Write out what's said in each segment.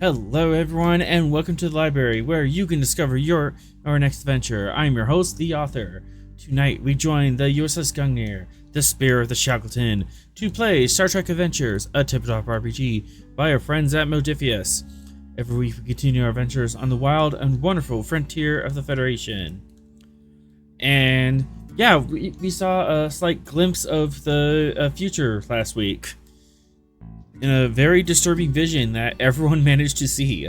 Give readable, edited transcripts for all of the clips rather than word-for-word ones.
Hello everyone and welcome to the library where you can discover our next adventure. I'm your host, the author. Tonight we join the USS Gungnir, the Spear of the Shackleton, to play Star Trek Adventures, a tabletop RPG by our friends at Modifius. Every week we continue our adventures on the wild and wonderful frontier of the Federation. And yeah, we saw a slight glimpse of the future last week. In a very disturbing vision that everyone managed to see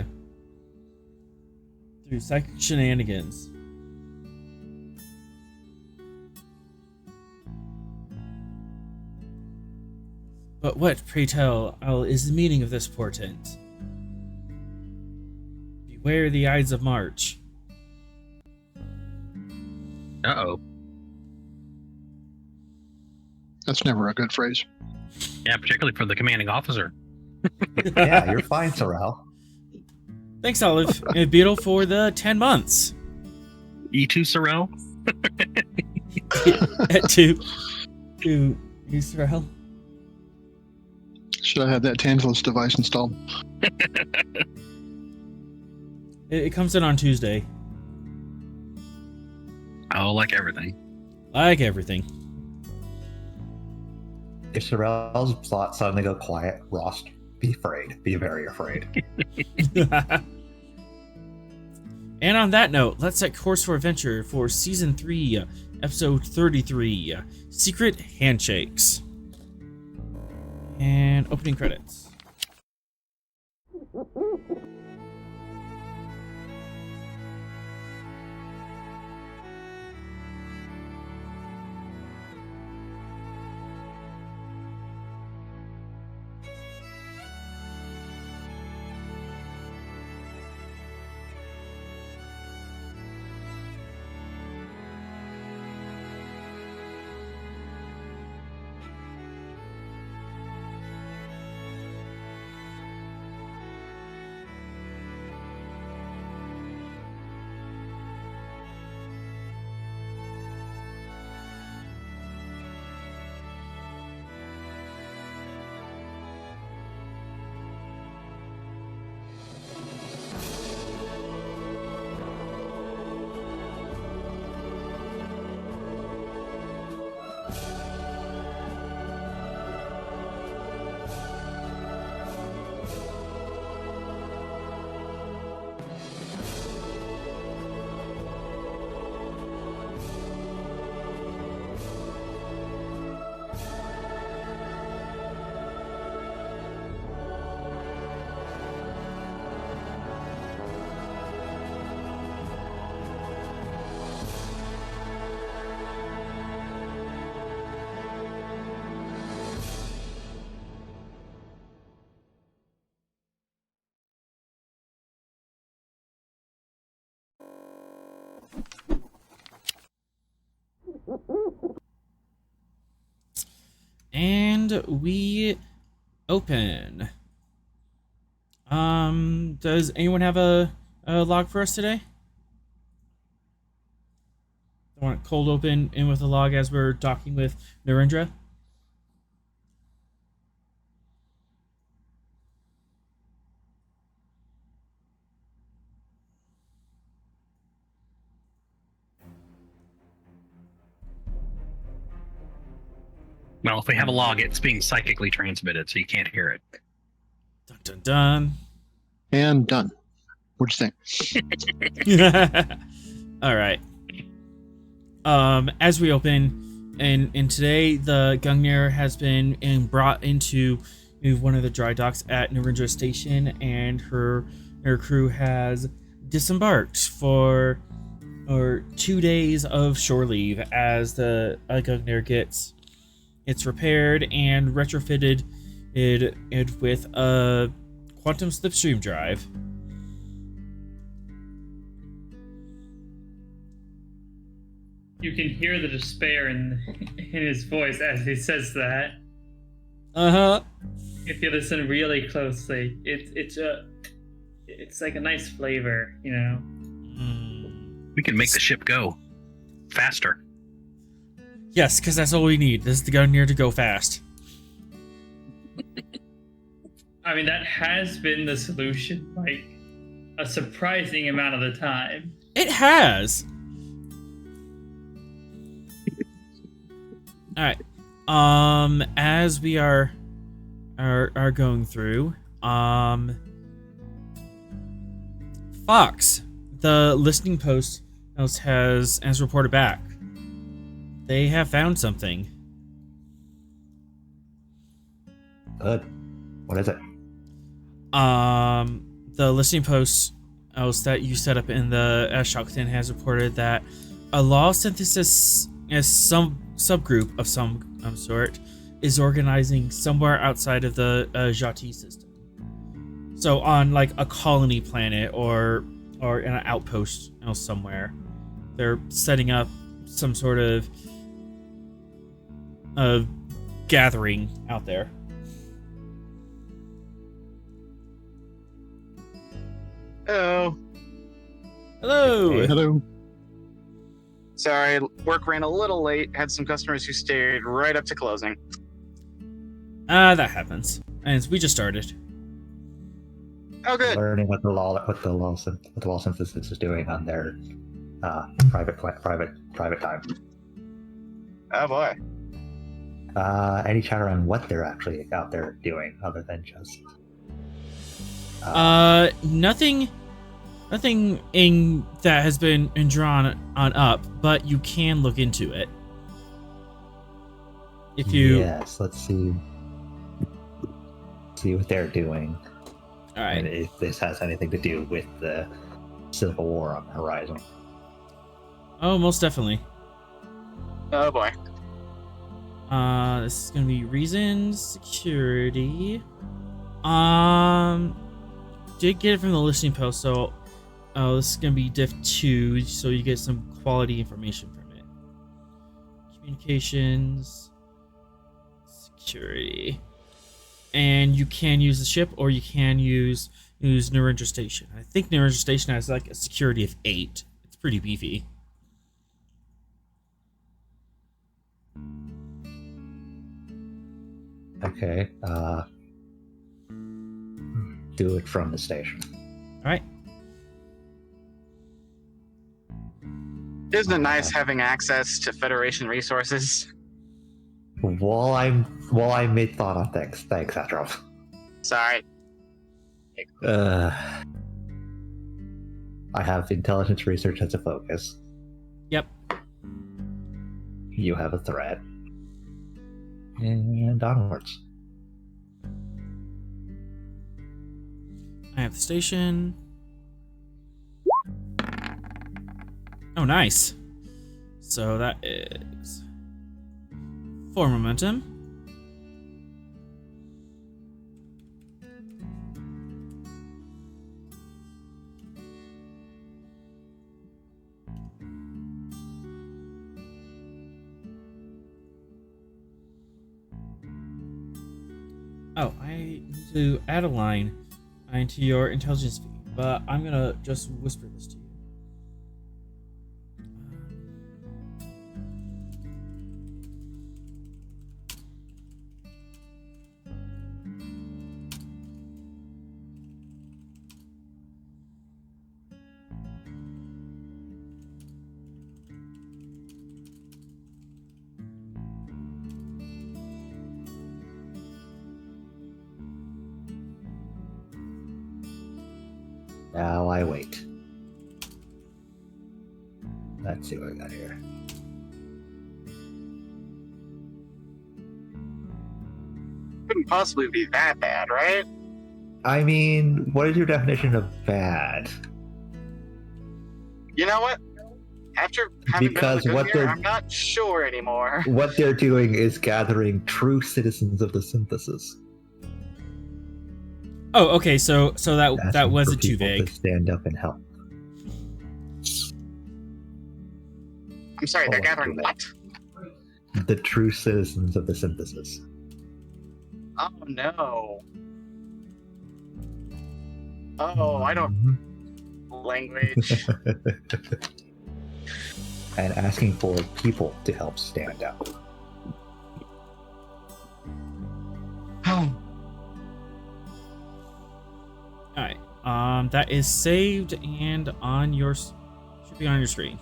through psychic shenanigans. But what, pray tell, is the meaning of this portent? Beware the Ides of March. Uh-oh. That's never a good phrase. Yeah, particularly for the commanding officer. Yeah, you're fine, Sorrel. Thanks, Olive and Beetle, for the 10 months. E2 Sorrel? to Israel. Should I have that Tantalus device installed? It comes in on Tuesday. Oh, like everything. Like everything. If Sorrel's thoughts suddenly go quiet, Ross, be afraid. Be very afraid. And on that note, let's set course for adventure for Season 3, Episode 33, Secret Handshakes. And opening credits. And we open. Does anyone have a log for us today? I want it cold open in with a log as we're talking with Narendra. Well, if we have a log, it's being psychically transmitted, so you can't hear it. Dun dun dun. And done. What'd you think? All right. As we open, and today the Gungnir has been brought into one of the dry docks at Narendra Station, and her crew has disembarked for 2 days of shore leave as the Gungnir gets repaired and retrofitted it with a quantum slipstream drive. You can hear the despair in his voice as he says that. Uh-huh. If you listen really closely, it's like a nice flavor, you know. We can make the ship go faster. Yes, because that's all we need. This is the Gungnir to go fast. I mean, that has been the solution, like, a surprising amount of the time. It has. All right. As we are going through, Fox, the listening post has reported back. They have found something. Good. What is it? The listening post that you set up in the Shackleton has reported that a law synthesis as some subgroup of some sort is organizing somewhere outside of the Jhatee system. So on like a colony planet or in an outpost somewhere, they're setting up some sort of gathering out there. Hello. Hello. Hey. Hello. Sorry, work ran a little late. Had some customers who stayed right up to closing. That happens. And we just started. Oh, good. Learning what the law synthesis is doing on their private time. Oh boy. Any chatter on what they're actually out there doing other than just Nothing in that has been drawn on up, but you can look into it. If you Yes, let's see what they're doing. all right, And if this has anything to do with the Civil War on the horizon. oh, most definitely. Oh boy. This is gonna be reasons security. Did get it from the listening post, so this is gonna be diff 2, so you get some quality information from it. Communications, security, and you can use the ship, or you can use Narendra Station. I think Narendra Station has like a security of 8. It's pretty beefy. Okay. Do it from the station. All right. Isn't it nice having access to Federation resources? While I'm mid thought on things. Thanks, Atrof. Sorry. I have intelligence research as a focus. Yep. You have a threat. And onwards. I have the station. Oh, nice. So that is 4 momentum. Oh, I need to add a line into your intelligence feed, but I'm gonna just whisper this to you. Now I wait. Let's see what I got here. Couldn't possibly be that bad, right? I mean, what is your definition of bad? You know what? After having Because been on what the Gungnir, they're- I'm not sure anymore. What they're doing is gathering true citizens of the synthesis. Oh, okay. So that Asking wasn't for too people vague. To stand up and help. I'm sorry, they're Oh, gathering too what? The true citizens of the synthesis. Oh no. Oh, I don't Mm-hmm. language. And asking for people to help stand up. That is saved and on your should be on your screen.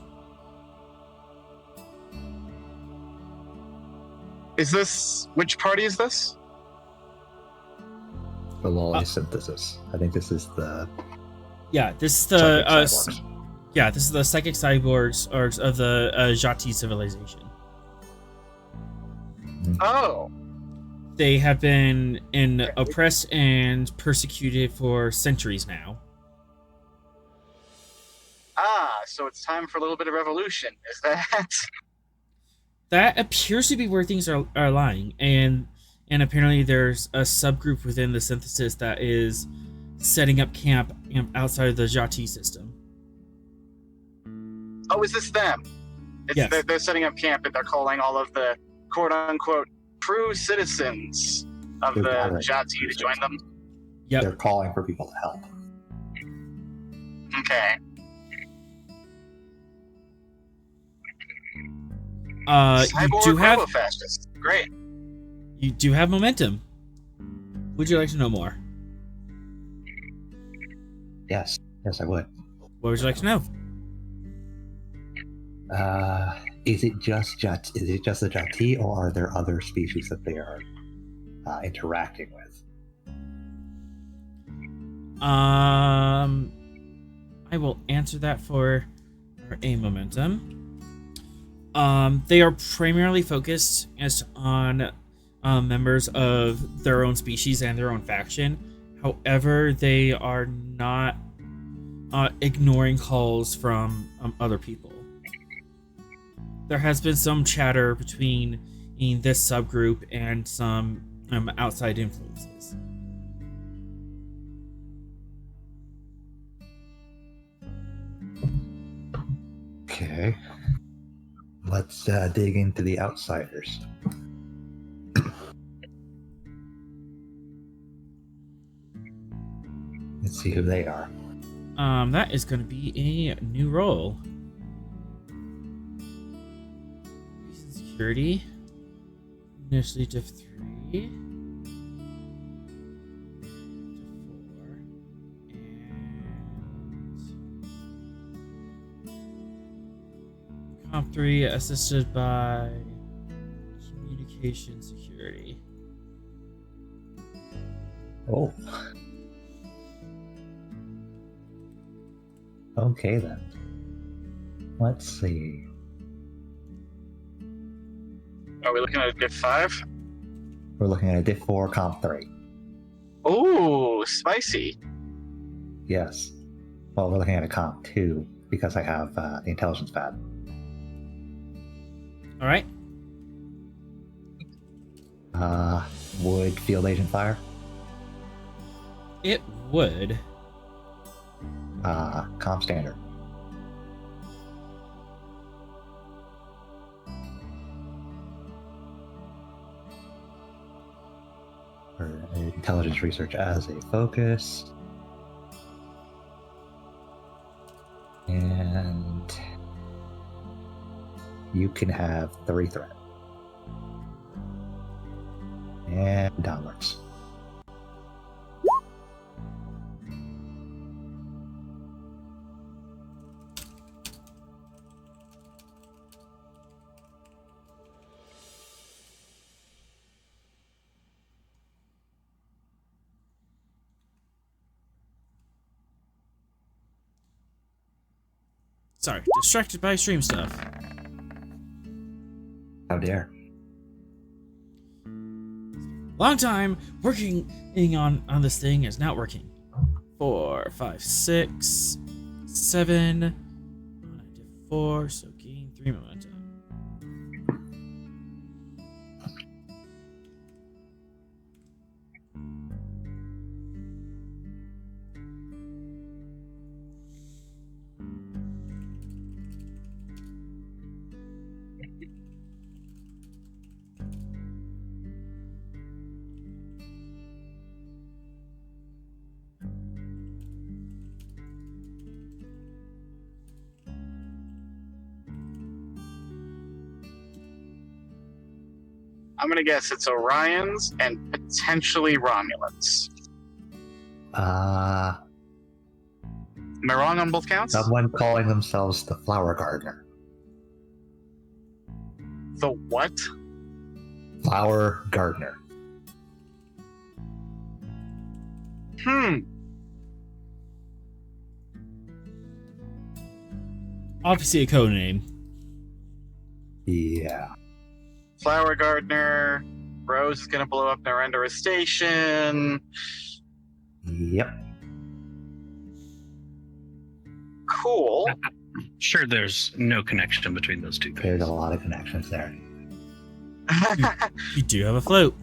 Is this which party is this? The Lolly synthesis. I think this is the Yeah, this is the psychic cyborgs. yeah, this is the psychic cyborgs of the Jhatee civilization. Oh, They have been oppressed and persecuted for centuries now. so it's time for a little bit of revolution. Is that? That appears to be where things are lying, and apparently there's a subgroup within the synthesis that is setting up camp outside of the Jhatee system. Oh, is this them? Yes. They're setting up camp and they're calling all of the quote-unquote true citizens of They're the gathering. Jhatee to join them. Yep. They're calling for people to help. Okay. You Cyborg do have Robo-fascist. Great. you do have momentum. Would you like to know more? Yes, I would. What would you like to know? Is it just the Jhatee, or are there other species that they are interacting with? I will answer that for a momentum. They are primarily focused on members of their own species and their own faction. However, they are not ignoring calls from other people. There has been some chatter between this subgroup and some outside influences. Okay. Let's dig into the outsiders. Let's see who they are. That is going to be a new role. Security. Initially diff 3. Diff 4. And Comp 3 assisted by communication security. Oh. Okay then. Let's see. Are we looking at a diff 5? We're looking at a Diff 4 Comp 3. Ooh, spicy. Yes. Well, we're looking at a Comp 2 because I have the intelligence pad. All right. Would field agent fire? It would. Comp standard. For intelligence research as a focus. And you can have 3 threat. And downwards. Sorry, distracted by stream stuff. How dare. Long time working on this thing is not working. 4, 5, 6, 7. I did 4, so gain 3 momentum. I'm gonna guess it's Orions and potentially Romulans. Am I wrong on both counts? Someone calling themselves the Flower Gardener. The what? Flower Gardener. Obviously a code name. Yeah. Flower Gardener. Rose is gonna blow up Narendra Station. Yep. Cool. Sure, there's no connection between those two There's things. a lot of connections there. You do have a float.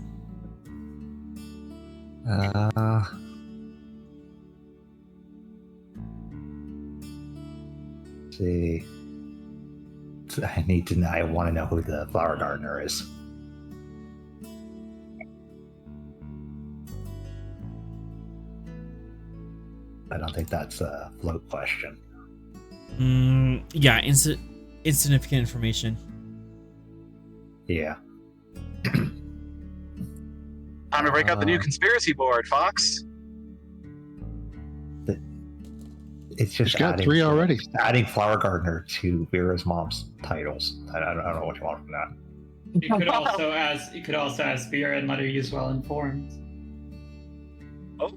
See. I need to know. I want to know who the Flower Gardener is. I don't think that's a float question. Yeah, insignificant information. Yeah. Time to break out the new conspiracy board, Fox. It's just He's got adding, 3 already. adding Flower Gardener to Vera's mom's titles. I don't know what you want from that. You could also ask Vera and let her use well informed. Oh,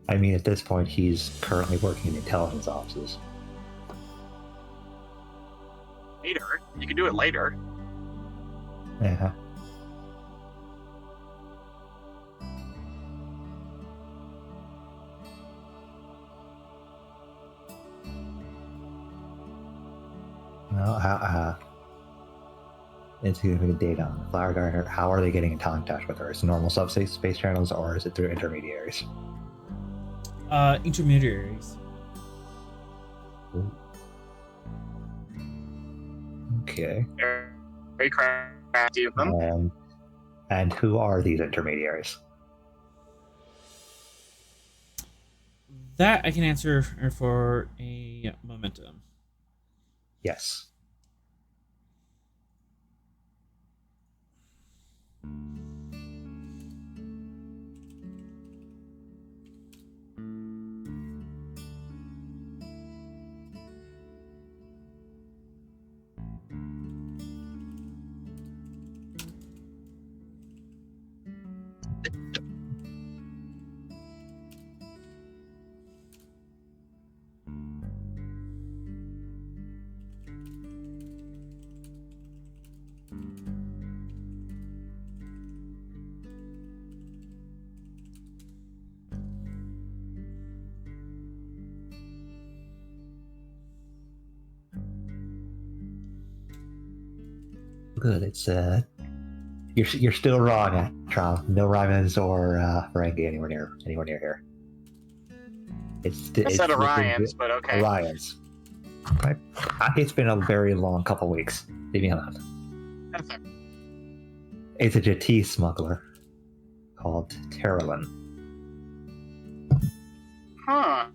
I mean, at this point, he's currently working in intelligence offices. later. You can do it later. Yeah. Well, insignificant data on the Flower Gardener. How are they getting in contact with her? Is it normal subspace channels, or is it through intermediaries? Intermediaries. Okay. Very crafty of them. And who are these intermediaries? That I can answer for a momentum. Yes. Good. It's you're still wrong, Tron. No Rymans or Ferengi anywhere near here. I said Orions, but okay. Orions. Right. It's been a very long couple weeks. Leave me alone. That's it. It's a Jhatee smuggler called Terralin. Huh.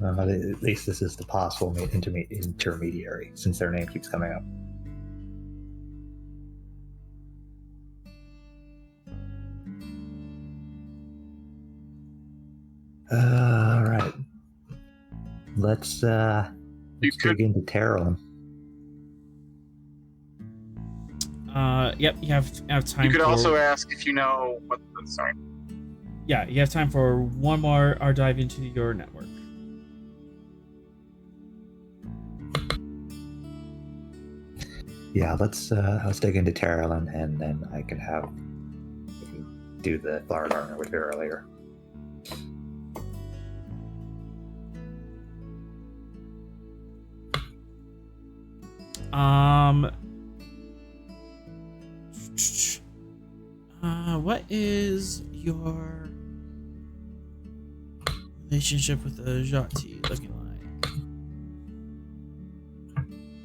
At least this is the possible intermediary, since their name keeps coming up. All right. Let's dig into Terralin. Yep, you have time. You could for, also ask if you know what. Sorry. Yeah, you have time for one more dive into your network. Yeah, let's dig into Terralin, and then I can do the Flower Gardener with her earlier. What is your relationship with the Jhatee looking like?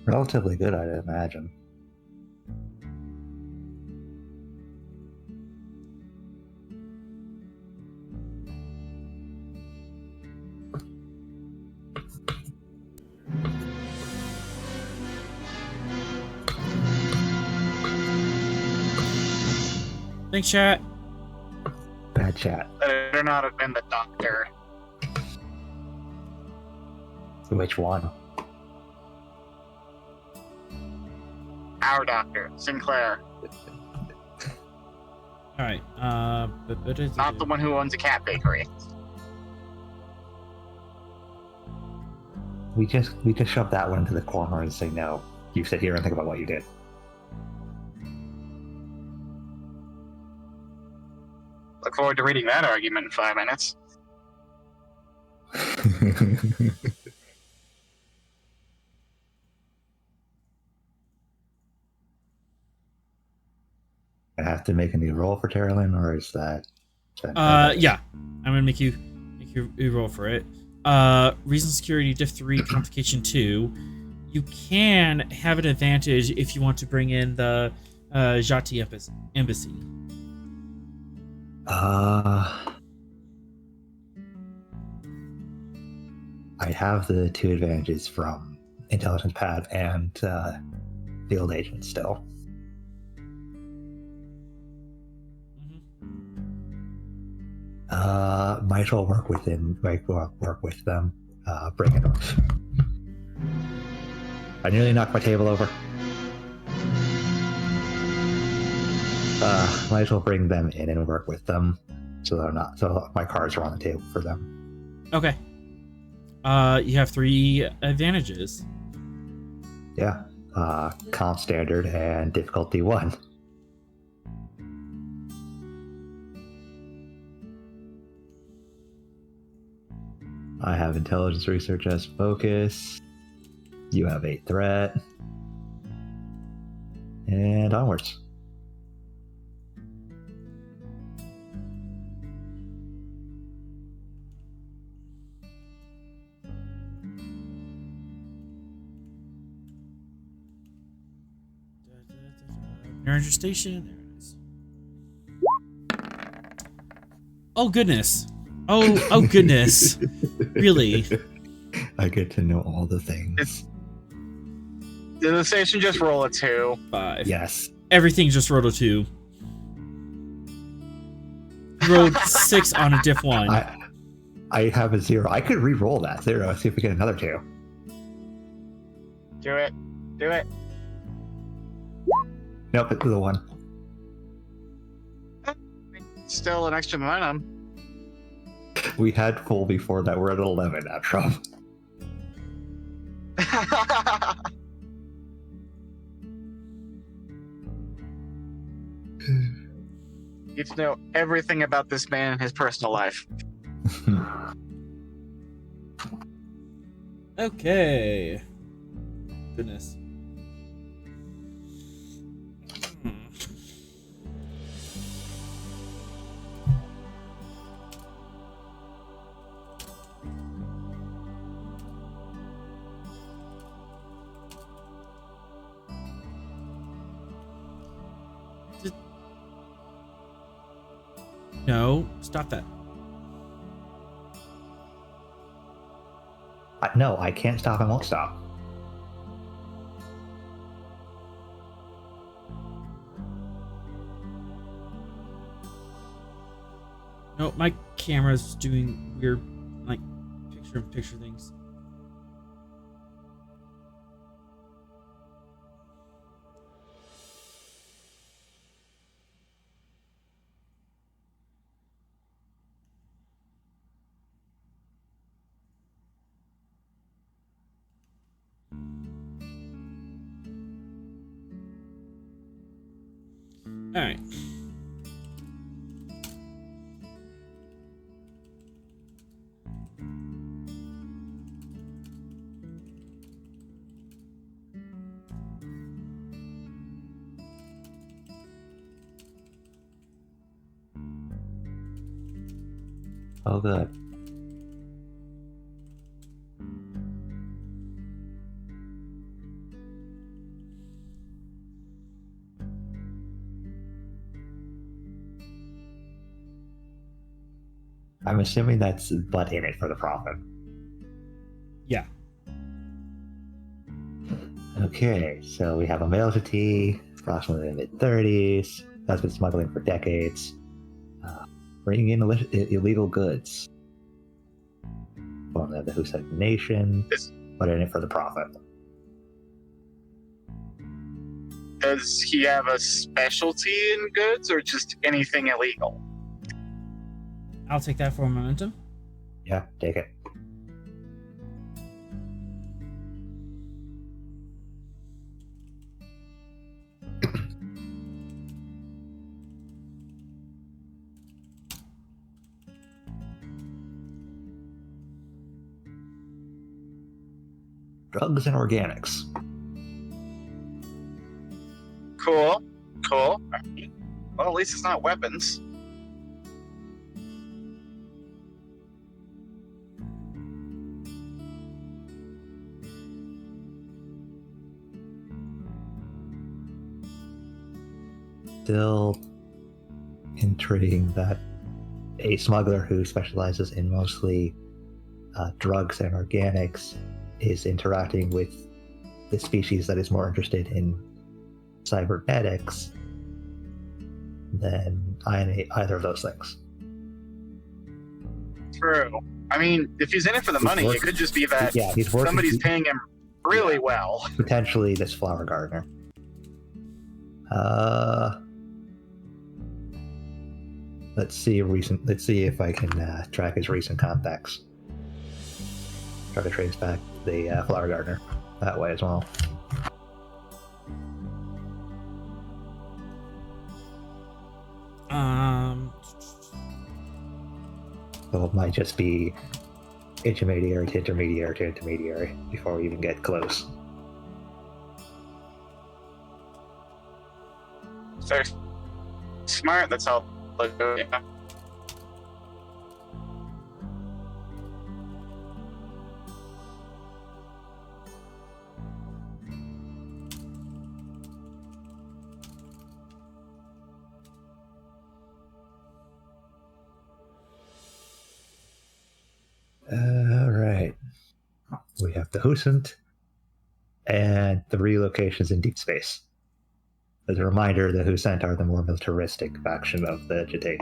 Relatively good, I'd imagine. Thanks, chat. Bad chat. Better not have been the doctor. Which one? Our doctor, Sinclair. All right. Not the one who owns a cat bakery. We just shove that one into the corner and say no. You sit here and think about what you did. Look forward to reading that argument in 5 minutes. I have to make a new roll for Terralyn, or is that? Yeah. I'm gonna make you roll for it. Reason security diff 3 complication 2. You can have an advantage if you want to bring in the Jhatee embassy. I have the 2 advantages from intelligence pad and field agent still. Might as well work with them. Bring it up. I nearly knocked my table over. Might as well bring them in and work with them, so my cards are on the table for them. Okay. You have 3 advantages. Yeah. Comp standard and difficulty 1. I have intelligence research as focus. You have 8 threat. And onwards. Ranger station. There it is. Oh goodness. Oh goodness. Really? I get to know all the things. Did the station just roll a 2? 5. Yes. Everything just rolled a 2. Rolled 6 on a diff 1. I have a 0. I could re-roll that 0. See if we get another 2. Do it. Do it. Nope, it's the 1. Still an extra momentum. We had full before that. We're at 11 now, Trump. You need to know everything about this man and his personal life. Okay. Goodness. No, stop that. No, I can't stop and won't stop. No, my camera's doing weird, like, picture-in-picture things. All right. Oh, good. I'm assuming that's butt in it for the profit. Yeah. Okay, so we have a male Jhatee, approximately in the mid-30s, that's been smuggling for decades. bringing in illegal goods. Well, the Husan Nation, but in it for the profit. Does he have a specialty in goods or just anything illegal? I'll take that for momentum. Yeah, take it. Drugs and organics. Cool. Well, at least it's not weapons. Still intriguing that a smuggler who specializes in mostly drugs and organics is interacting with the species that is more interested in cybernetics than either of those things. True. I mean, if he's in it for the money, it could just be that he's working, somebody's paying him really well. Potentially this flower gardener. Let's see if I can track his recent contacts. Try to trace back the flower gardener that way as well. So it might just be intermediary to intermediary to intermediary before we even get close. Very smart. That's all. Yeah. All right. We have the Husant and 3 locations in deep space. As a reminder, the Husant are the more militaristic faction of the Jhatee.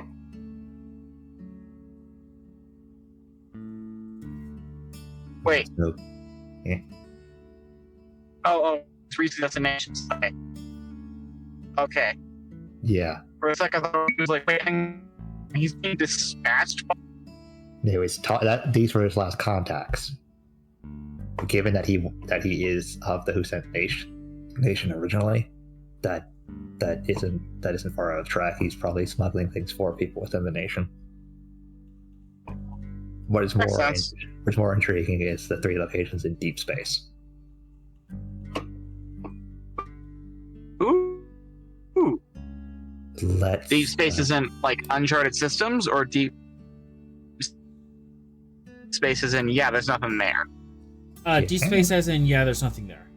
Wait. So, yeah. Oh, 3 destinations. Okay. Yeah. For a second, I thought he was like, wait, he's being dispatched. Anyways, these were his last contacts. Given that he is of the Husant nation originally, that isn't far out of track. He's probably smuggling things for people within the nation. What is more intriguing is the 3 locations in deep space. Ooh. Deep space isn't like Uncharted Systems, or deep space is in there's nothing there. Deep space as in there's nothing there.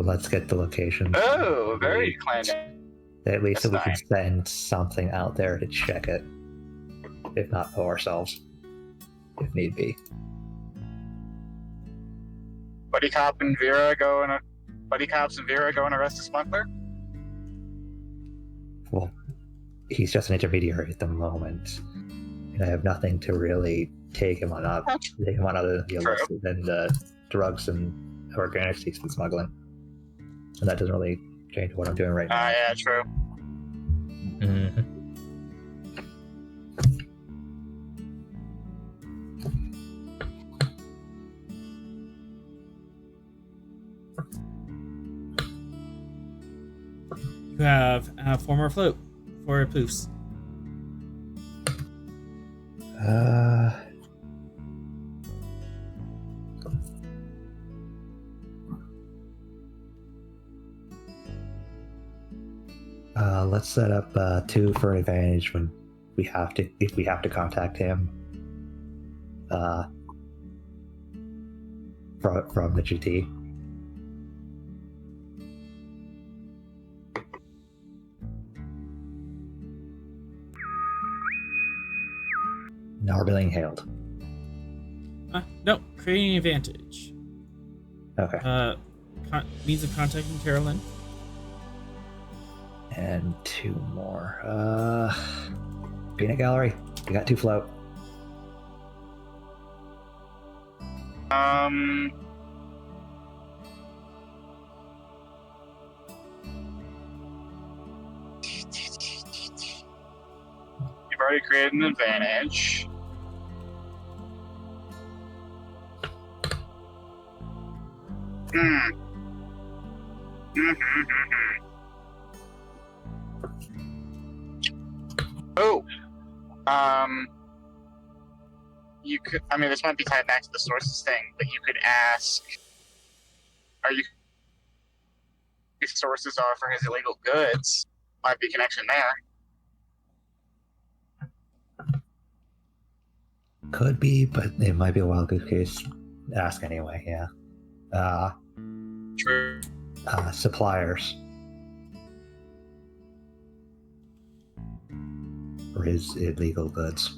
Let's get the location. Oh, very clever. At least That's we can nice. send something out there to check it, if not for ourselves, if need be. Buddy Cops and Vera go and arrest a smuggler. Well, he's just an intermediary at the moment, and I have nothing to really take him on other than the illicit and the drugs and organics he's been smuggling, and that doesn't really change what I'm doing right now. Yeah, true. Mm-hmm. You have a former float for poofs. Let's set up 2 for an advantage when if we have to contact him from the GT. Now we're being hailed. No, creating advantage. Okay. Means of contacting Carolyn. And 2 more. Peanut Gallery. We got 2 float. You've already created an advantage. Oh, you could. I mean, this might be tied back to the sources thing, but you could ask, "Are you if sources are for his illegal goods?" Might be a connection there. Could be, but it might be a wild goose case. Ask anyway, yeah. True. Suppliers. For his illegal goods.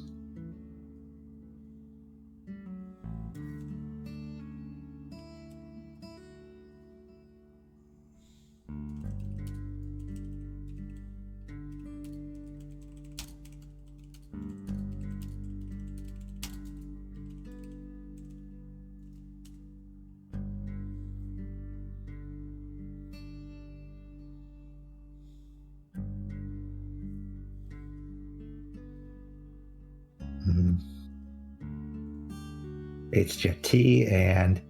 It's Jhatee and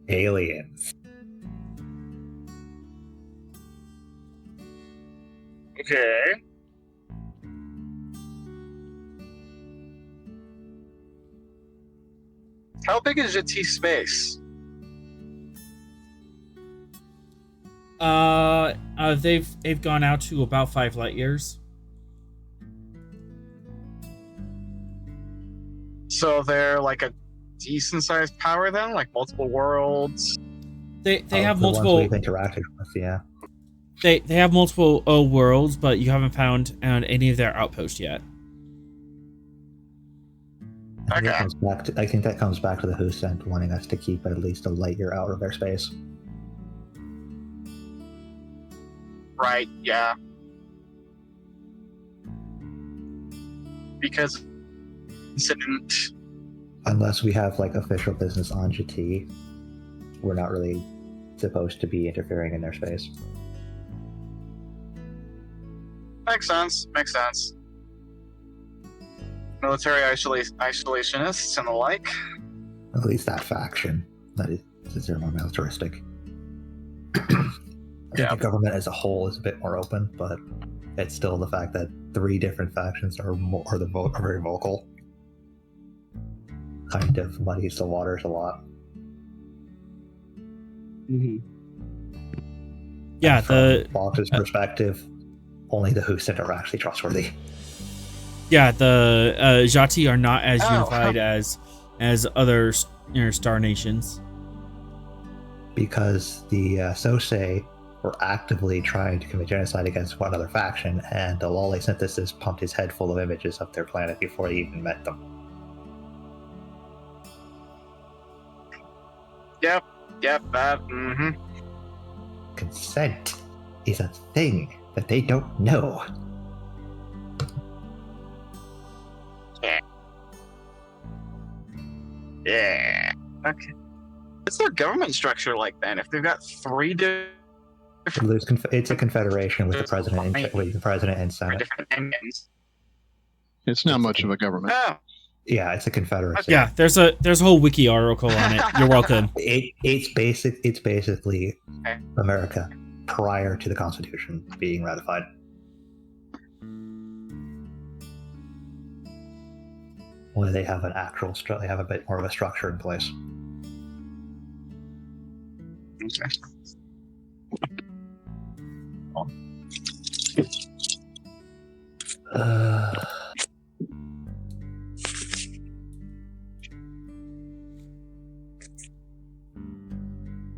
aliens. Okay. How big is Jhatee space? They've gone out to about 5 light years. So they're like a decent sized power then, like multiple worlds. They have The multiple. ones we've interacted with, yeah. They have multiple worlds, but you haven't found any of their outposts yet. I think, Okay. I think that comes back to the Husent wanting us to keep at least a light year out of their space. Right, yeah. Because incident. Unless we have like official business on Jhatee, we're not really supposed to be interfering in their space. Makes sense. Makes sense. Military isolationists and the like. At least that faction. That is they're more militaristic. I think the government as a whole is a bit more open, but it's still the fact that 3 different factions are very vocal. Kind of muddies the waters a lot. Yeah, And from the Fox's perspective, only the Husent are actually trustworthy. the Jhatee are not as Oh. unified as other star nations. Because the Sosei were actively trying to commit genocide against one other faction, and the Lolly synthesis pumped his head full of images of their planet before he even met them. Yep, that. Consent is a thing that they don't know. Yeah. Okay. What's their government structure like then? If they've got 3 different It's a confederation with the president and Senate. different engines. It's not much of a government. Oh, Yeah, it's a confederacy. Yeah, there's a whole wiki article on it. You're welcome. It's basically America prior to the Constitution being ratified. Where they have an actual they have a bit more of a structure in place. okay.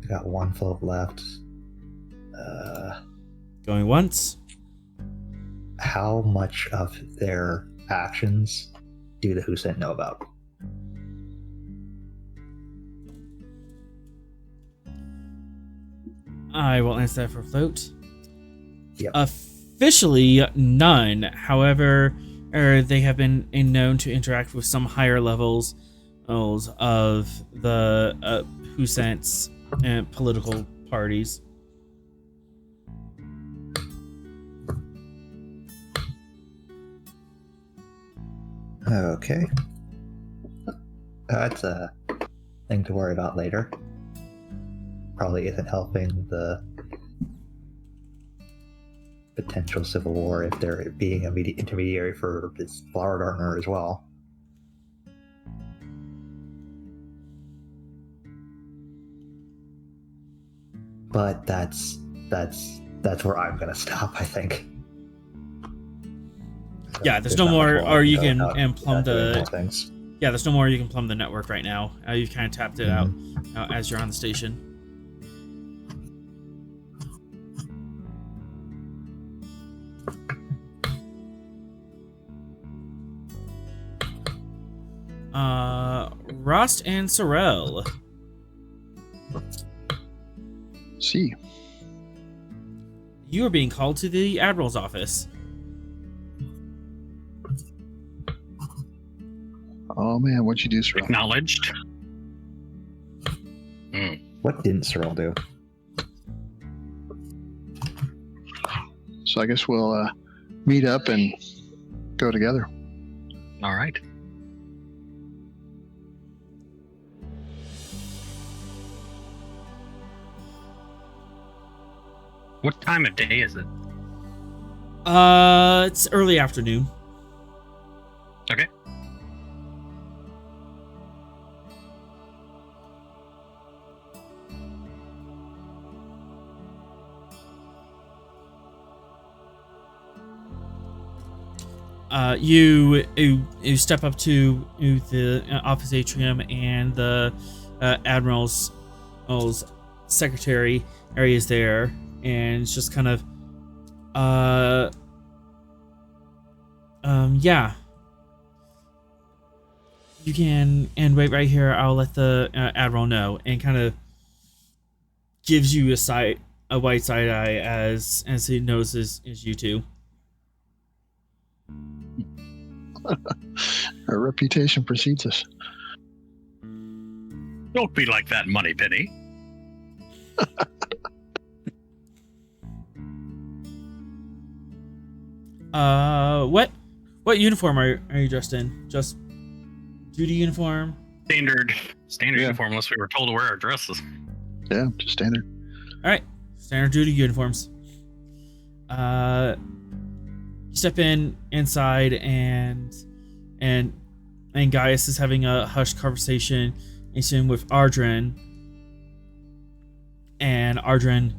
We got 1 float left. Going once. How much of their actions do the Husent know about? I will answer that for float. Yep. A Officially, none. However, they have been known to interact with some higher levels of the Husent's political parties. Okay. That's a thing to worry about later. Probably isn't helping the potential civil war if they're being a intermediary for this flower gardener as well. But that's where I'm gonna stop, I think. Yeah, there's no more, or you can plumb the. Things. Yeah, there's no more you can plumb the network right now. You've kind of tapped it out as you're on the station. Rost and Sorel. See. You are being called to the Admiral's office. Oh man, what'd you do, Sorel? Acknowledged. What didn't Sorel do? So I guess we'll meet up and go together. All right. What time of day is it? It's early afternoon. Okay. You step up to the office atrium, and the Admiral's secretary area is there, and it's just kind of yeah. You can, and wait right here, I'll let the Admiral know, and kind of gives you a white side eye as he knows is you two. Our reputation precedes us. Don't be like that, Moneypenny. What uniform are you dressed in? Just duty uniform? Standard Yeah. uniform, unless we were told to wear our dresses. Yeah, just standard. All right, standard duty uniforms. You step inside, and Gaius is having a hushed conversation with Ardren, and Ardren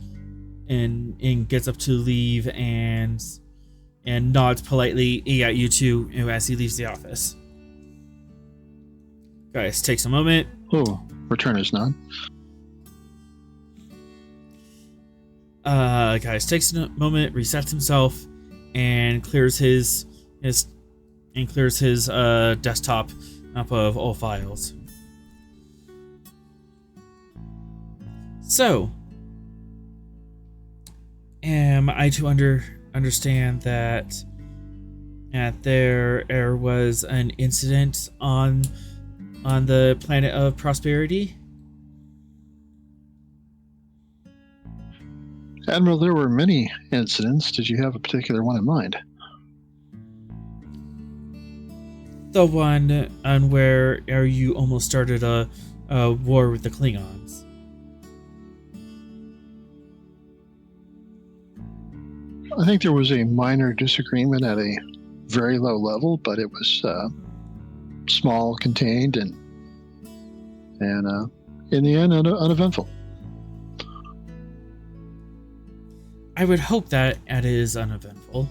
and gets up to leave and nods politely at you two as he leaves the office. Gaius takes a moment. Oh, returner's nod. Gaius takes a moment, resets himself, and clears his desktop up of all files. So, am I to understand that there was an incident on the planet of Prosperity? Admiral, there were many incidents. Did you have a particular one in mind? The one on where you almost started a war with the Klingons. I think there was a minor disagreement at a very low level, but it was small, contained, and in the end, uneventful. I would hope that it is uneventful.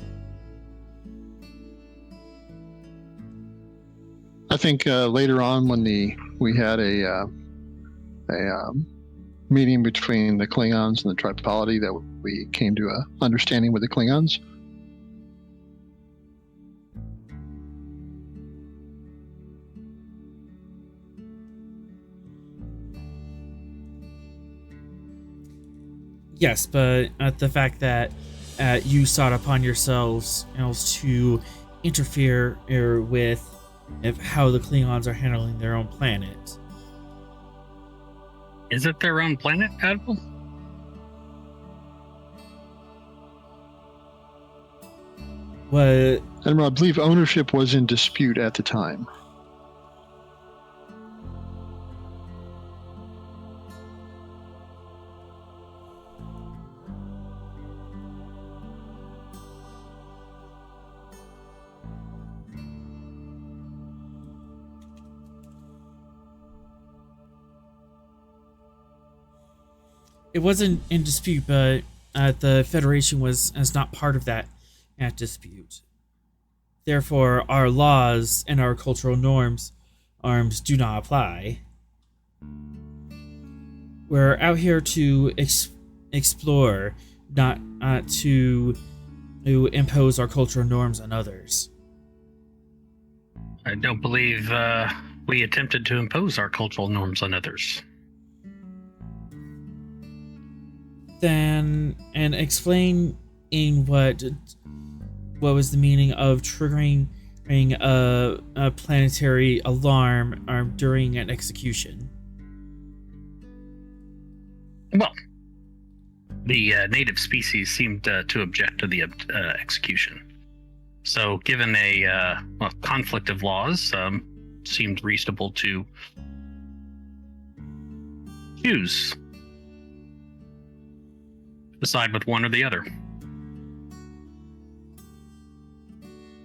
I think later on, when we had a meeting between the Klingons and the Tripolity, that we came to a understanding with the Klingons. Yes, but the fact that you sought upon yourselves to interfere with how the Klingons are handling their own planet. Is it their own planet, Admiral? What? Admiral, I believe ownership was in dispute at the time. It wasn't in dispute, but the Federation was not part of that dispute. Therefore, our laws and our cultural norms do not apply. We're out here to explore, not to impose our cultural norms on others. I don't believe we attempted to impose our cultural norms on others. Then, and explain in what was the meaning of triggering a planetary alarm during an execution. Well, the native species seemed to object to the execution. So, given a conflict of laws, seemed reasonable to choose. Decide with one or the other.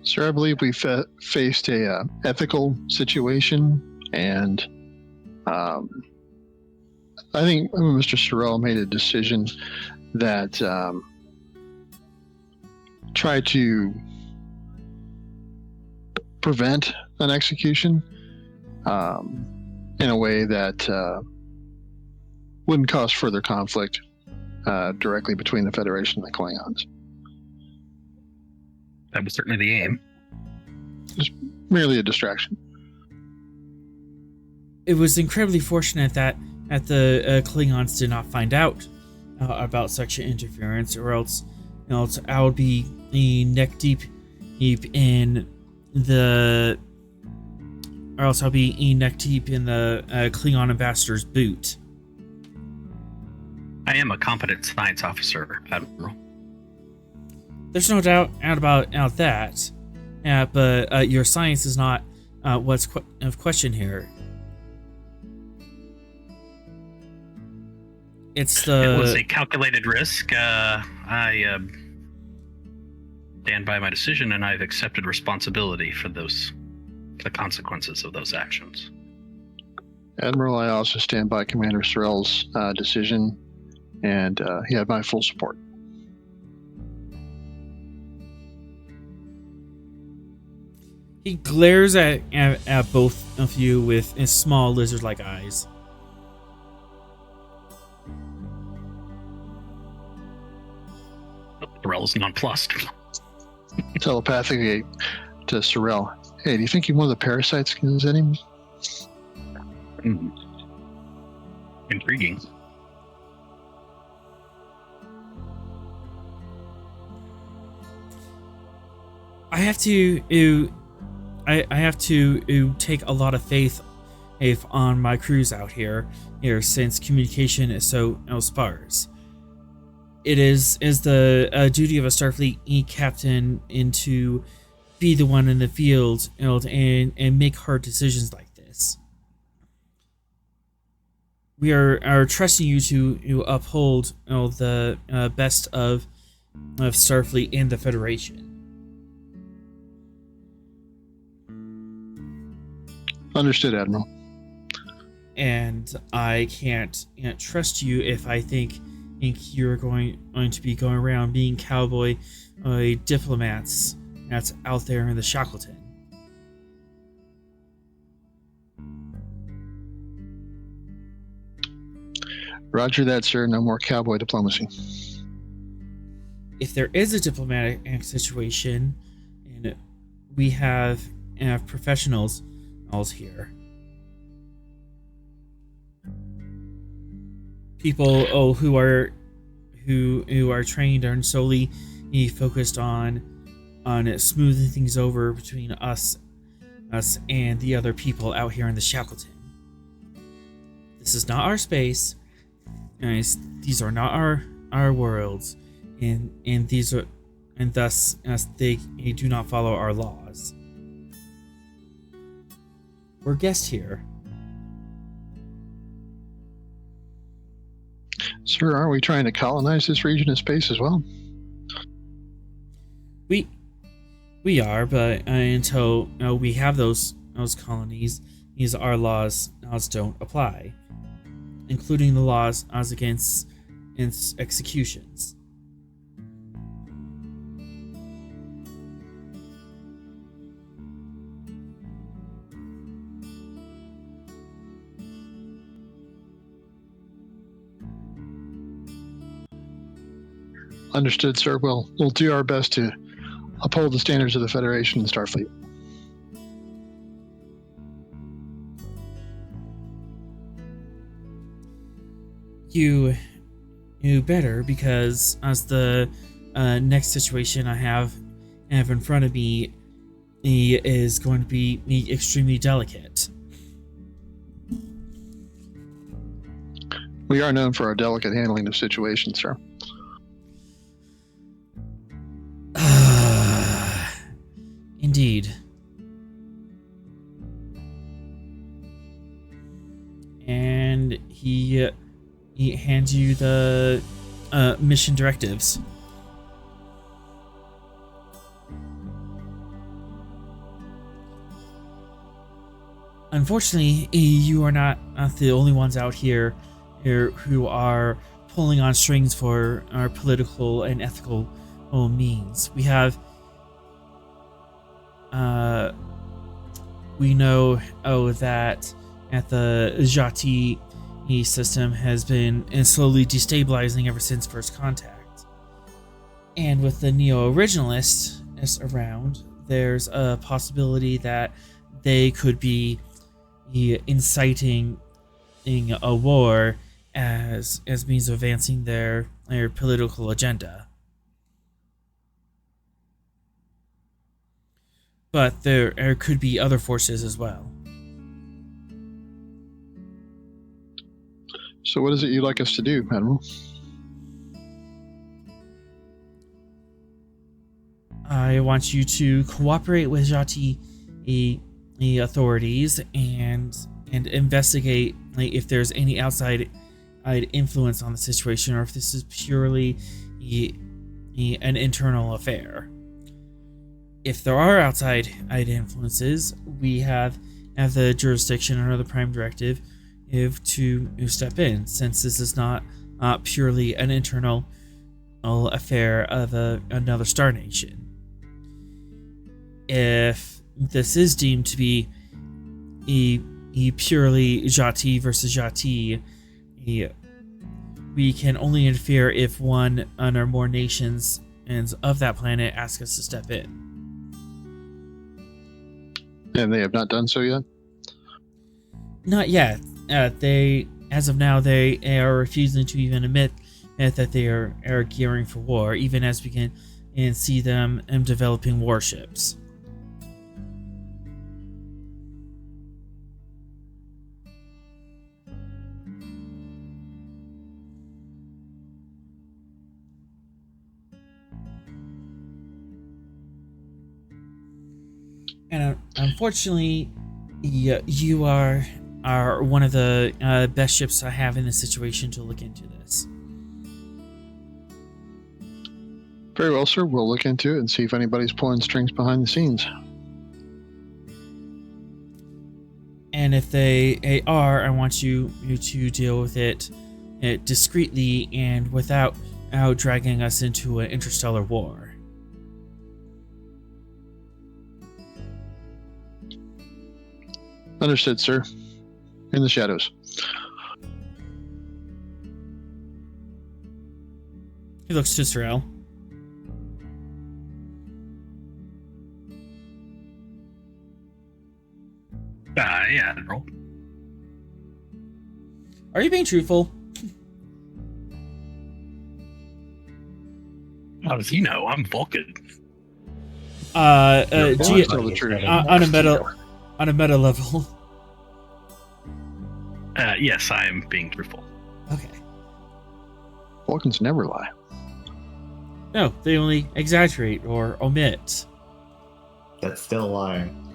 Sir, I believe we faced a ethical situation, and I think Mr. Sorrell made a decision that tried to prevent an execution in a way that wouldn't cause further conflict directly between the Federation and the Klingons. That was certainly the aim. Just merely a distraction. It was incredibly fortunate that the Klingons did not find out about such interference, or else I would be neck deep in the, or else I'll be neck deep in the Klingon ambassador's boot. I am a competent science officer, Admiral. There's no doubt about that, but your science is not what's of question here. It was a calculated risk. I stand by my decision, and I've accepted responsibility for the consequences of those actions. Admiral, I also stand by Commander Sorrell's decision, and he had my full support. He glares at both of you with his small lizard-like eyes. Sorrell's nonplussed. Telepathically to Sorrell, hey, do you think one of the parasites can use any? Intriguing. I have to take a lot of faith on my crews out here since communication is so sparse. It is the duty of a Starfleet captain to be the one in the field and make hard decisions like this. We are trusting you to uphold the best of Starfleet and the Federation. Understood, Admiral. And I can't trust you if I think you're going to be going around being cowboy diplomats that's out there in the Shackleton. Roger that, sir. No more cowboy diplomacy. If there is a diplomatic situation, and we have professionals here, people who are trained and solely he focused on smoothing things over between us and the other people out here in the Shackleton. This is not our space. Guys, these are not our worlds, and these are, and thus they do not follow our laws. We're guests here. Sir, aren't we trying to colonize this region of space as well? We are, but until we have those colonies, our laws don't apply, including the laws against executions. Understood, sir. We'll do our best to uphold the standards of the Federation and Starfleet. You better, because as the next situation I have in front of me is going to be extremely delicate. We are known for our delicate handling of situations, sir. Indeed. And he hands you the mission directives. Unfortunately, you are not the only ones out here who are pulling on strings for our political and ethical means. We have we know that at the Jhatee system has been slowly destabilizing ever since first contact. And with the neo-originalists around, there's a possibility that they could be inciting a war as means of advancing their political agenda. But there could be other forces as well. So what is it you'd like us to do, Admiral? I want you to cooperate with Jhatee the authorities and investigate if there's any outside influence on the situation, or if this is purely an internal affair. If there are outside influences, we have the jurisdiction under the Prime Directive to step in, since this is not purely an internal affair of another star nation. If this is deemed to be a purely Jhatee versus Jhatee, we can only interfere if one or more nations of that planet ask us to step in. And they have not done so yet? Not yet. As of now, they are refusing to even admit that they are gearing for war, even as we can see them developing warships. And unfortunately, you are one of the best ships I have in this situation to look into this. Very well, sir. We'll look into it and see if anybody's pulling strings behind the scenes. And if they are, I want you to deal with it discreetly and without dragging us into an interstellar war. Understood, sir. In the shadows. He looks to Sorrel. Yeah, Admiral. Are you being truthful? How does he know? I'm Vulcan. G- Tell the truth. on a meta level. Yes, I am being truthful. Okay. Vulcans never lie. No, they only exaggerate or omit. That's still lying.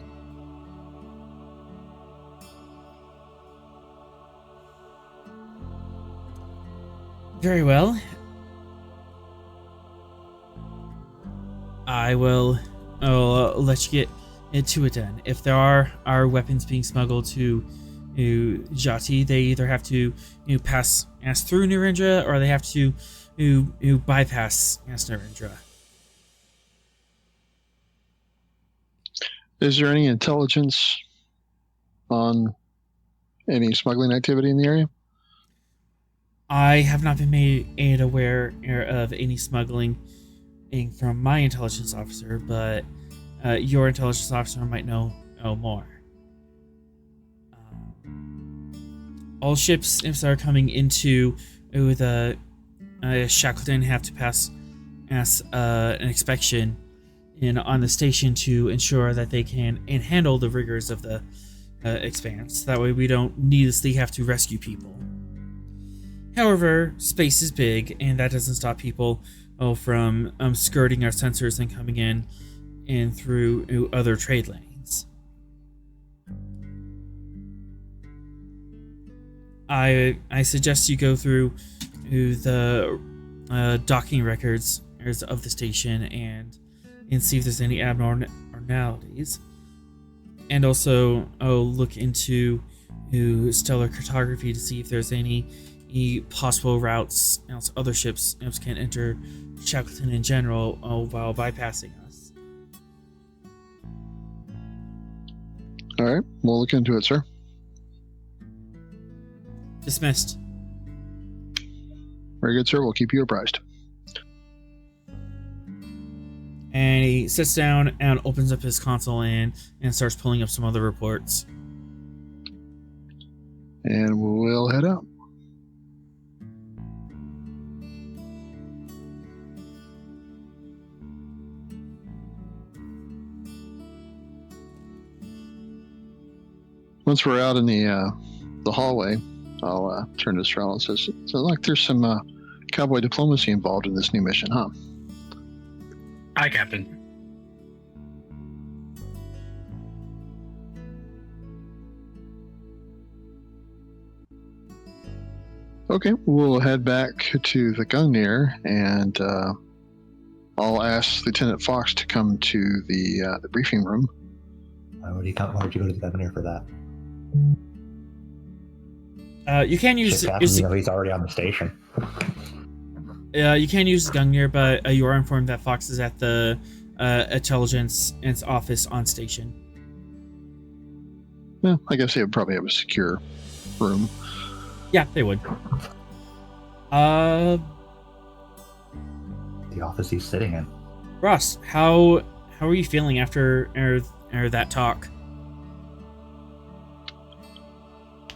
Very well. I'll let you get into it then. If there are weapons being smuggled to Jhatee, they either have to pass through Narendra or they have to bypass Narendra. Is there any intelligence on any smuggling activity in the area? I have not been made aware of any smuggling from my intelligence officer, but your intelligence officer might know more. All ships that are coming into the Shackleton have to pass an inspection on the station to ensure that they can handle the rigors of the expanse. That way we don't needlessly have to rescue people. However, space is big, and that doesn't stop people from skirting our sensors and coming in through other trade lanes. I suggest you go through the docking records of the station and see if there's any abnormalities, and also look into stellar cartography to see if there's any possible routes else other ships can enter Shackleton in general while bypassing us. All right, we'll look into it, sir. Dismissed. Very good, sir. We'll keep you apprised. And he sits down and opens up his console and starts pulling up some other reports. And we'll head out. Once we're out in the hallway, I'll turn to Strel and says, "So, like, there's some cowboy diplomacy involved in this new mission, huh?" Hi, Captain. Okay, we'll head back to the Gungnir, and I'll ask Lieutenant Fox to come to the briefing room. Why would you go to the governor for that? You can use He's already on the station. you can use Gungnir, but you are informed that Fox is at the intelligence office on station. Well, I guess they would probably have a secure room. Yeah, they would. The office he's sitting in. Ross, how are you feeling after that talk?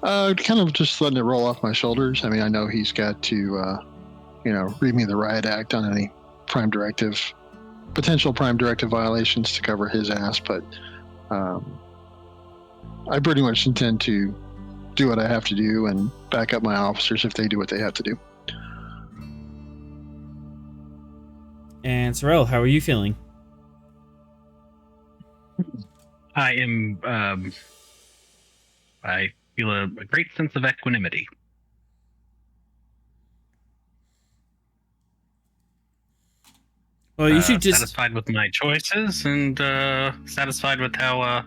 Kind of just letting it roll off my shoulders. I mean, I know he's got to, read me the riot act on any potential prime directive violations to cover his ass, but I pretty much intend to do what I have to do and back up my officers if they do what they have to do. And Sorrel, how are you feeling? I am. I feel a great sense of equanimity. Well, you should just satisfied with my choices and satisfied with how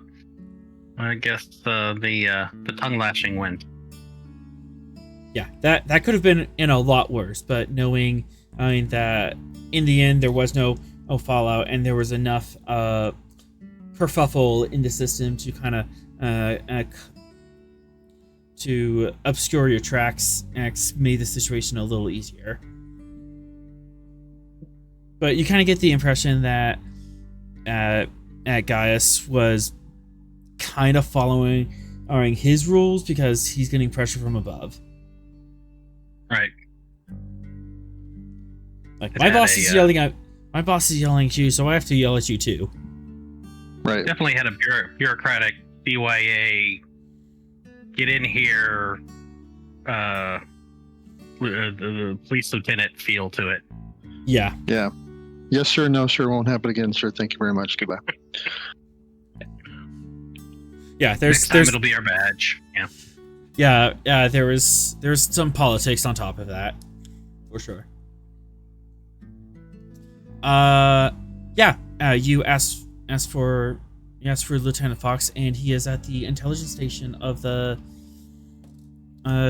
I guess the tongue lashing went. Yeah, that could have been a lot worse, but knowing that in the end there was no fallout and there was enough kerfuffle in the system to kind of to obscure your tracks made the situation a little easier. But you kind of get the impression that Gaius was kind of following his rules because he's getting pressure from above. Right. Like my boss is yelling at My boss is yelling at you, so I have to yell at you too. Right. Definitely had a bureaucratic BYA get in here, the police lieutenant feel to it. Yeah. Yeah. Yes, sir. No, sir. Won't happen again, sir. Thank you very much. Goodbye. Yeah, Next time it'll be our badge. Yeah. Yeah, there's some politics on top of that, for sure. You asked for Lieutenant Fox, and he is at the intelligence station of the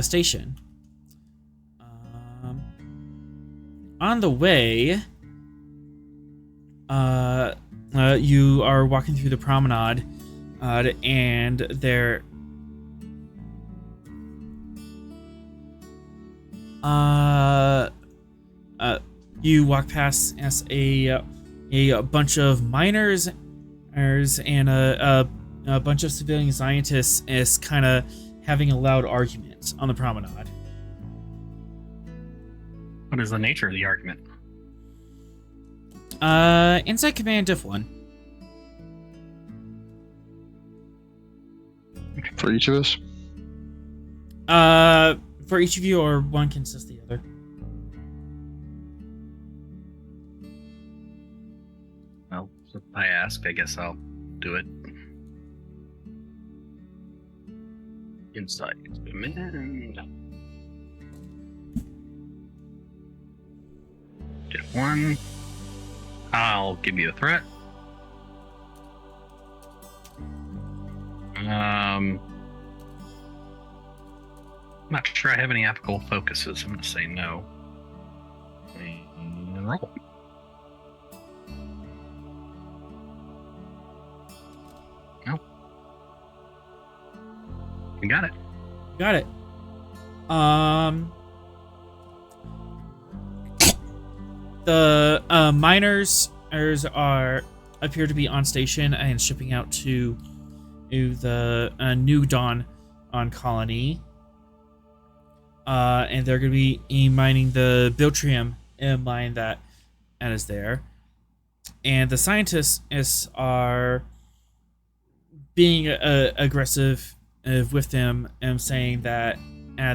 station. On the way, you are walking through the promenade, and there. You walk past as a bunch of miners and a bunch of civilian scientists is kind of having a loud argument on the promenade. What is the nature of the argument? Inside Command Diff 1. For each of us? For each of you, or one can assist the other. Well, if I ask, I guess I'll do it. Inside Command. Diff 1. I'll give you a threat. I'm not sure I have any applicable focuses. I'm going to say no. And roll. No. You got it. Got it. The miners appear to be on station and shipping out to the New Dawn on colony. And they're going to be mining the Biltrium mine that is there. And the scientists are being aggressive with them and saying that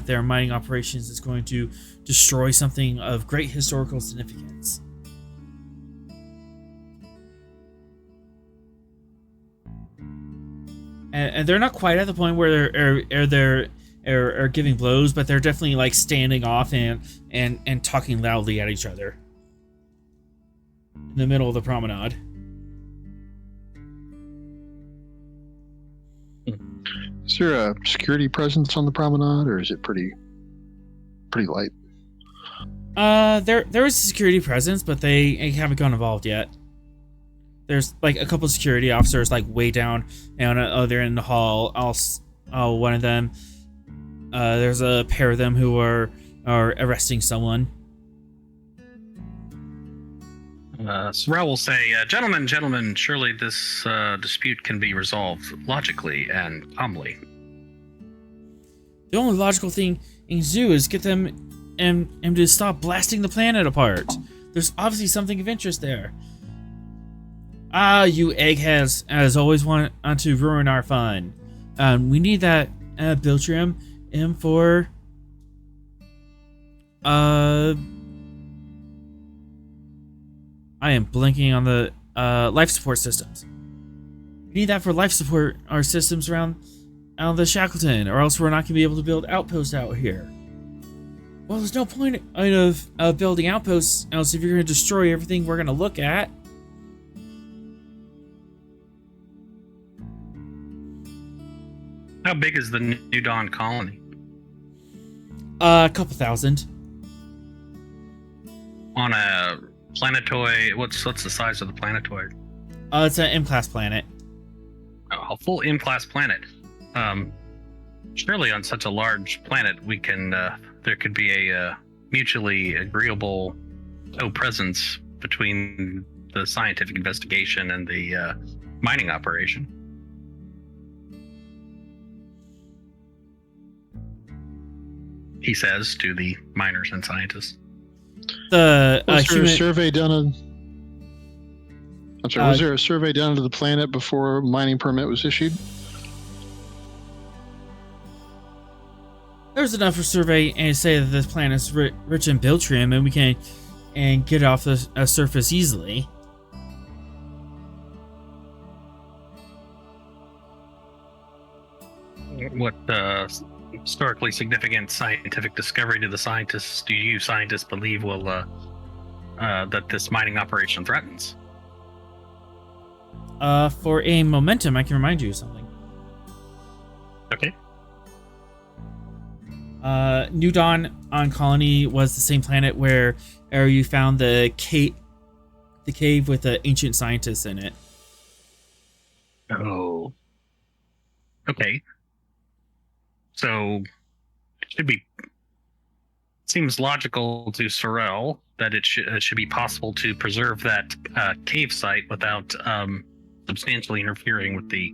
their mining operations is going to destroy something of great historical significance. And they're not quite at the point where they're giving blows, but they're definitely like standing off and talking loudly at each other in the middle of the promenade. Is there a security presence on the promenade, or is it pretty light? There is a security presence, but they haven't gotten involved yet. There's like a couple of security officers like way down, and they're in the hall. One of them, there's a pair of them who are arresting someone. Sorrel will say, gentlemen, surely this dispute can be resolved logically and calmly. The only logical thing to do is get them and to stop blasting the planet apart. There's obviously something of interest there. You eggheads, as always, want to ruin our fun. We need that Biltrium in for I am blinking on the life support systems. We need that for life support our systems around the Shackleton, or else we're not going to be able to build outposts out here. Well, there's no point of building outposts else if you're going to destroy everything we're going to look at. How big is the New Dawn colony? A couple thousand. On a planetoid, what's the size of the planetoid? It's an M-class planet. Oh, a full M-class planet. Surely on such a large planet, we can there could be a mutually agreeable presence between the scientific investigation and the mining operation. He says to the miners and scientists. Was there a survey done I'm sorry, was there a survey done to the planet before mining permit was issued? There's enough for survey and say that this planet is rich in biltrium, and we can get it off the surface easily. What historically significant scientific discovery do you scientists believe will that this mining operation threatens? For a momentum, I can remind you of something. Okay. New Dawn on Colony was the same planet where you found the cave with the ancient scientists in it. Oh. Okay. So it seems logical to Sorrel that it should be possible to preserve that cave site without substantially interfering with the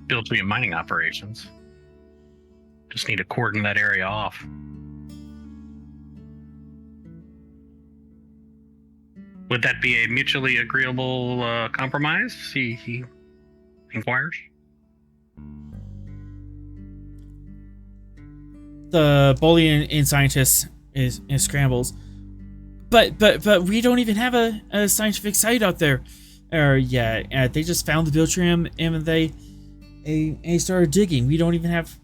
biltrium mining operations. Just need to cordon that area off. Would that be a mutually agreeable compromise? He inquires. The Bolian scientists is scrambles, but we don't even have a scientific site out there. They just found the biltrium and they started digging. We don't even have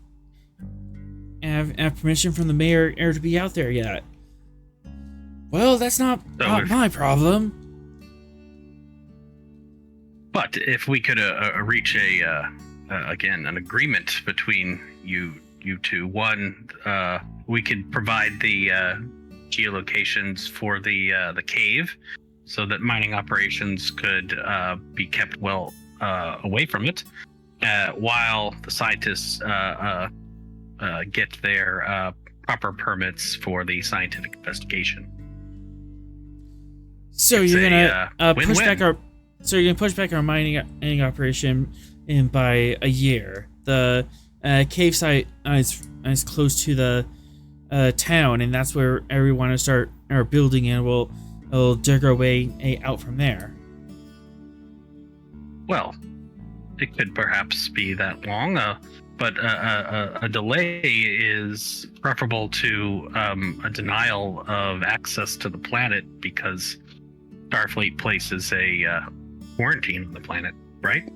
permission from the mayor to be out there yet. Well, that's not my problem. But if we could reach an agreement between you two, one, we could provide the geolocations for the cave, so that mining operations could be kept well away from it, while the scientists get their proper permits for the scientific investigation. So it's you're gonna push win-win. back our mining operation by a year. The cave site is close to the town, and that's where everyone will start building, and we'll dig our way out from there. Well, it could perhaps be that long, but a delay is preferable to a denial of access to the planet, because Starfleet places a quarantine on the planet, right?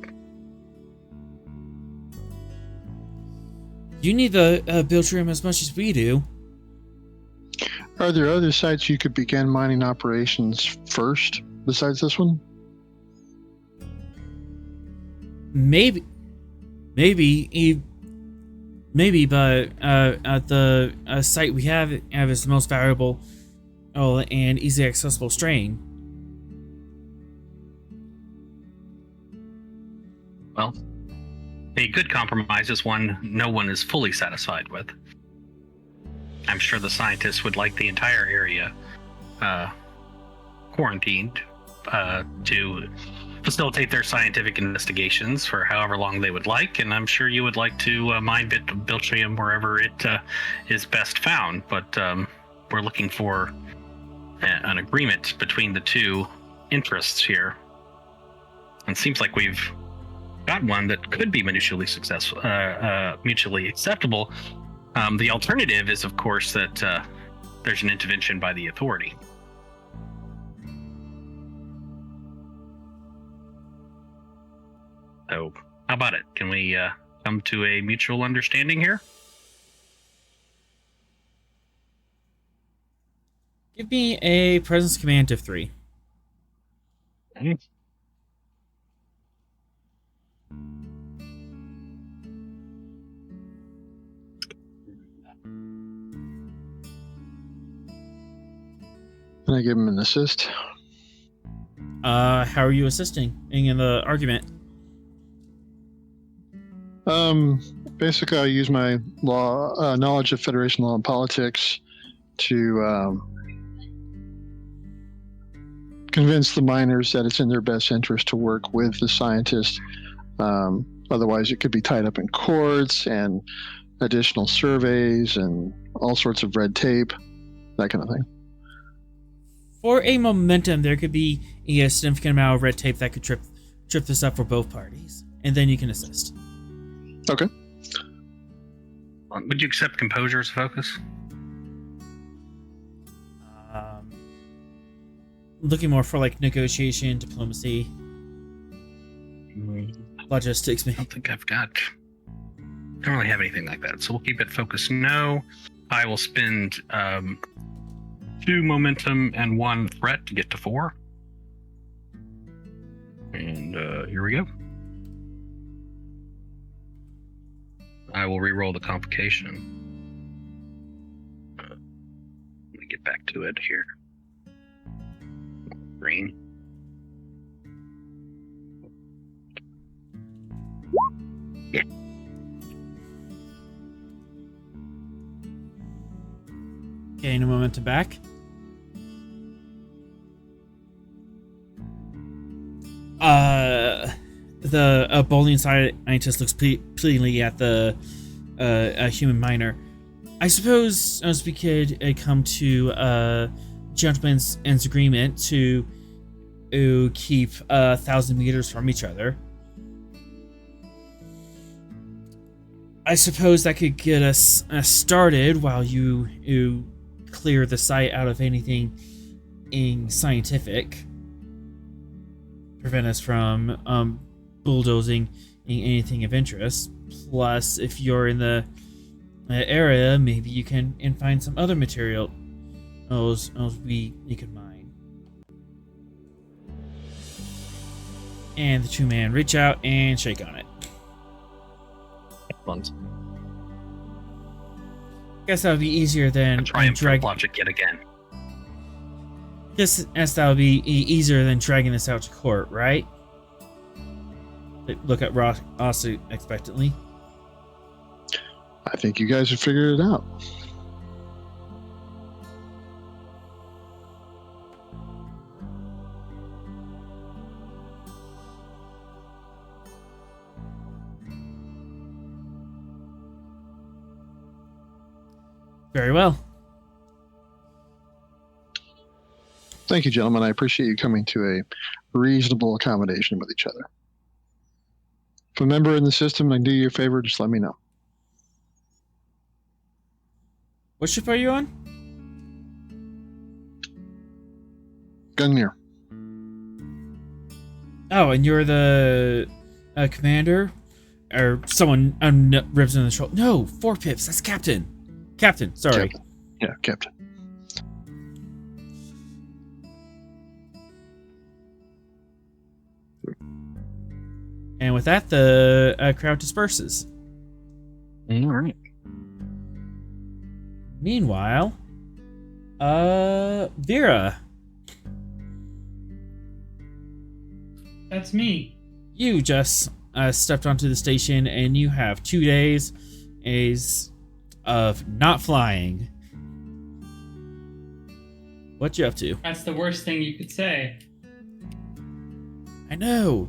You need the biltrium as much as we do. Are there other sites you could begin mining operations first besides this one? Maybe, but at the site we have is the most valuable and easily accessible strain. Well, a good compromise is one no one is fully satisfied with. I'm sure the scientists would like the entire area quarantined to facilitate their scientific investigations for however long they would like, and I'm sure you would like to mine biltrium wherever it is best found, but we're looking for an agreement between the two interests here. And it seems like we've got one that could be mutually successful, mutually acceptable. The alternative is, of course, that there's an intervention by the authority. So, how about it? Can we come to a mutual understanding here? Give me a presence command of 3. Okay. Can I give him an assist? How are you assisting in the argument? Basically, I use my knowledge of Federation law and politics to convince the miners that it's in their best interest to work with the scientists. Otherwise, it could be tied up in courts and additional surveys and all sorts of red tape, that kind of thing. for a momentum, there could be a significant amount of red tape that could trip this up for both parties, and then you can assist. Okay. Would you accept composure as focus? Looking more for like negotiation, diplomacy, logistics. I don't think I've got. Don't really have anything like that, so we'll keep it focused. No, I will spend 2 momentum and 1 threat to get to 4. And here we go. I will re-roll the complication. Let me get back to it here. Green. Yeah. Gain a momentum back. The bowling scientist looks pleadingly at the human miner. I suppose as we could come to a gentleman's agreement to keep 1,000 meters from each other. I suppose that could get us started while you clear the site out of anything scientific. Prevent us from bulldozing anything of interest. Plus, if you're in the area, maybe you can find some other material we could mine. And the 2-man reach out and shake on it. Excellent. Guess that would be easier than Triumph logic yet again. Guess that would be easier than dragging this out to court, right? Look at Ross expectantly. I think you guys have figured it out. Very well. Thank you, gentlemen. I appreciate you coming to a reasonable accommodation with each other. If a member in the system can do you a favor, just let me know. What ship are you on? Gungnir. Oh, and you're the commander? Or someone ribs in the shoulder. No, 4 pips. That's Captain. Captain, sorry. Captain. Yeah, Captain. And with that, the crowd disperses. All right. Meanwhile, Vera, That's me. you just stepped onto the station, and you have 2 days of not flying. What you up to? That's the worst thing you could say. I know.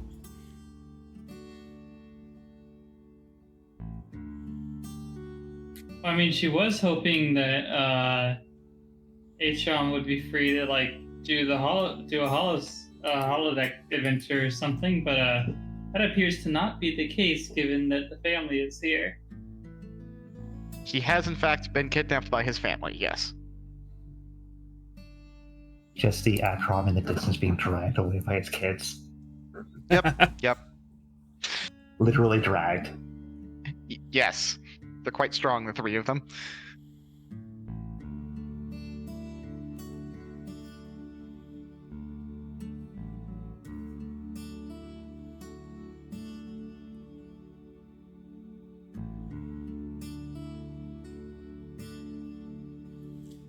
I mean, she was hoping that H-Ron would be free to like do a holodeck adventure or something, but that appears to not be the case given that the family is here. He has in fact been kidnapped by his family, yes. Just the Atrom in the distance being dragged away by its kids. Yep. Literally dragged. Yes. They're quite strong, the 3 of them.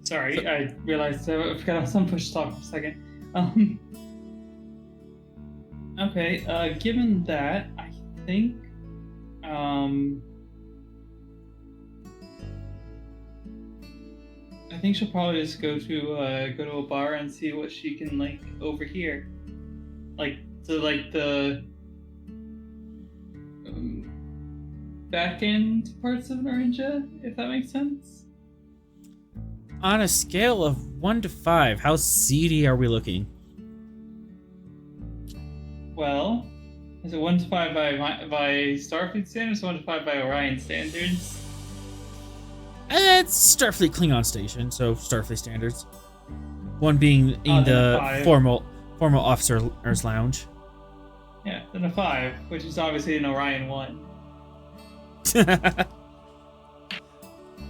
Sorry, I realized I forgot I was on push talk for a second. Okay, given that, I think she'll probably just go to a bar and see what she can like overhear, like to like the back end parts of Narinja, if that makes sense. On a scale of 1 to 5. How seedy are we looking? Well, is it 1 to 5 by Starfleet standards, 1 to 5 by Orion standards? It's Starfleet Klingon station, so Starfleet standards. 1 being in then a the 5. formal officer's lounge. Yeah, then a 5, which is obviously an Orion 1.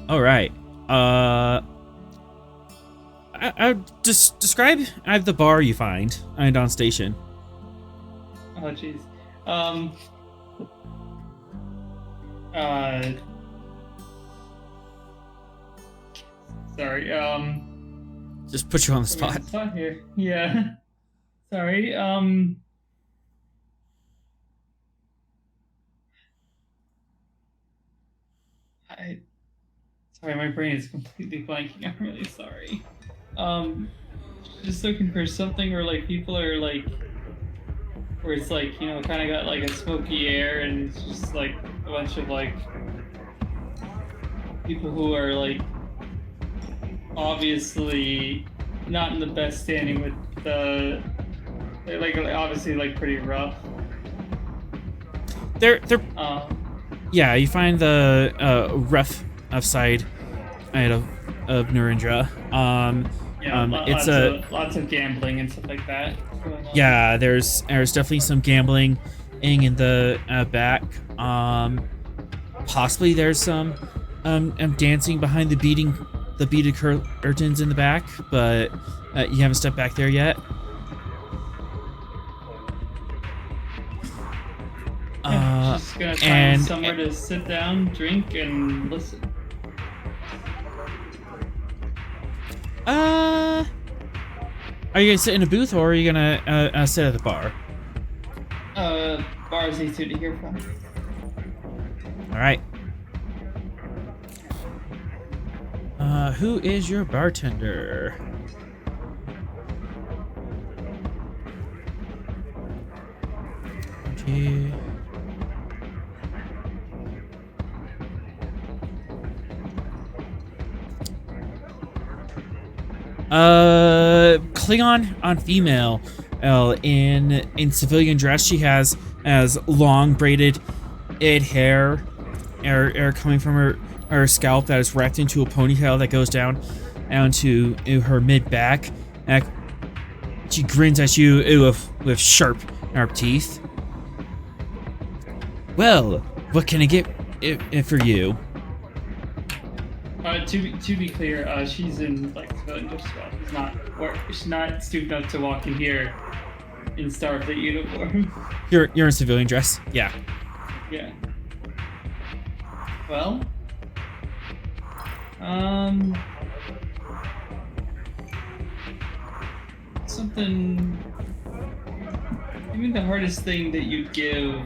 All right. I just describe the bar you find on station. Oh jeez. Sorry. Just put you on the Put me on spot. the spot here. Yeah. Sorry. Sorry, my brain is completely blanking. I'm really sorry. Just looking for something where like people are like, where it's like, you know, kind of got like a smoky air, and it's just like a bunch of like people who are like obviously not in the best standing with the, they're like obviously like pretty rough. They're Yeah, you find the rough side of Narendra. It's lots of gambling and stuff like that going on. Yeah, there's definitely some gambling in the back. Possibly there's some dancing behind the beaded curtains in the back, but you haven't stepped back there yet. Just gonna find somewhere to sit down, drink, and listen. Are you gonna sit in a booth, or are you gonna sit at the bar? Bar's easy to hear from. All right. Who is your bartender? Okay. Klingon on female. In civilian dress, she has long braided hair coming from her scalp that is wrapped into a ponytail that goes down to her mid back. She grins at you with sharp teeth. Well, what can I get for you? To be clear, she's in like civilian dress as well. She's not stupid enough to walk in here in Starfleet uniform. You're in civilian dress, yeah. Yeah. Well, something. I mean, the hardest thing you'd give a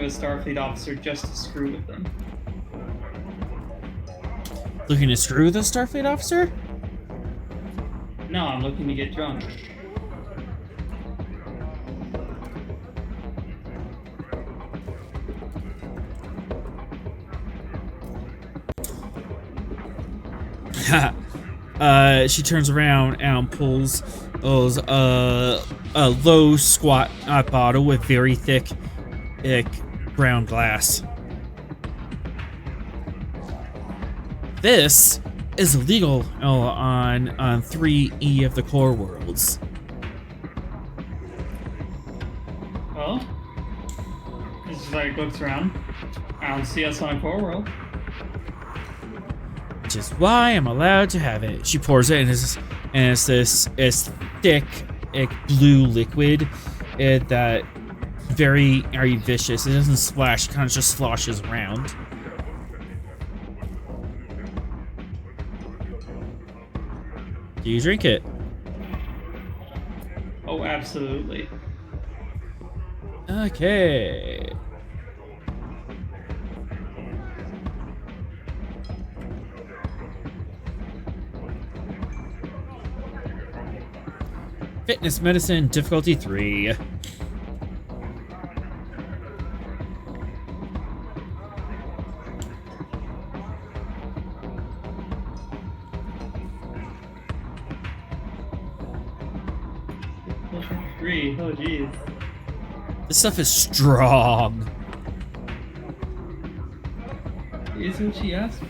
Starfleet officer just to screw with them. Looking to screw the Starfleet officer? No, I'm looking to get drunk. She turns around and pulls a low squat bottle with very thick brown glass. This is illegal on 3E of the core worlds. Well, this is like looks around. I don't see us on a core world. Which is why I'm allowed to have it. She pours it, and it's this thick blue liquid that very vicious. It doesn't splash; it kind of just sloshes around. Do you drink it? Oh, absolutely. Okay. Fitness medicine difficulty 3. S3E33. Oh, jeez. This stuff is strong. Is what she asked.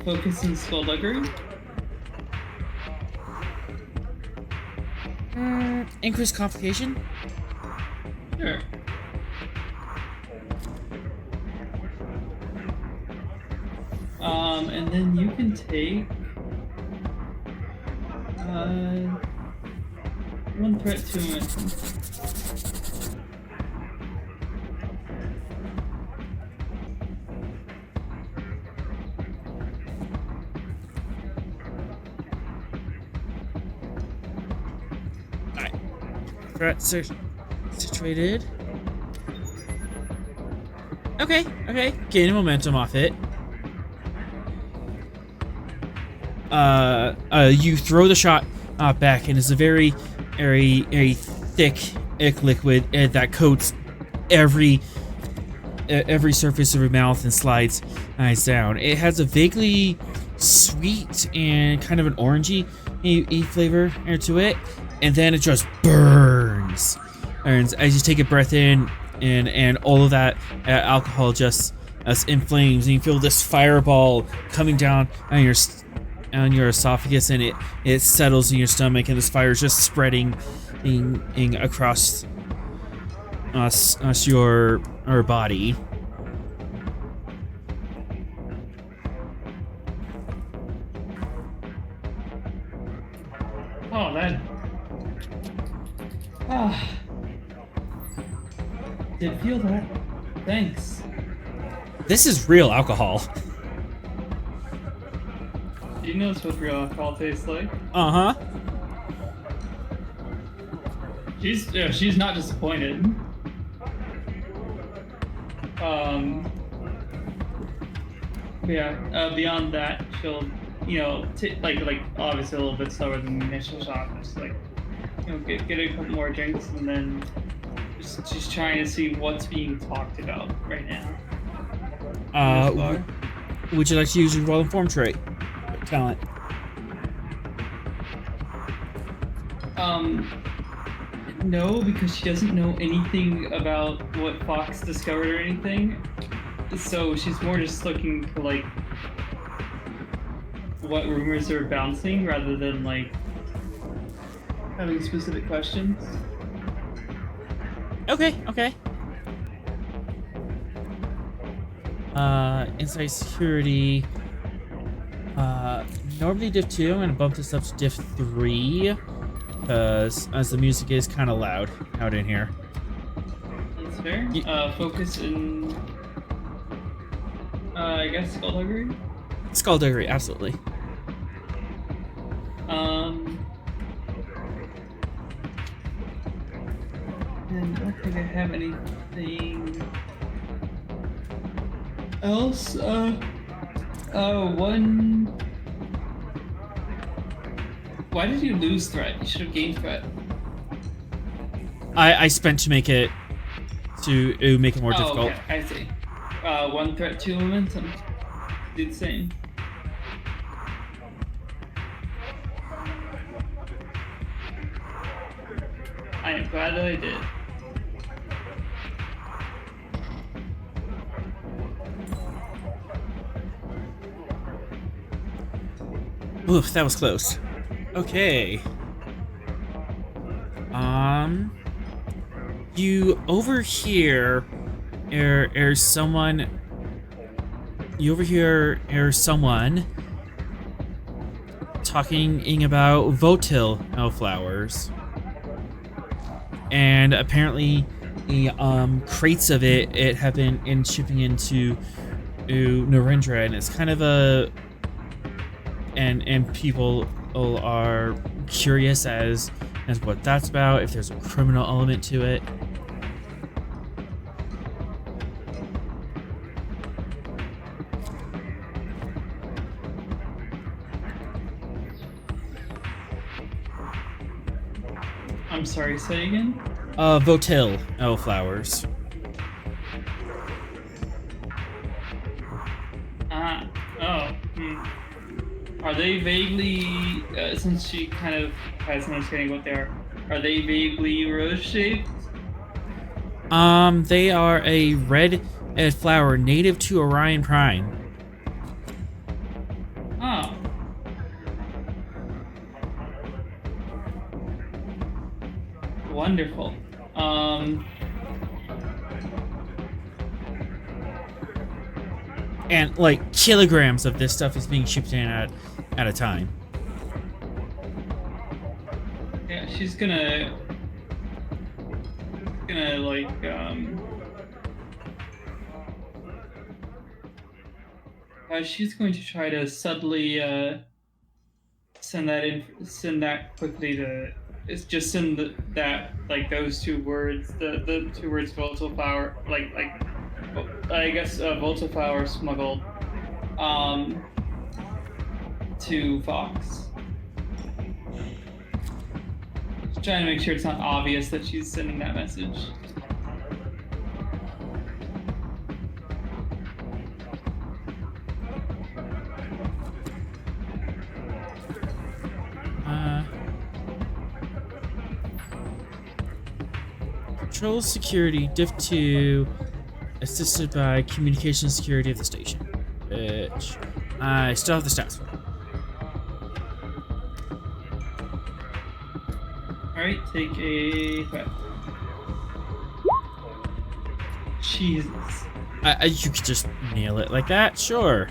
Focus and skullduggery. Increased complication? Sure. And then you can take 1 threat, 2 momentum. Threat situated. Okay. Gaining momentum off it. You throw the shot back, and it's a very thick liquid that coats every surface of your mouth and slides down. It has a vaguely sweet and kind of an orangey flavor to it, and then it just burns as you take a breath in, and all of that alcohol just inflames, and you feel this fireball coming down on your esophagus, and it settles in your stomach, and this fire is just spreading across your body. Oh, that. Ah. Did feel that. Thanks. This is real alcohol. Do you know what real alcohol tastes like? Uh-huh. She's not disappointed. Beyond that, she'll, like obviously a little bit slower than the initial shot, just get a couple more drinks, and then she's trying to see what's being talked about right now. Would you like to use your well informed trait? Talent. No, because she doesn't know anything about what Fox discovered or anything. So she's more just looking for what rumors are bouncing rather than having specific questions. Okay. Inside security. Normally diff 2, I'm gonna bump this up to diff 3, because as the music is kind of loud out in here. That's fair. Focus in, I guess, skullduggery? Skullduggery, absolutely. And I don't think I have anything else. One. Why did you lose threat? You should have gained threat. I spent to make it more difficult. Okay, I see. 1 threat, 2 momentum. Do the same. I am glad that I did. Oof, that was close. Okay. You overhear someone talking about votil flowers. And apparently crates of it have been shipping into Narendra, and it's kind of and people are curious as what that's about, if there's a criminal element to it. I'm sorry, say again? Votil flowers. Oh. Are they vaguely, since she kind of has an understanding what they are they vaguely rose-shaped? They are a red flower native to Orion Prime. Oh. Wonderful. And like kilograms of this stuff is being shipped in at a time. Yeah, she's gonna like she's going to try to subtly send that quickly to send that like those two words, the two words volatile flower, I guess volatile flower smuggled to Fox. Just trying to make sure it's not obvious that she's sending that message. Control security, Div 2, assisted by communication security of the station. Which I still have the stats for. Alright, take a threat. Jesus. You could just nail it like that, sure.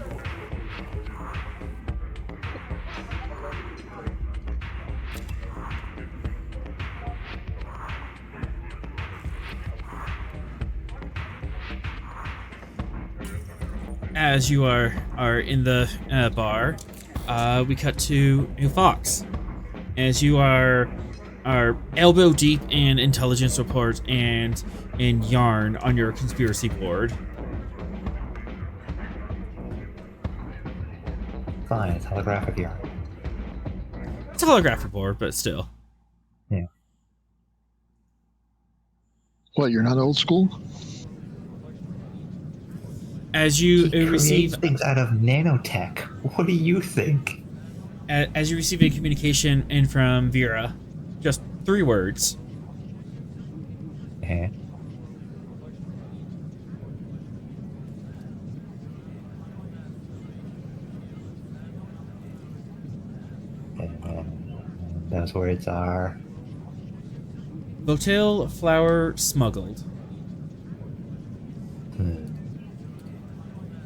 As you are in the bar, we cut to Fox. As you are elbow deep in intelligence reports and in yarn on your conspiracy board. Fine, it's holographic yarn. It's a holographic board, but still. Yeah. What, you're not old school? As you He receive creates things out of nanotech. What do you think? as you receive a communication in from Vera, just 3 words. Eh. And those words are Volatile flower smuggled.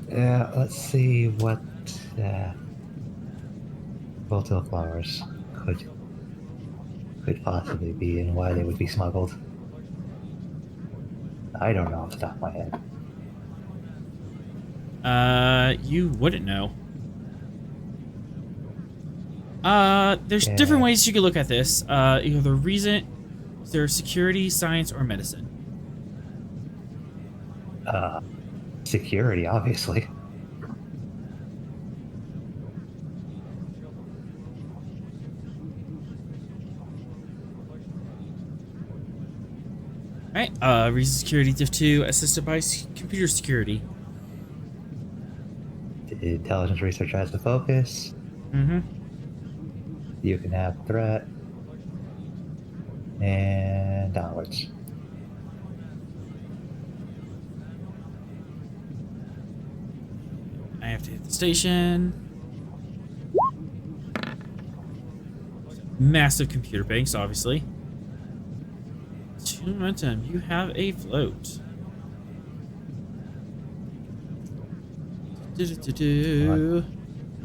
Yeah, let's see what volatile flowers could possibly be and why they would be smuggled. I don't know off the top of my head. You wouldn't know. There's different ways you could look at this. Either reason, is there security, science, or medicine? Security, obviously. Alright, reason security, Div 2, assisted by computer security. The intelligence research has the focus. Mm-hmm. You can have threat. And downwards. I have to hit the station. Massive computer banks, obviously. 2 momentum. You have a float.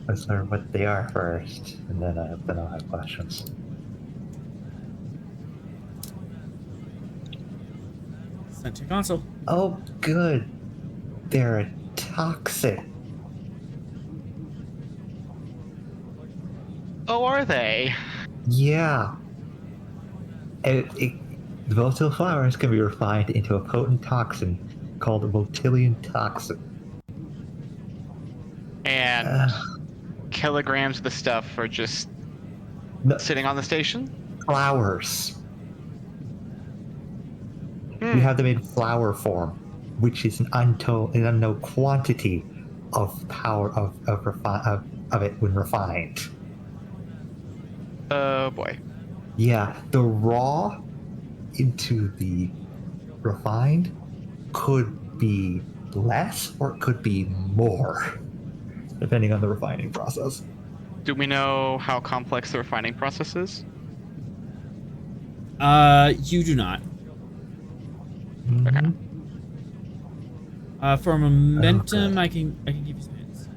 Let's learn what they are first, and then I'll have questions. Sent to console. Oh, good. They're a toxin. Oh, are they? Yeah. The volatile flowers can be refined into a potent toxin called a Votilian toxin. And kilograms of the stuff are just sitting on the station? Flowers. You have them in flower form, which is an unknown quantity of power of it when refined. Oh boy. Yeah, the raw into the refined could be less or it could be more, depending on the refining process. Do we know how complex the refining process is? You do not. Okay. For momentum, Okay. I can give you some hints.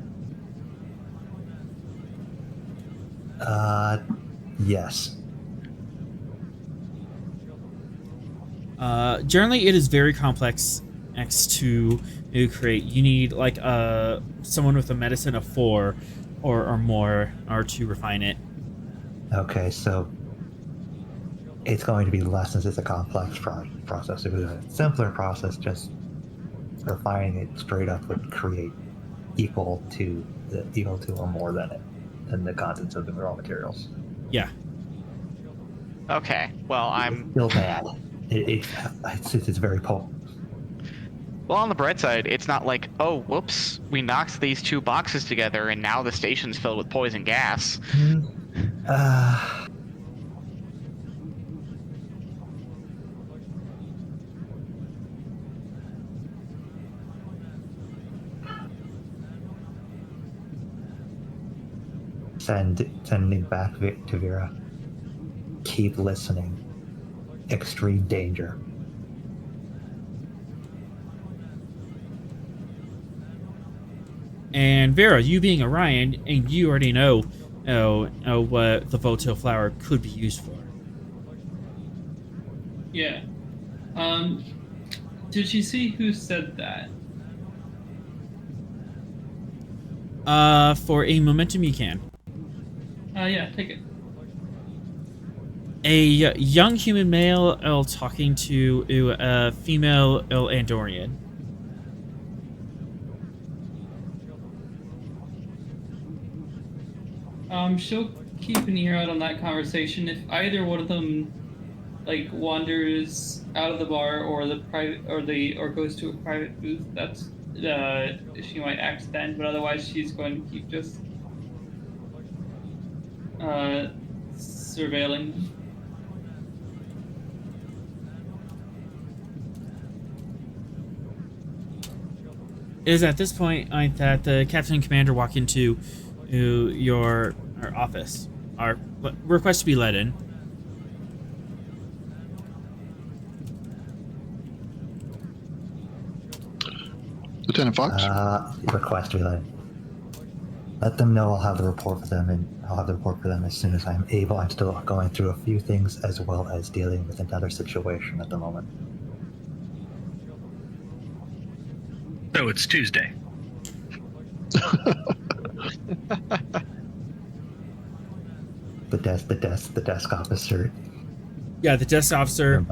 Yes. Generally, it is very complex X to create. You need like someone with a medicine of 4 or more or to refine it. Okay, so it's going to be less since it's a complex process. If it was a simpler process, just refining it straight up would create equal to or more than the contents of the raw materials. Yeah. Okay. Well, It's still bad. It's very potent. Well, on the bright side, it's not like, oh, whoops, we knocked these 2 boxes together and now the station's filled with poison gas. Uh, Sending back to Vera. Keep listening. Extreme danger. And Vera, you being Orion, and you already know what the Votil flower could be used for. Yeah. Did you see who said that? For a momentum, you can. Yeah, take it. A young human male talking to a female Andorian. She'll keep an ear out on that conversation. If either one of them like wanders out of the bar or the private or goes to a private booth, that's she might act then, but otherwise she's going to keep just surveilling them. It is at this point that the captain and commander walk into your office. Our request to be let in. Lieutenant Fox? Request to be let in. Let them know I'll have the report for them, and I'll have the report for them as soon as I'm able. I'm still going through a few things as well as dealing with another situation at the moment. So it's Tuesday. The desk officer. Yeah, the desk officer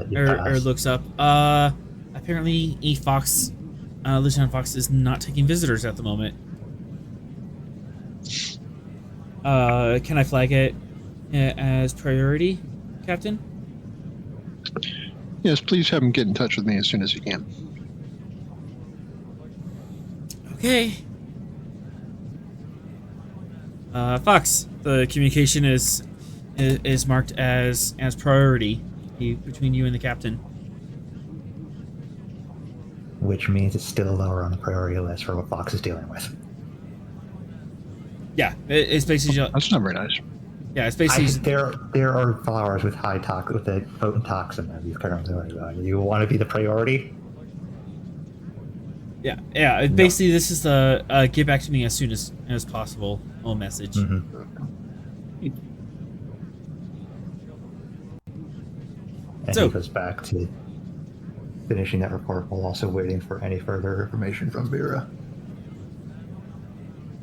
looks up. Apparently, Lieutenant Fox is not taking visitors at the moment. Can I flag it as priority, Captain? Yes, please have him get in touch with me as soon as he can. Okay. Fox, the communication is marked as priority between you and the captain. Which means it's still lower on the priority list for what Fox is dealing with. Yeah, it's basically just, That's not very nice. yeah, it's basically there are flowers with high with a potent toxin that you currently worry about. You want to be the priority? yeah. Basically, this is the get back to me as soon as possible message. Mm-hmm. And So- he goes back to finishing that report while also waiting for any further information from Vera.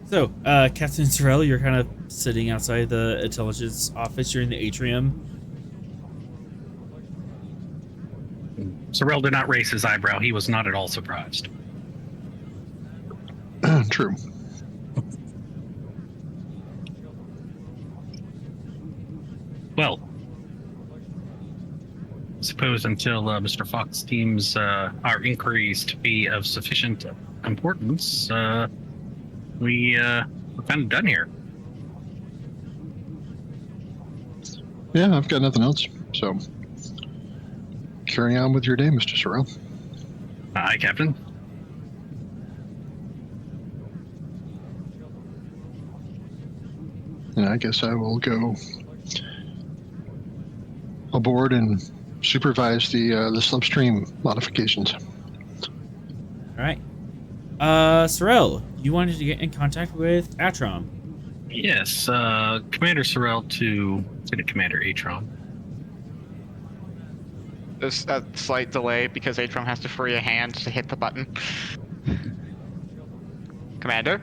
So, Captain Sorrell, you're kind of sitting outside the intelligence office. You're in the atrium. Sorrel did not raise his eyebrow. He was not at all surprised. True. Well, I suppose until Mr. Fox deems our inquiries to be of sufficient importance, we're kind of done here. Yeah, I've got nothing else. So, carry on with your day, Mr. Sorrell. Aye, Captain. And I guess I will go aboard and supervise the slipstream modifications. All right. Sorrel, you wanted to get in contact with Atrom. Yes, Commander Sorrell to Lieutenant Commander Atron. There's a slight delay because Atrom has to free a hand to hit the button. Commander?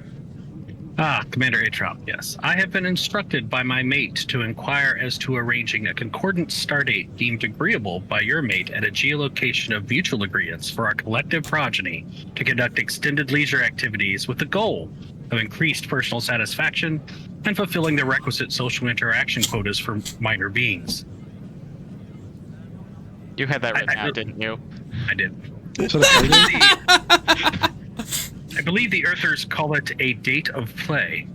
Commander Atron, yes. I have been instructed by my mate to inquire as to arranging a concordant stardate deemed agreeable by your mate at a geolocation of mutual agreements for our collective progeny to conduct extended leisure activities with the goal of increased personal satisfaction and fulfilling the requisite social interaction quotas for minor beings. You had that written down, didn't you? I did. Is that a I believe the Earthers call it a date of play.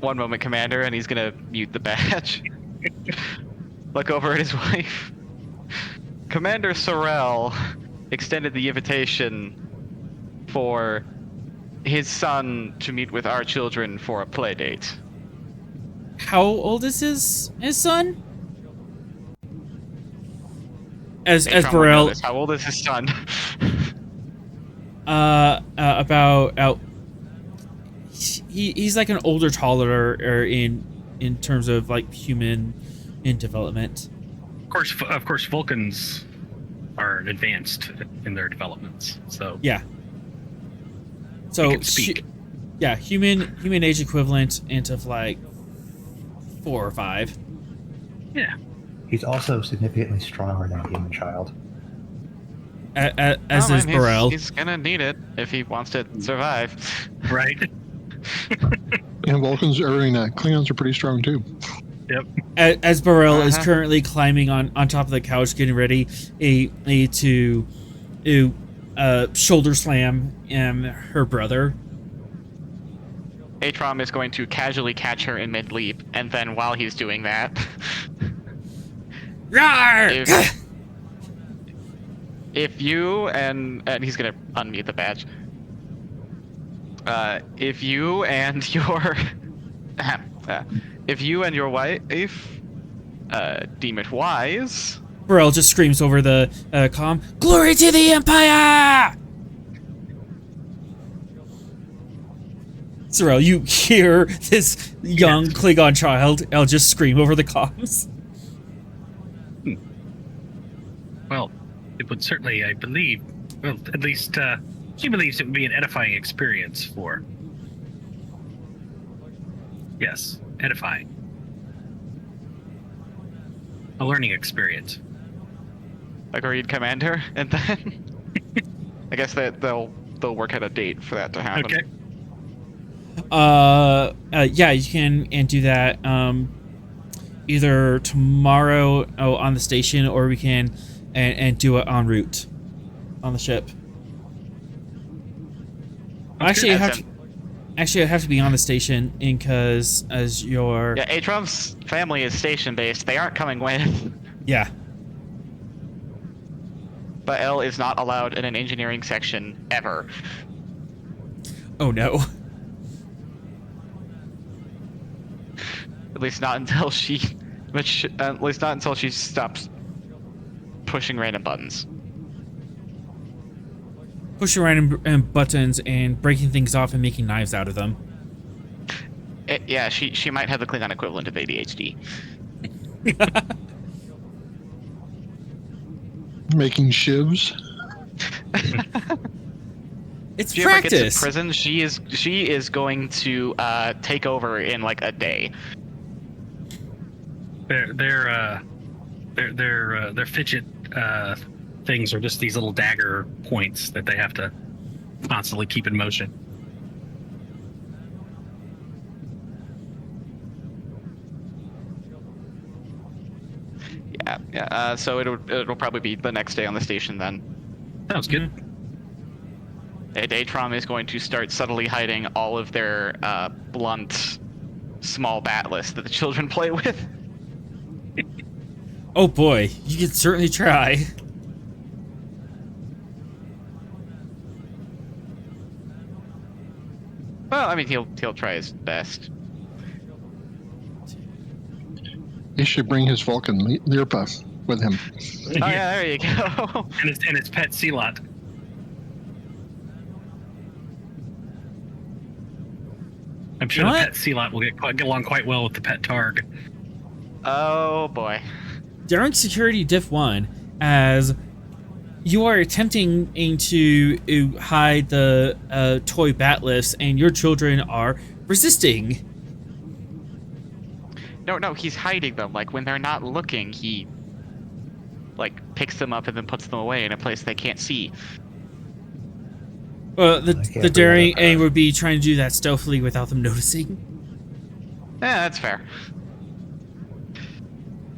One moment, Commander, and he's gonna mute the badge. Look over at his wife. Commander Sorrell extended the invitation for his son to meet with our children for a play date. How old is his son? As Burrell, how old is his son? about he's like an older toddler in terms of like human in development. Of course, Vulcans are advanced in their developments. So yeah. So can speak. Human age equivalent into like 4 or 5. Yeah. He's also significantly stronger than a human child. As is Burrell. He's gonna need it if he wants to survive. Right. And Klingons are pretty strong too. Yep. As Burrell is currently climbing on top of the couch, getting ready to shoulder slam her brother. Atrom is going to casually catch her in mid-leap, and then while he's doing that... if you and he's gonna unmute the badge. If you and your wife deem it wise, Burrell just screams over the comm, "Glory to the Empire!" Sorrel, you hear this young Klingon child, I'll just scream over the comms. Well, it would certainly, I believe, well, at least she believes it would be an edifying experience for. Yes, edifying. A learning experience. agreed, Commander. And then I guess that they'll work out a date for that to happen. Okay. Yeah, you can and do that either tomorrow on the station, or we can and do it en route on the ship. Actually, I have to be on the station because as your Atrom's family is station based. They aren't coming with. Yeah. But L is not allowed in an engineering section ever. Oh no. At least not until she stops pushing random buttons. Pushing random buttons and breaking things off and making knives out of them. She might have the Klingon equivalent of ADHD. Making shivs. It's If she ever gets practice. to prison, she is going to take over in like a day. Their fidget things are just these little dagger points that they have to constantly keep in motion. Yeah. So it'll probably be the next day on the station then. Sounds good. And Atrom is going to start subtly hiding all of their blunt, small batless that the children play with. Oh boy, you can certainly try. Well, I mean, he'll try his best. He should bring his Vulcan Learpuff with him. Oh yeah, there you go. And his pet Sealot. I'm sure You know the what? pet Sealot will get along quite well with the pet Targ. Oh boy. During Security Diff 1, as you are attempting to hide the toy batlifts and your children are resisting. No, he's hiding them. Like, when they're not looking, he, like, picks them up and then puts them away in a place they can't see. Well, the can't daring believe that. aim would be trying to do that stealthily without them noticing. Yeah, that's fair.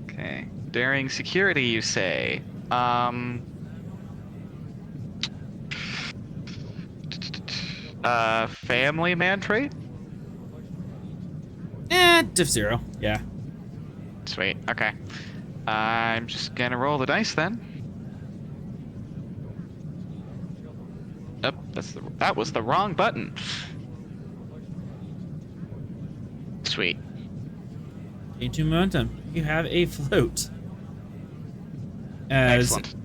Okay. Daring security, you say. Family man trait? Diff 0, yeah. Sweet, okay. I'm just gonna roll the dice then. Oh, that was the wrong button. Sweet. Into momentum. You have a float. Excellent.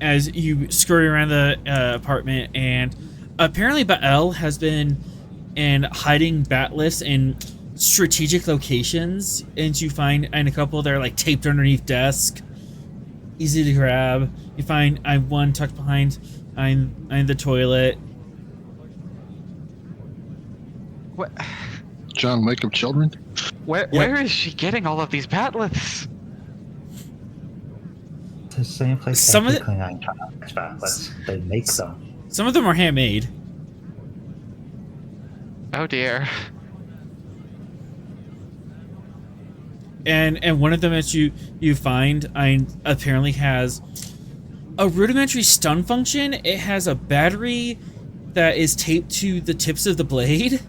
As you scurry around the apartment, and apparently Bael has been hiding batlifts in strategic locations, and you find a couple that are like taped underneath desk, easy to grab. You find one tucked behind the toilet. What? John Wick of children. Where is she getting all of these batliths? It's the same place Some of every it- Klingon makes batlets. They make them. Some of them are handmade. Oh dear. And one of them that you find apparently has a rudimentary stun function. It has a battery that is taped to the tips of the blade.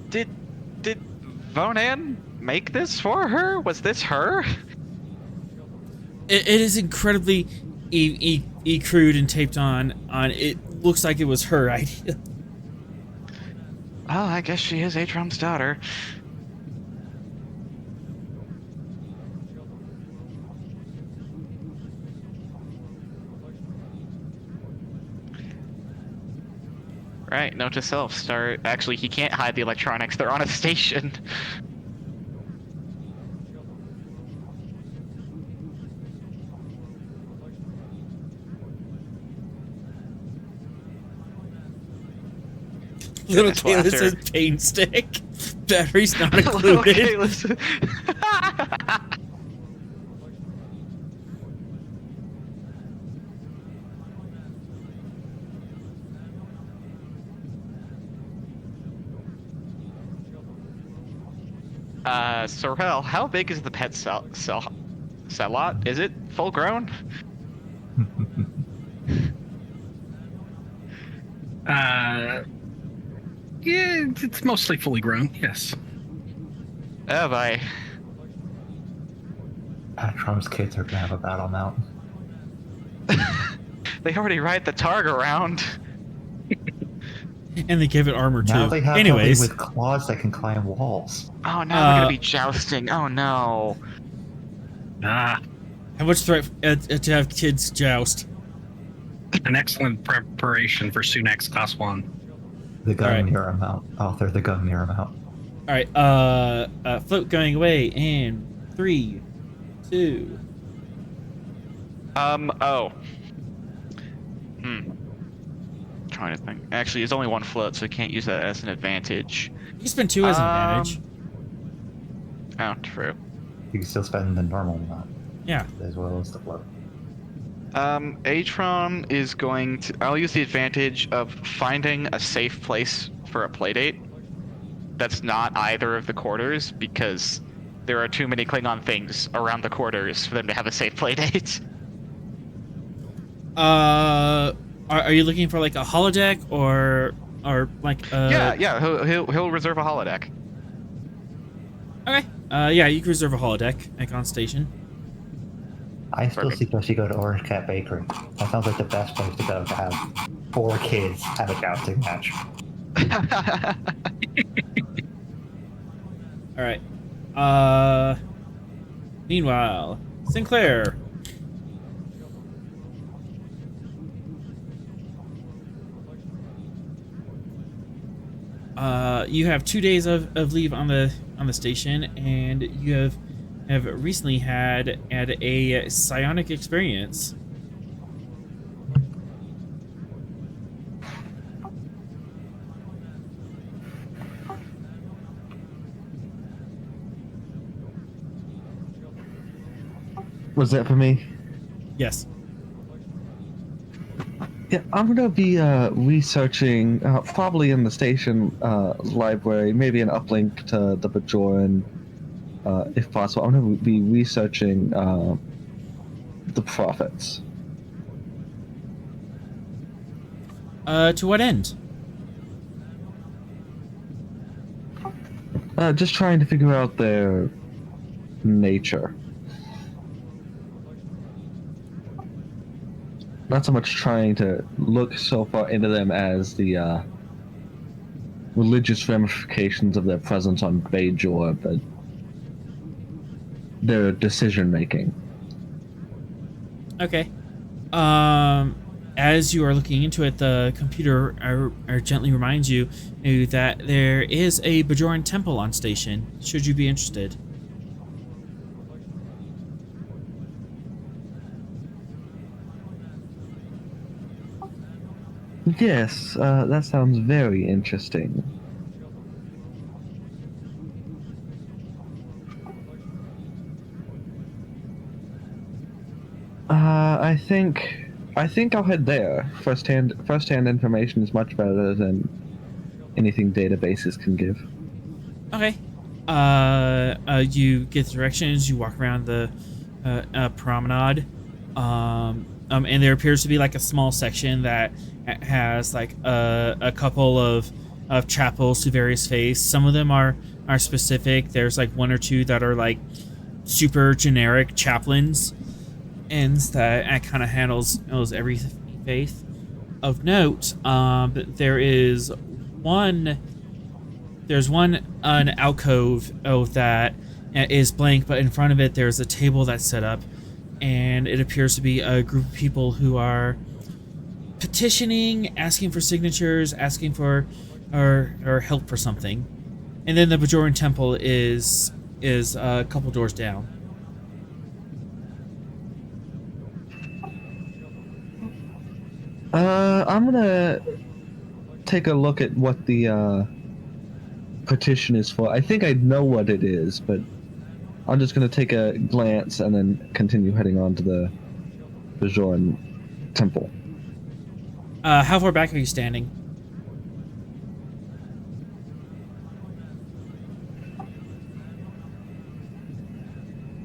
Did Vonan make this for her? Was this her? It is incredibly crude and taped on. It looks like it was her idea. Well, I guess she is Atrom's daughter. Right, note to self, start... Actually, he can't hide the electronics, they're on a station. Little Goodness, Kayla laughter. says pain stick. Battery's not Little included. Kayla's- Sorrel, how big is the pet lot? Is it full grown? Yeah, it's mostly fully grown. Yes. Oh boy. Atrom's kids are gonna have a battle mount. They already ride the Targ around. And they give it armor too. Now they have Anyways, something with claws that can climb walls. Oh, now we're gonna be jousting. Oh no. Ah, how much threat to have kids joust? an excellent preparation for Sunak's class 1. The Alright. Gungnir amount. Author the Gungnir amount. All right, float going away in 3, 2. Oh. Trying to think. Actually, there's only one float, so I can't use that as an advantage. You can spend 2 as an advantage. Oh, true. You can still spend the normal amount Yeah. as well as the float. Atron is going to. I'll use the advantage of finding a safe place for a playdate that's not either of the quarters, because there are too many Klingon things around the quarters for them to have a safe playdate. Are you looking for like a holodeck or like Yeah. He'll reserve a holodeck. Okay. Yeah, you can reserve a holodeck at on station. I still Perfect. suggest you go to Orange Cat Bakery. That sounds like the best place to go to have 4 kids have a jousting match. All right. Meanwhile, Sinclair. You have 2 days of leave on the station, and you have recently had a psionic experience. Was that for me? Yes. Yeah, I'm gonna be researching, probably in the station library, maybe an uplink to the Bajoran, if possible. I'm gonna be researching the prophets. To what end? Just trying to figure out their nature. Not so much trying to look so far into them as the religious ramifications of their presence on Bajor, but their decision making. Okay. As you are looking into it, the computer gently reminds you that there is a Bajoran temple on station. Should you be interested? Yes, that sounds very interesting. I think I'll head there. First-hand information is much better than anything databases can give. Okay. You get the directions. You walk around the promenade, and there appears to be like a small section that has like a couple of chapels to various faiths. Some of them are specific. There's like 1 or 2 that are like super generic chaplains, and that kind of handles every faith. Of note, there is one. There's an alcove that is blank, but in front of it there's a table that's set up, and it appears to be a group of people who are petitioning, asking for signatures, asking for or help for something. And then the Bajoran temple is a couple doors down. I'm gonna take a look at what the petition is for. I think I know what it is, but I'm just gonna take a glance and then continue heading on to the Bajoran temple. How far back are you standing?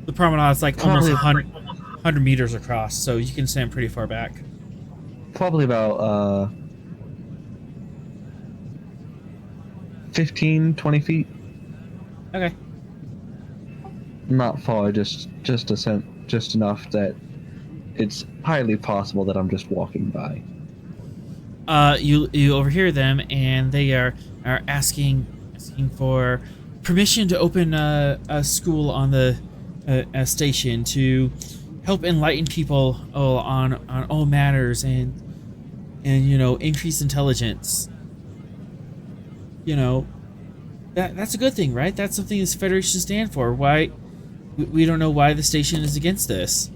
The promenade's like almost Probably- 100 meters across, so you can stand pretty far back. Probably about 15, 20 feet. Okay. Not far, just enough that it's highly possible that I'm just walking by. You overhear them, and they are asking for permission to open a school on the a station to help enlighten people on all matters and increase intelligence. That's a good thing, right? That's something this Federation stand for. Why we don't know why the station is against this.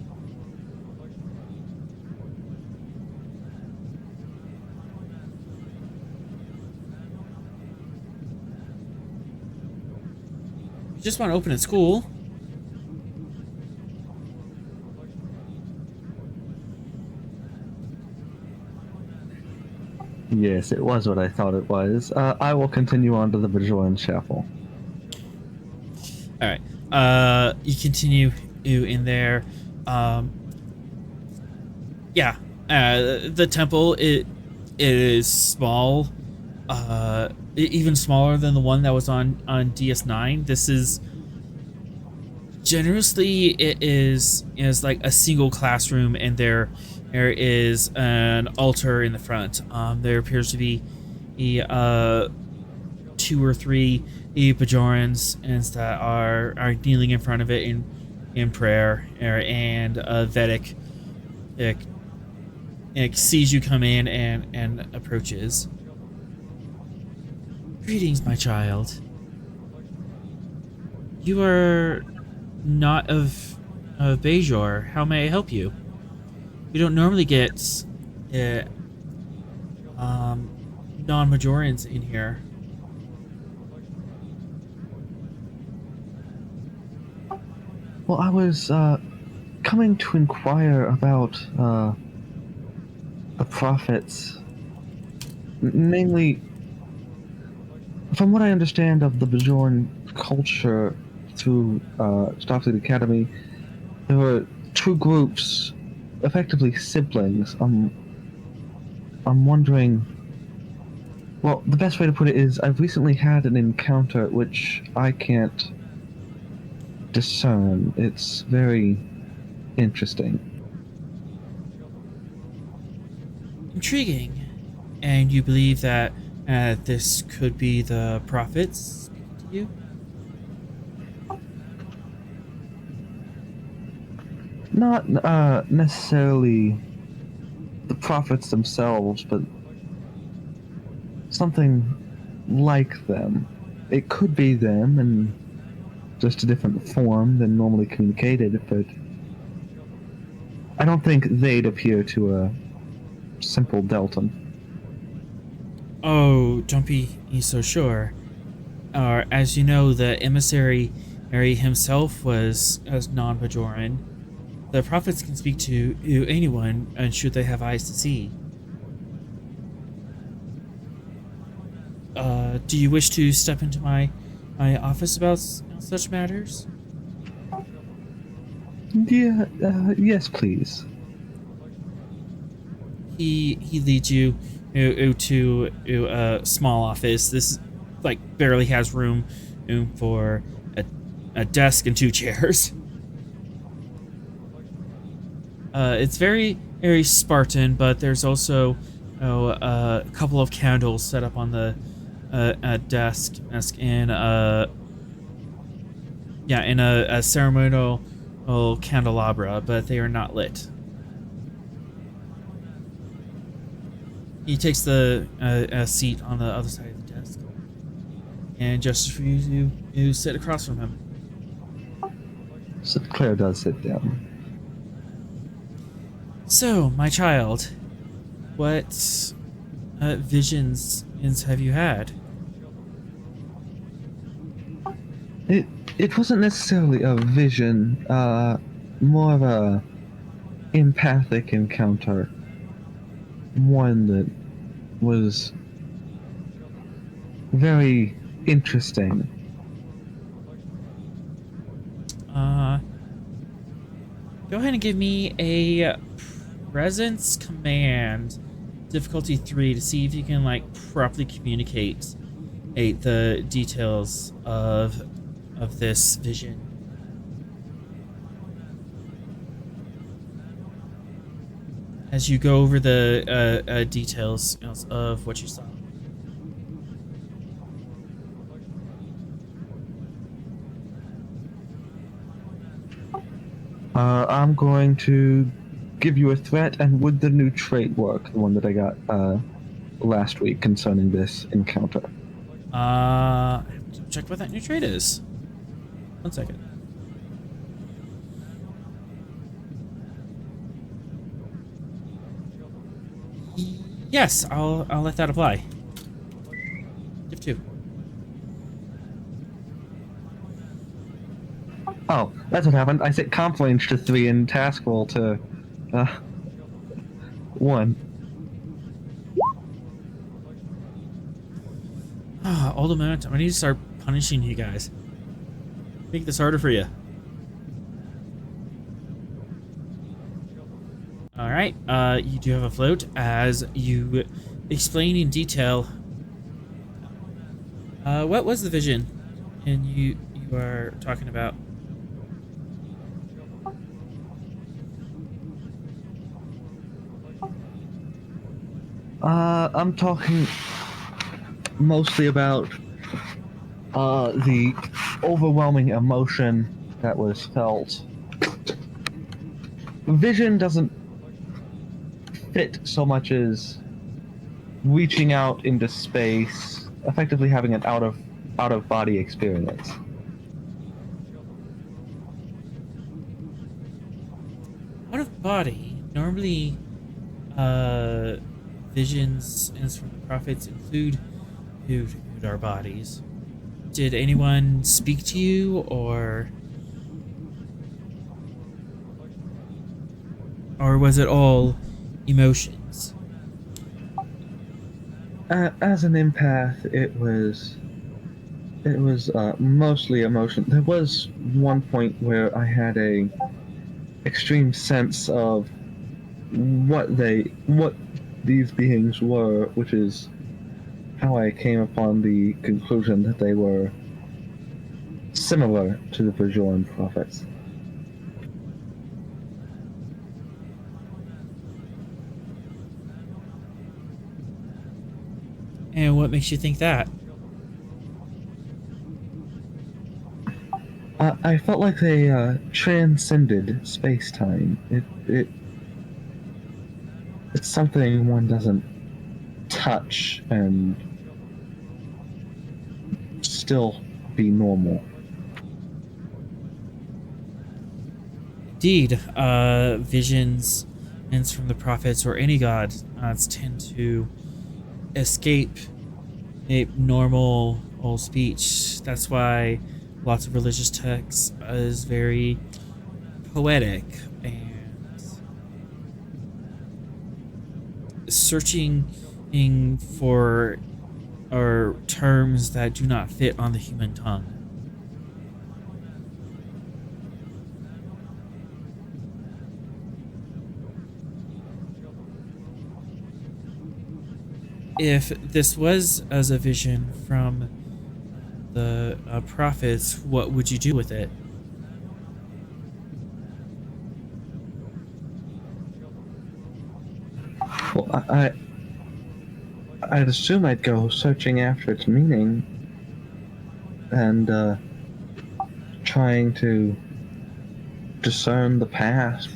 You just want to open a school. Yes, it was what I thought it was. I will continue on to the Bajoran Chapel. All right. You continue in there. Yeah. The temple it is small. Even smaller than the one that was on DS9. This is generously it is like a single classroom, and there is an altar in the front. There appears to be 2 or 3 Bajorans that are kneeling in front of it in prayer, and Vedic sees you come in and approaches. Greetings, my child. You are not of Bajor. How may I help you? We don't normally get non-Bajorans in here. Well, I was coming to inquire about the prophets. Namely, from what I understand of the Bajoran culture through Starfleet Academy, there were 2 groups, effectively siblings. I'm wondering. Well, the best way to put it is I've recently had an encounter which I can't discern. It's very interesting. Intriguing. And you believe that this could be the prophets speaking to you? Not necessarily the prophets themselves, but something like them. It could be them in just a different form than normally communicated, but I don't think they'd appear to a simple Deltan. Oh, don't be so sure. As you know, the emissary himself was as non-Bajoran. The prophets can speak to anyone, and should they have eyes to see. Do you wish to step into my office about such matters? Yeah, yes, please. He leads you to a small office. This like barely has room for a desk and 2 chairs. It's very Spartan, but there's also a couple of candles set up on the desk in a ceremonial candelabra, but they are not lit. He takes a seat on the other side of the desk, and gestures for you to sit across from him. So Claire does sit down. So, my child, what visions have you had? It wasn't necessarily a vision, more of a empathic encounter. One that was very interesting. Go ahead and give me a presence command, difficulty 3, to see if you can like properly communicate the details of this vision. As you go over the details of what you saw. I'm going to give you a threat, and would the new trait work? The one that I got last week concerning this encounter. I have to check what that new trait is. 1 second. Yes, I'll let that apply. Give 2. Oh, that's what happened. I set comp range to 3 and task roll to 1. All the momentum. I need to start punishing you guys. Make this harder for you. Alright, you do have a float as you explain in detail. What was the vision? And you are talking about? I'm talking mostly about the overwhelming emotion that was felt. Vision doesn't fit so much as reaching out into space, effectively having an out of body experience. Out of body, normally visions and from the prophets include our bodies. Did anyone speak to you, or was it all emotions? As an empath, it was mostly emotion. There was one point where I had a extreme sense of what these beings were, which is how I came upon the conclusion that they were similar to the Bajoran prophets. And what makes you think that? I felt like they transcended space-time. It's something one doesn't touch and still be normal. Indeed, visions and from the prophets or any god tend to escape a normal old speech. That's why lots of religious texts is very poetic and searching for terms that do not fit on the human tongue. If this was as a vision from the prophets, what would you do with it? Well, I'd assume I'd go searching after its meaning and trying to discern the path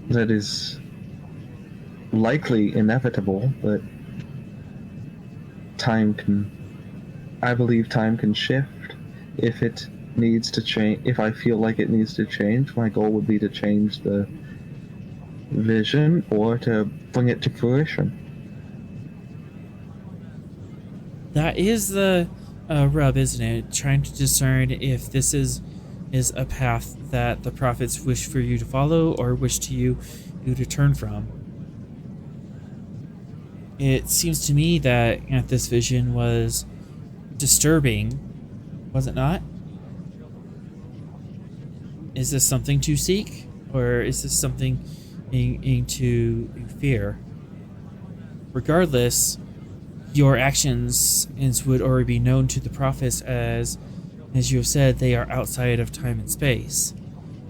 that is likely inevitable, but I believe time can shift if it needs to change. If I feel like it needs to change, my goal would be to change the vision or to bring it to fruition. That is the rub, isn't it? Trying to discern if this is a path that the prophets wish for you to follow or wish you to turn from. It seems to me that this vision was disturbing, was it not? Is this something to seek, or is this something to fear? Regardless, your actions would already be known to the prophets as you have said, they are outside of time and space.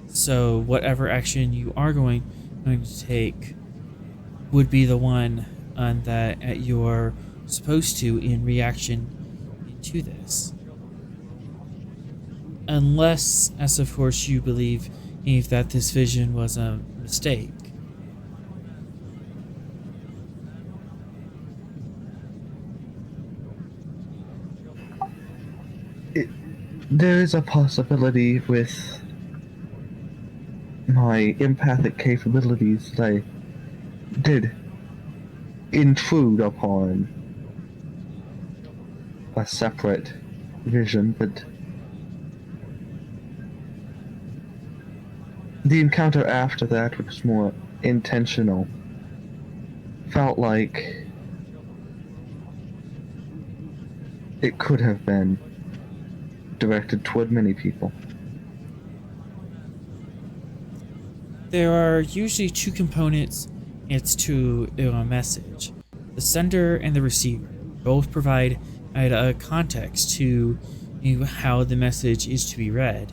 So whatever action you are going to take would be the one that you're supposed to in reaction to this. Unless, as of course, you believe that this vision was a mistake. There is a possibility with my empathic capabilities that I did intrude upon a separate vision, but the encounter after that, which was more intentional, felt like it could have been directed toward many people. There are usually two components to a message. The sender and the receiver both provide a context to how the message is to be read.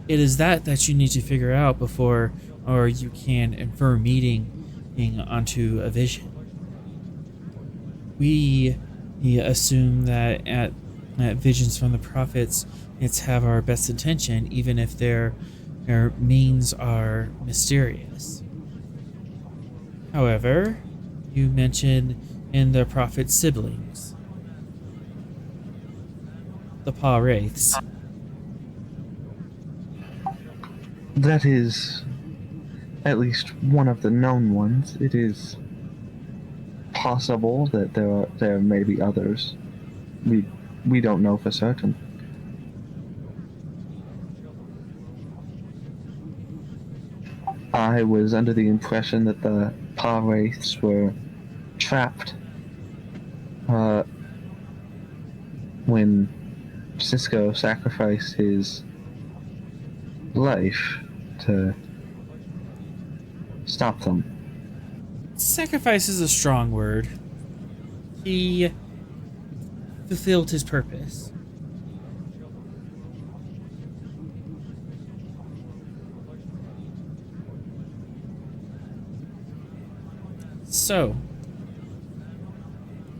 It is that you need to figure out before or you can infer meaning onto a vision. We assume that at visions from the prophets have our best intention, even if their means are mysterious. However, you mentioned in the prophet's siblings, the Pa Wraiths. That is at least one of the known ones. It is possible that there may be others. We don't know for certain. I was under the impression that the Pa Wraiths were trapped when Cisco sacrificed his life to stop them. Sacrifice is a strong word. He fulfilled his purpose. So,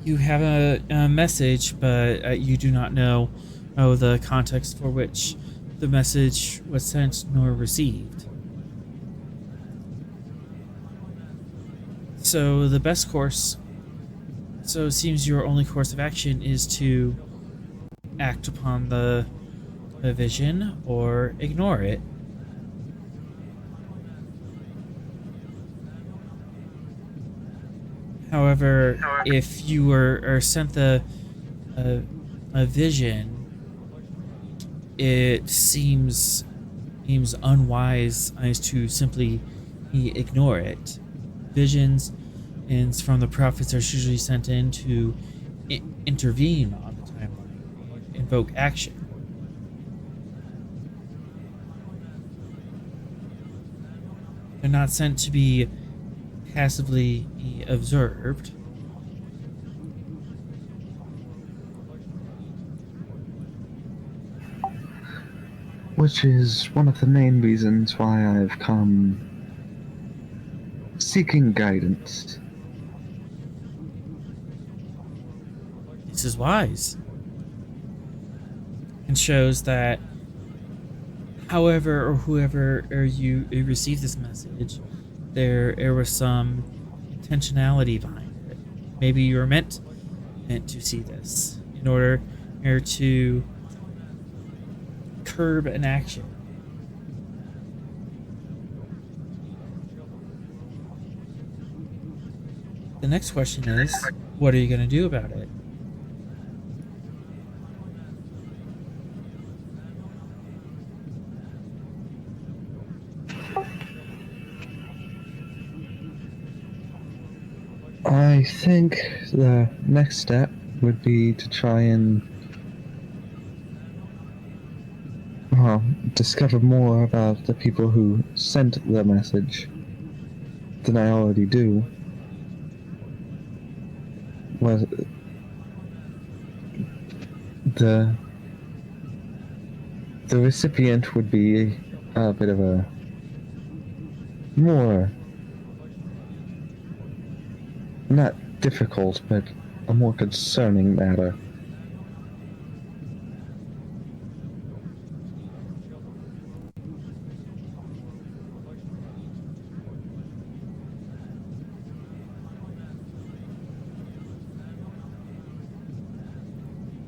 you have a message, but you do not know the context for which the message was sent nor received. So the best course, so it seems your only course of action is to act upon the vision or ignore it. However, if you are sent a vision, it seems unwise to simply ignore it. Visions from the prophets are usually sent in to intervene on the timeline and invoke action. They're not sent to be passively observed. Which is one of the main reasons why I've come seeking guidance. This is wise. And shows that however or whoever you receive this message, there was some intentionality behind it. Maybe you were meant to see this in order to curb an action. The next question is, what are you going to do about it? I think the next step would be to try and discover more about the people who sent the message than I already do. Well, the recipient would be a bit of a more, not difficult, but a more concerning matter.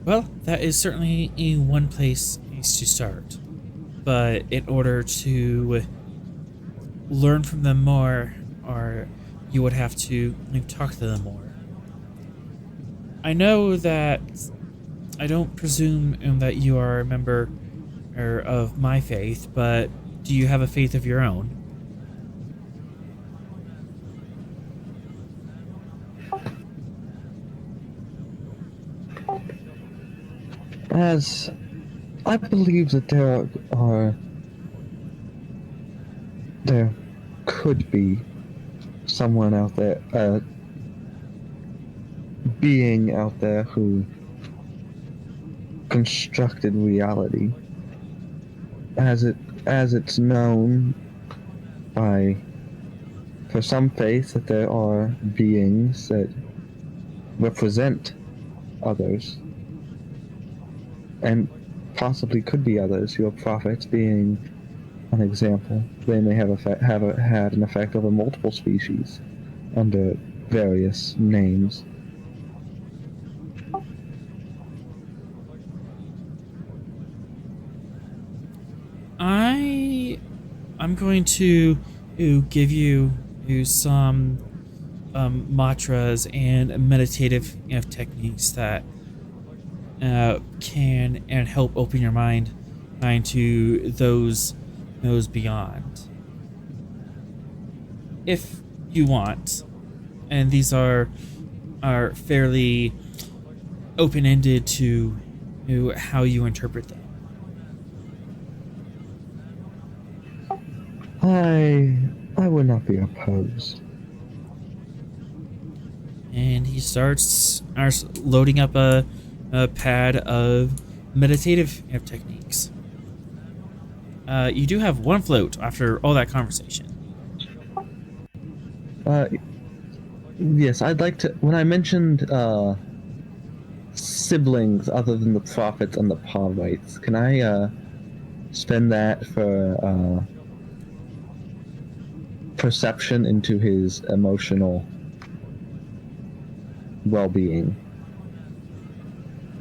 Well, that is certainly one place to start. But in order to learn from them more, or you would have to talk to them more. I know that I don't presume that you are a member of my faith, but do you have a faith of your own? as I believe that there could be someone out there, being out there who constructed reality as it's known for some faith that there are beings that represent others, and possibly could be others. Your prophets being an example. They may have had an effect over multiple species under various names. I'm going to give you some mantras and meditative techniques that can and help open your mind to those beyond, if you want. And these are fairly open-ended to how you interpret them. I would not be opposed. And he starts loading up a pad of meditative techniques. You do have one float after all that conversation. Yes, I'd like to. When I mentioned siblings other than the prophets and the Pawrites, can I spend that for perception into his emotional well-being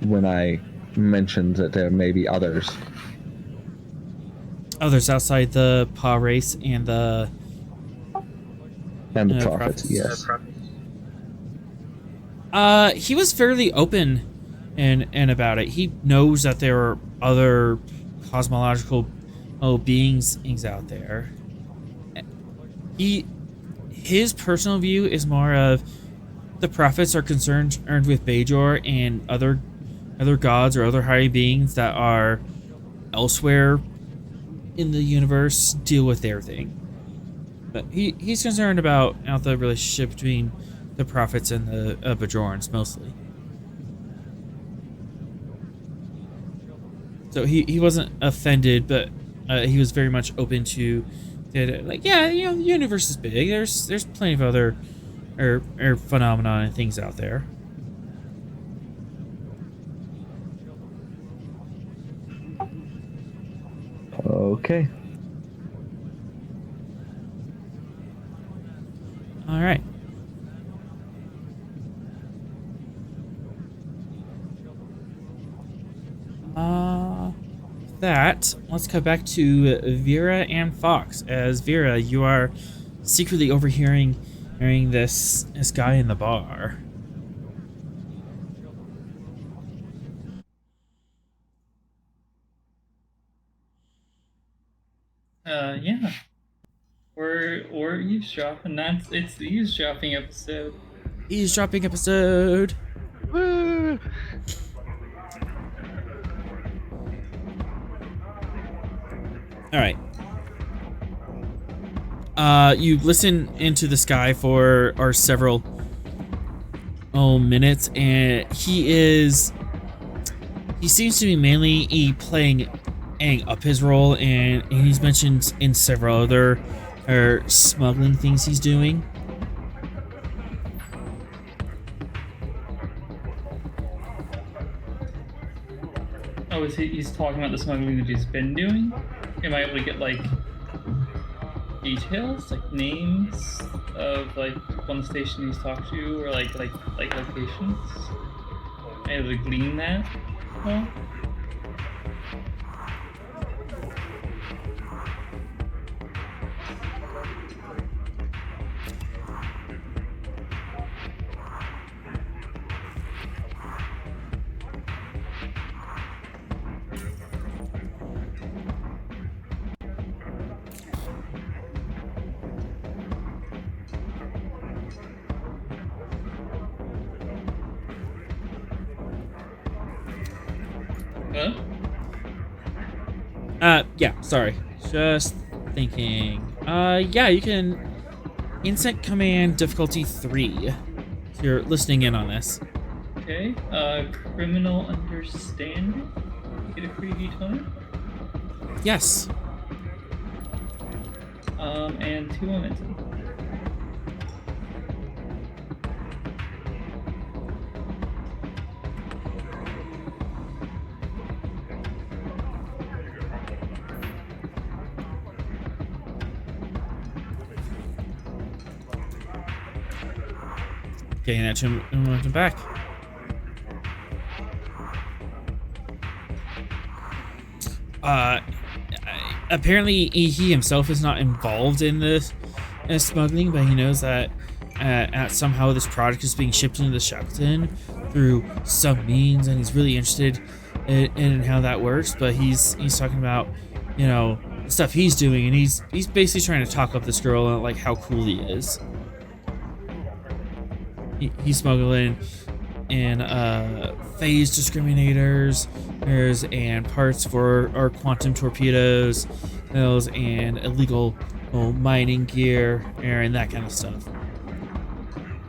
when I mentioned that there may be others Outside the paw race and the prophets? Yes. He was fairly open and about it. He knows that there are other cosmological beings out there. His personal view is more of the prophets are concerned with Bajor and other gods or other higher beings that are elsewhere in the universe deal with their thing. But he's concerned about the relationship between the prophets and the Bajorans mostly. So he wasn't offended, but he was very much open to that. Like, yeah, the universe is big. There's plenty of other phenomena and things out there. Okay. All right. Let's cut back to Vera and Fox. As Vera, you are secretly overhearing this guy in the bar. Yeah. We're eavesdropping. It's the eavesdropping episode. Eavesdropping episode. Woo! All right. You listen into this guy for several minutes, and he seems to be mainly playing up his role, and he's mentioned in several other smuggling things he's doing. Oh, he's talking about the smuggling that he's been doing? Am I able to get like details, like names of like one station he's talked to, or like locations? Am I able to glean that? Well, Yeah, sorry. Just thinking. Yeah, you can instant command difficulty 3. If you're listening in on this. Okay. Criminal understanding. Get a free d20. Yes. And 2 momentum. Getting that 2 momentum back. Apparently he himself is not involved in this smuggling, but he knows that somehow this product is being shipped into the Shackleton through some means, and he's really interested in how that works. But he's talking about, you know, the stuff he's doing, and he's basically trying to talk up this girl and like how cool he is. He's smuggling in phase discriminators and parts for our quantum torpedoes, and illegal mining gear and that kind of stuff.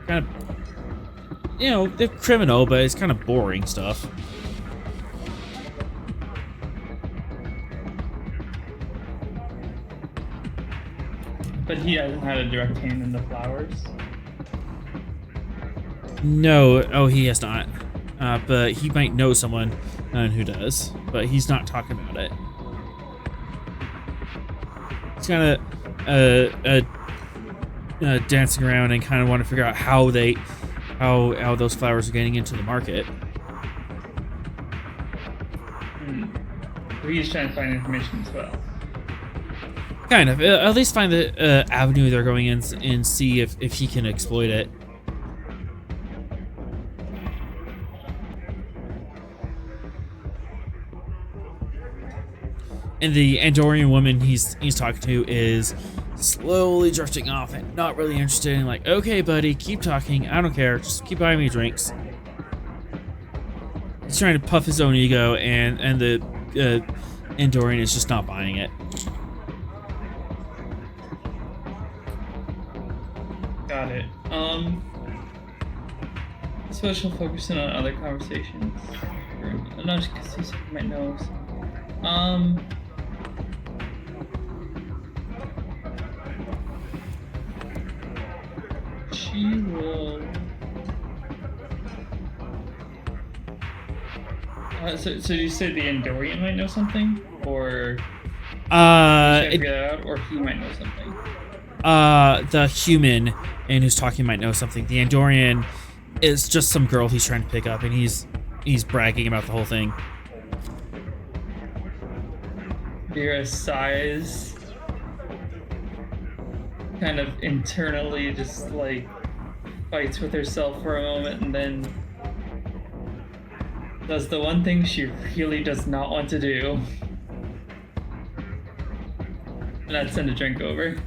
Kind of, you know, they're criminal, but it's kind of boring stuff. But he hasn't had a direct hand in the flowers. No, he has not. But he might know someone who does, but he's not talking about it. He's kind of dancing around and kind of want to figure out how those flowers are getting into the market. He's trying to find information as well. Kind of. At least find the avenue they're going in and see if he can exploit it. And the Andorian woman he's talking to is slowly drifting off and not really interested in, like, okay, buddy, keep talking. I don't care. Just keep buying me drinks. He's trying to puff his own ego, and the Andorian is just not buying it. Got it. Social focusing on other conversations. Not just because he might know. She will. So you said the Andorian might know something, or figure that out, or he might know something. The human and who's talking might know something. The Andorian is just some girl he's trying to pick up, and he's bragging about the whole thing. Vera sighs, kind of internally, just like fights with herself for a moment, and then does the one thing she really does not want to do, and that's send a drink over.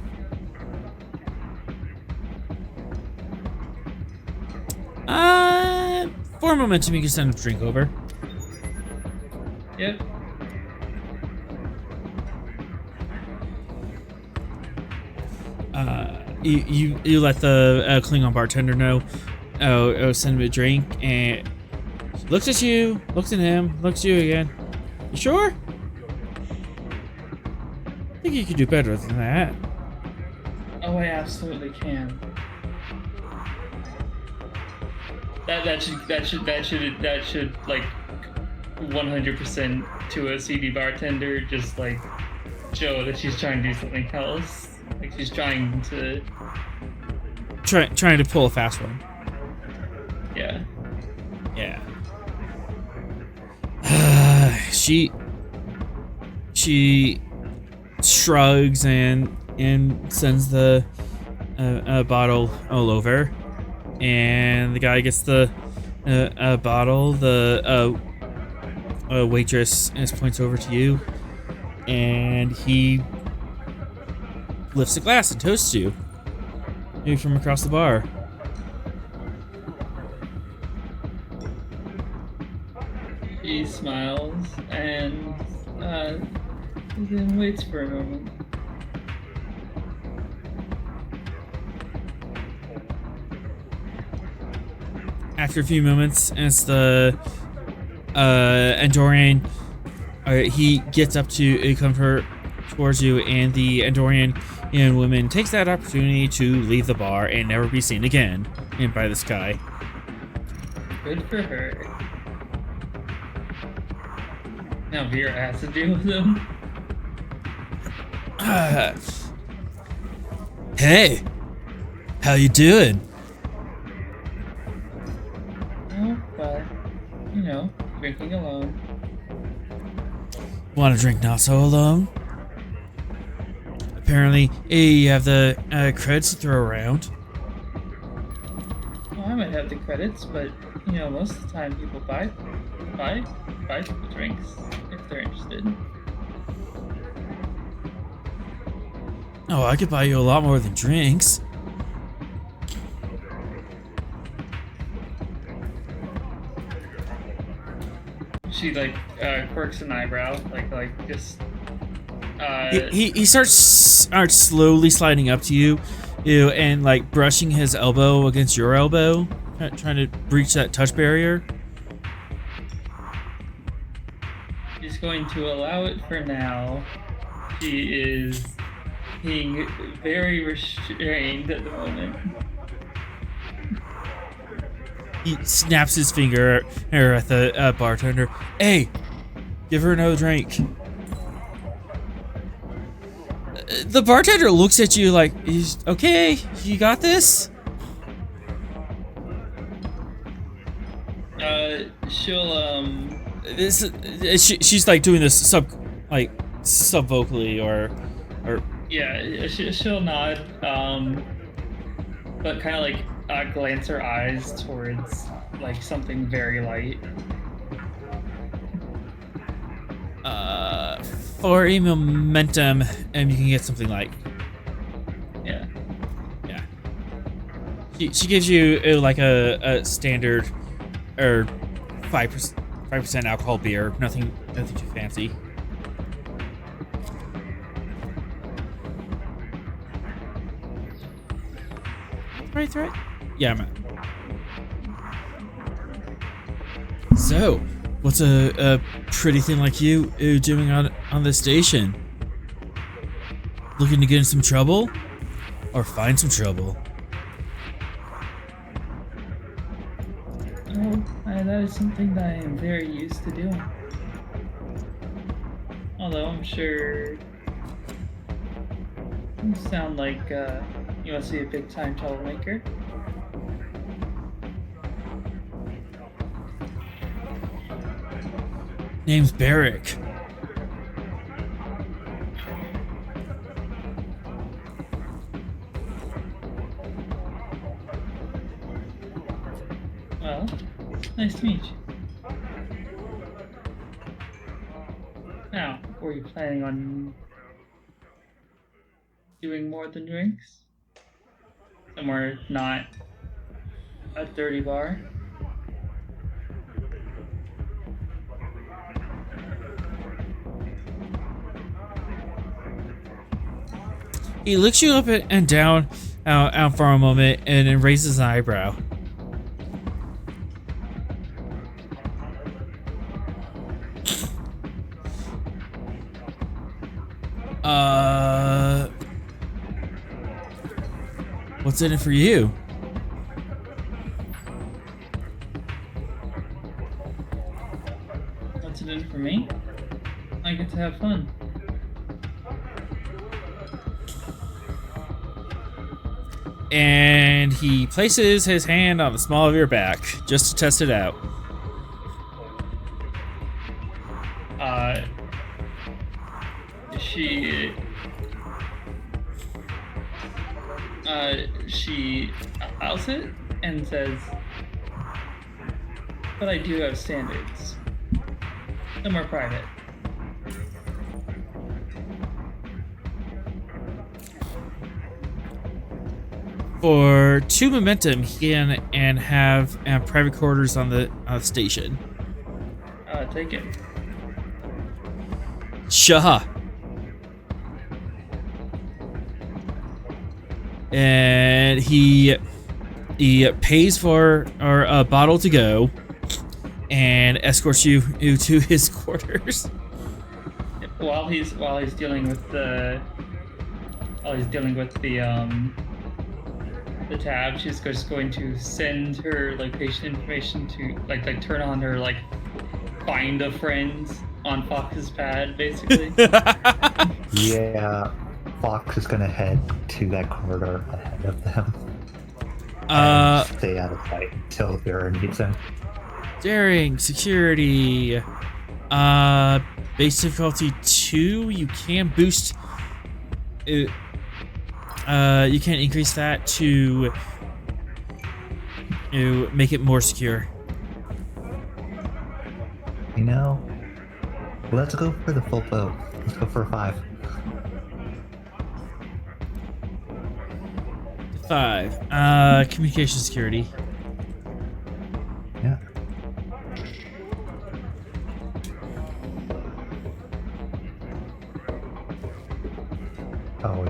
For momentum, you can send a drink over. Yep. You let the Klingon bartender know. Send him a drink, and looks at you, looks at him, looks at you again. You sure? I think you could do better than that. Oh, I absolutely can. That should like 100% to a CD bartender just like show that she's trying to do something else. Like she's trying to trying to pull a fast one. Yeah. Yeah. She shrugs and sends the bottle all over, and the guy gets the bottle. The waitress points over to you, and he lifts a glass and toasts you, maybe from across the bar. He smiles and then waits for a moment. After a few moments, as the Andorian, he gets up to come towards you, and the Andorian woman takes that opportunity to leave the bar and never be seen again by this guy. Good for her. Now Vera has to deal with him. Hey, how you doing? Oh, but drinking alone. Want to drink not so alone? Apparently, you have the credits to throw around. Well, I might have the credits, but most of the time people buy people drinks if they're interested. Oh, I could buy you a lot more than drinks. She quirks an eyebrow, just. He starts slowly sliding up to you, and brushing his elbow against your elbow, trying to breach that touch barrier. She's going to allow it for now. She is being very restrained at the moment. He snaps his finger at the bartender. Hey, give her another drink. The bartender looks at you like, okay, you got this? She'll She's doing this sub vocally or yeah, she'll nod, but kind of glance her eyes towards something very light. For a momentum, and you can get something like. Yeah. She gives you a standard or 5% alcohol beer, nothing too fancy. Right? Yeah, man. So, what's a pretty thing like you doing on this station? Looking to get in some trouble? Or find some trouble? Oh, that is something that I am very used to doing. Although I'm sure you sound like you must be a big time troublemaker. Name's Barrick. Well, nice to meet you. Now, were you planning on doing more than drinks? Somewhere not a dirty bar? He looks you up and down out for a moment and then raises an eyebrow. What's in it for you? What's it in for me? I get to have fun. And he places his hand on the small of your back just to test it out. She outs it and says, but I do have standards. Some are private. For 2 momentum, he can and have private quarters on the station. Take it. Shaha. And he pays for a bottle to go and escorts you to his quarters. While he's dealing with the tab, she's just going to send her like patient information to like turn on her like find a friend on Fox's pad, basically. Yeah, Fox is gonna head to that corridor ahead of them. Stay out of sight until Vera needs him. Daring, security, base difficulty 2. You can boost. You can increase that to make it more secure. You know, let's go for the full boat. Let's go for a 5. 5. Communication security. Yeah. Oh,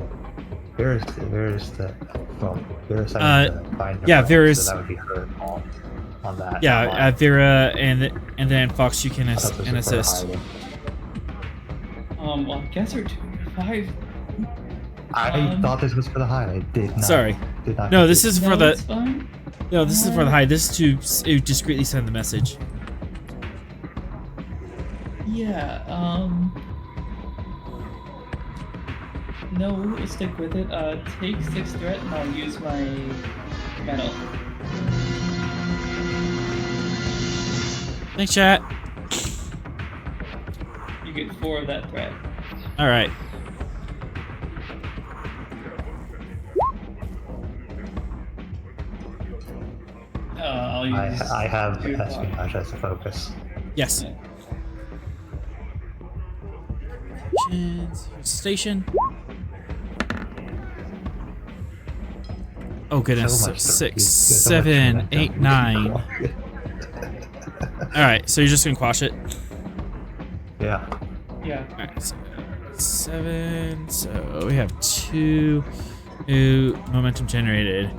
Vera's the Vera's having to find yeah, friend, Vera's. so that would be her on that. Yeah, Vera and then Fox, you can I thought this was for assist. hiding. Well, I guess we're 5. I thought this was for the hide. I did not. Sorry. Did not. No, this is for the. It's fine. No, this is for the hide. This is to discreetly send the message. Yeah. No, we'll stick with it. Take 6 threat, and I'll use my metal. Thanks, chat. You get 4 of that threat. All right. I'll use. I have 2 espionage as a focus. Yes. Station. Oh goodness! So much 6, so much 7, momentum. 8, 9. All right, so you're just gonna quash it. Yeah. Yeah. All right, so 7. So we have 2 new momentum generated.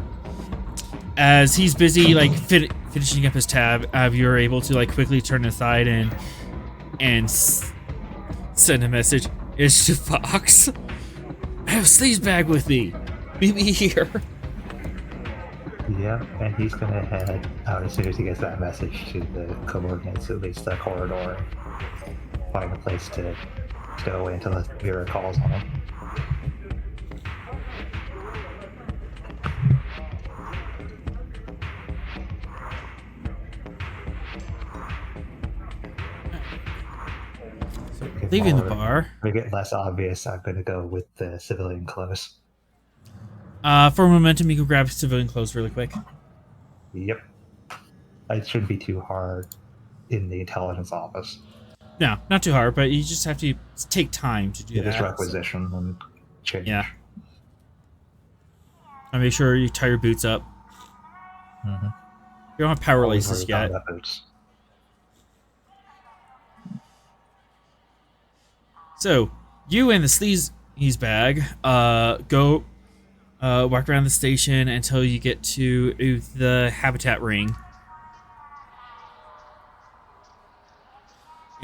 As he's busy like finishing up his tab, you're able to like quickly turn aside and send a message. It's to Fox. I have Slee's bag with me. Meet me here. Yeah, and he's gonna head out as soon as he gets that message to the coordinates, at least the corridor, and find a place to go until the Vera calls on him. So Leaving the bar. To make it less obvious, I'm gonna go with the civilian clothes. For momentum, you can grab civilian clothes really quick. Yep. It shouldn't be too hard in the intelligence office. No, not too hard, but you just have to take time to do You that. just requisition and change. Yeah. And make sure you tie your boots up. Mm-hmm. You don't have power laces yet. Boots. So, you and the sleaze bag go walk around the station until you get to the habitat ring.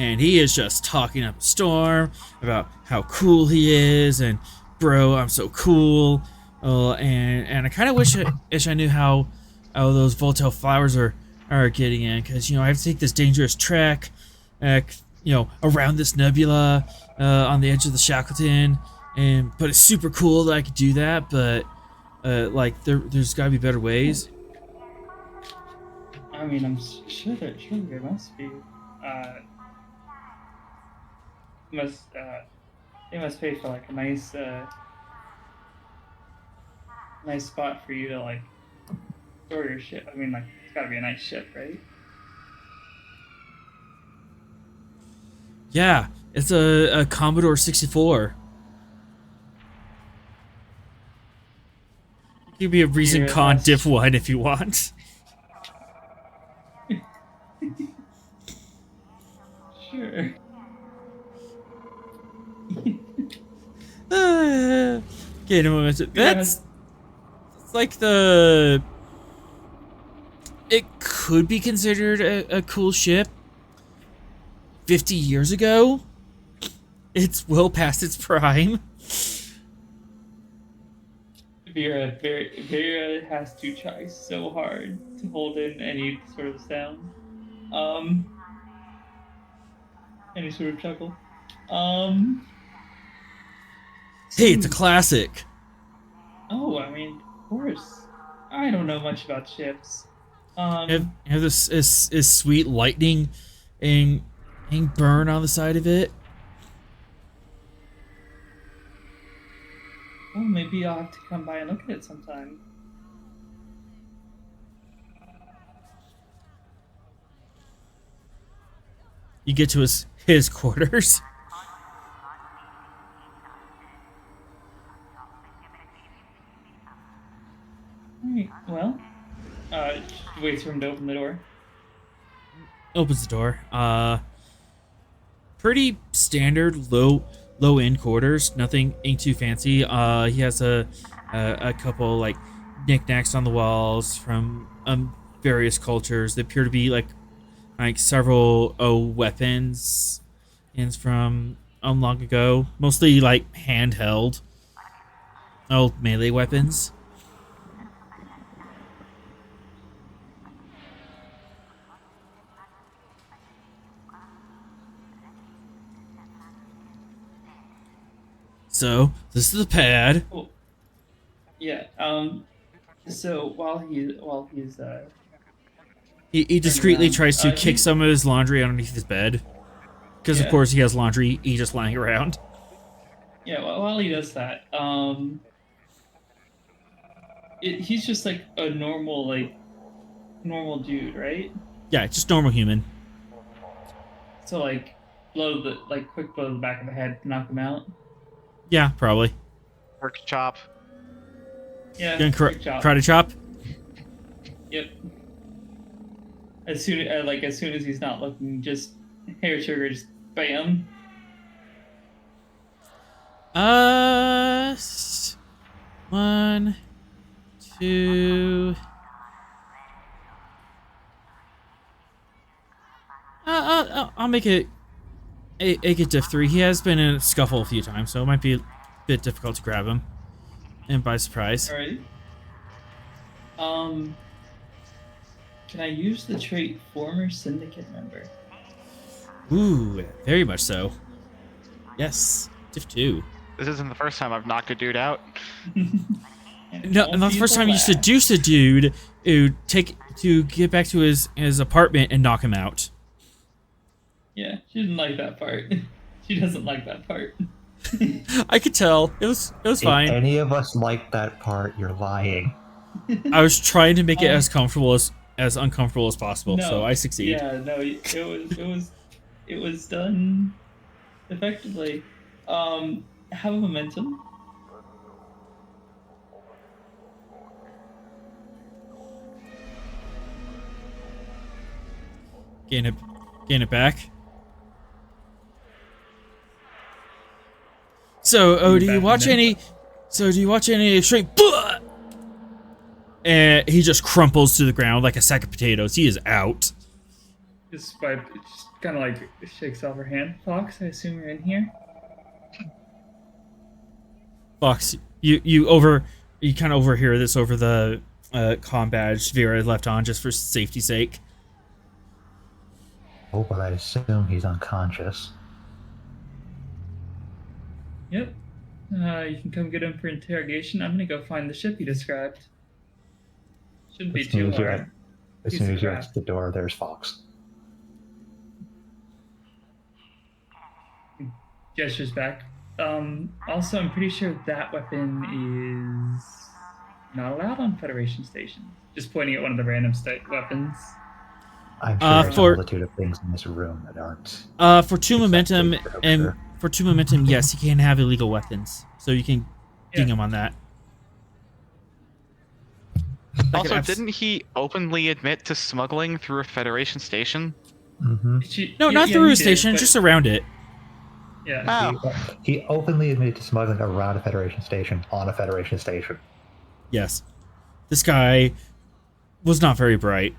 And he is just talking up a storm about how cool he is, and bro, I'm so cool. And I kind of wish I knew how those Voltaire flowers are getting in, because I have to take this dangerous trek, around this nebula on the edge of the Shackleton, but it's super cool that I could do that. But there's got to be better ways. I mean, I'm sure there must be. They must pay for like a nice spot for you to like store your ship. I mean, like it's got to be a nice ship, right? Yeah, it's a Commodore 64. You could be a Reason Yeah, Con that's- Diff 1 if you want. Sure. Okay, no moment. That's like the. It could be considered a cool ship. 50 years ago, it's well past its prime. Vera has to try so hard to hold in any sort of sound, any sort of chuckle. Hey, it's a classic. Oh, I mean, of course. I don't know much about ships. Have this is sweet lightning and burn on the side of it. Well, maybe I'll have to come by and look at it sometime. You get to his quarters. Alright, well, waits for him to open the door. Opens the door. Pretty standard low end quarters. Nothing ain't too fancy. He has a couple like knickknacks on the walls from various cultures. They appear to be like several weapons and from long ago. Mostly like handheld melee weapons. So this is the pad. Cool. Yeah. So while he's He discreetly around, tries to kick he- some of his laundry underneath his bed. Because, Yeah. of course, he has laundry. He's just lying around. Yeah, while he does that, he's just like a normal dude, right? Yeah, just normal human. So quick blow to the back of the head to knock him out. Yeah, probably. Pork chop. Yeah, Gonna quick chop. karate chop. Yep. As soon as he's not looking, just hair trigger, just bam. One, two. I'll make it a diff 3. He has been in a scuffle a few times, so it might be a bit difficult to grab him. And by surprise. Alright. Can I use the trait former syndicate member? Ooh, very much so. Yes, diff 2. This isn't the first time I've knocked a dude out. No, not the first time you seduce a dude to get back to his apartment and knock him out. Yeah, she didn't like that part. She doesn't like that part. I could tell. It was fine. If any of us like that part, you're lying. I was trying to make it as comfortable as uncomfortable as possible, No, so I succeed. Yeah, no, it was done effectively. Have a momentum. Gain it back. So, do you watch any straight? And he just crumples to the ground like a sack of potatoes. He is out. Just kind of like shakes off her hand. Fox, I assume you're in here. Fox, you kind of overhear this over the comm badge Vera left on just for safety's sake. Oh, but I assume he's unconscious. Yep. You can come get him for interrogation. I'm gonna go find the ship you described. Shouldn't be too hard. As Piece soon of as you're crap. at the door, there's Fox. Gestures back. Also, I'm pretty sure that weapon is not allowed on Federation stations. Just pointing at one of the random weapons. I'm sure there's for- a multitude of things in this room that aren't. For 2 momentum and for 2 momentum, yes, he can have illegal weapons, so you can ding him on that. Also, didn't he openly admit to smuggling through a Federation station? Mm-hmm. No, not yeah, through he a did, station, but- just around it. Yeah. Oh. He openly admitted to smuggling around a Federation station on a Federation station. Yes. This guy was not very bright.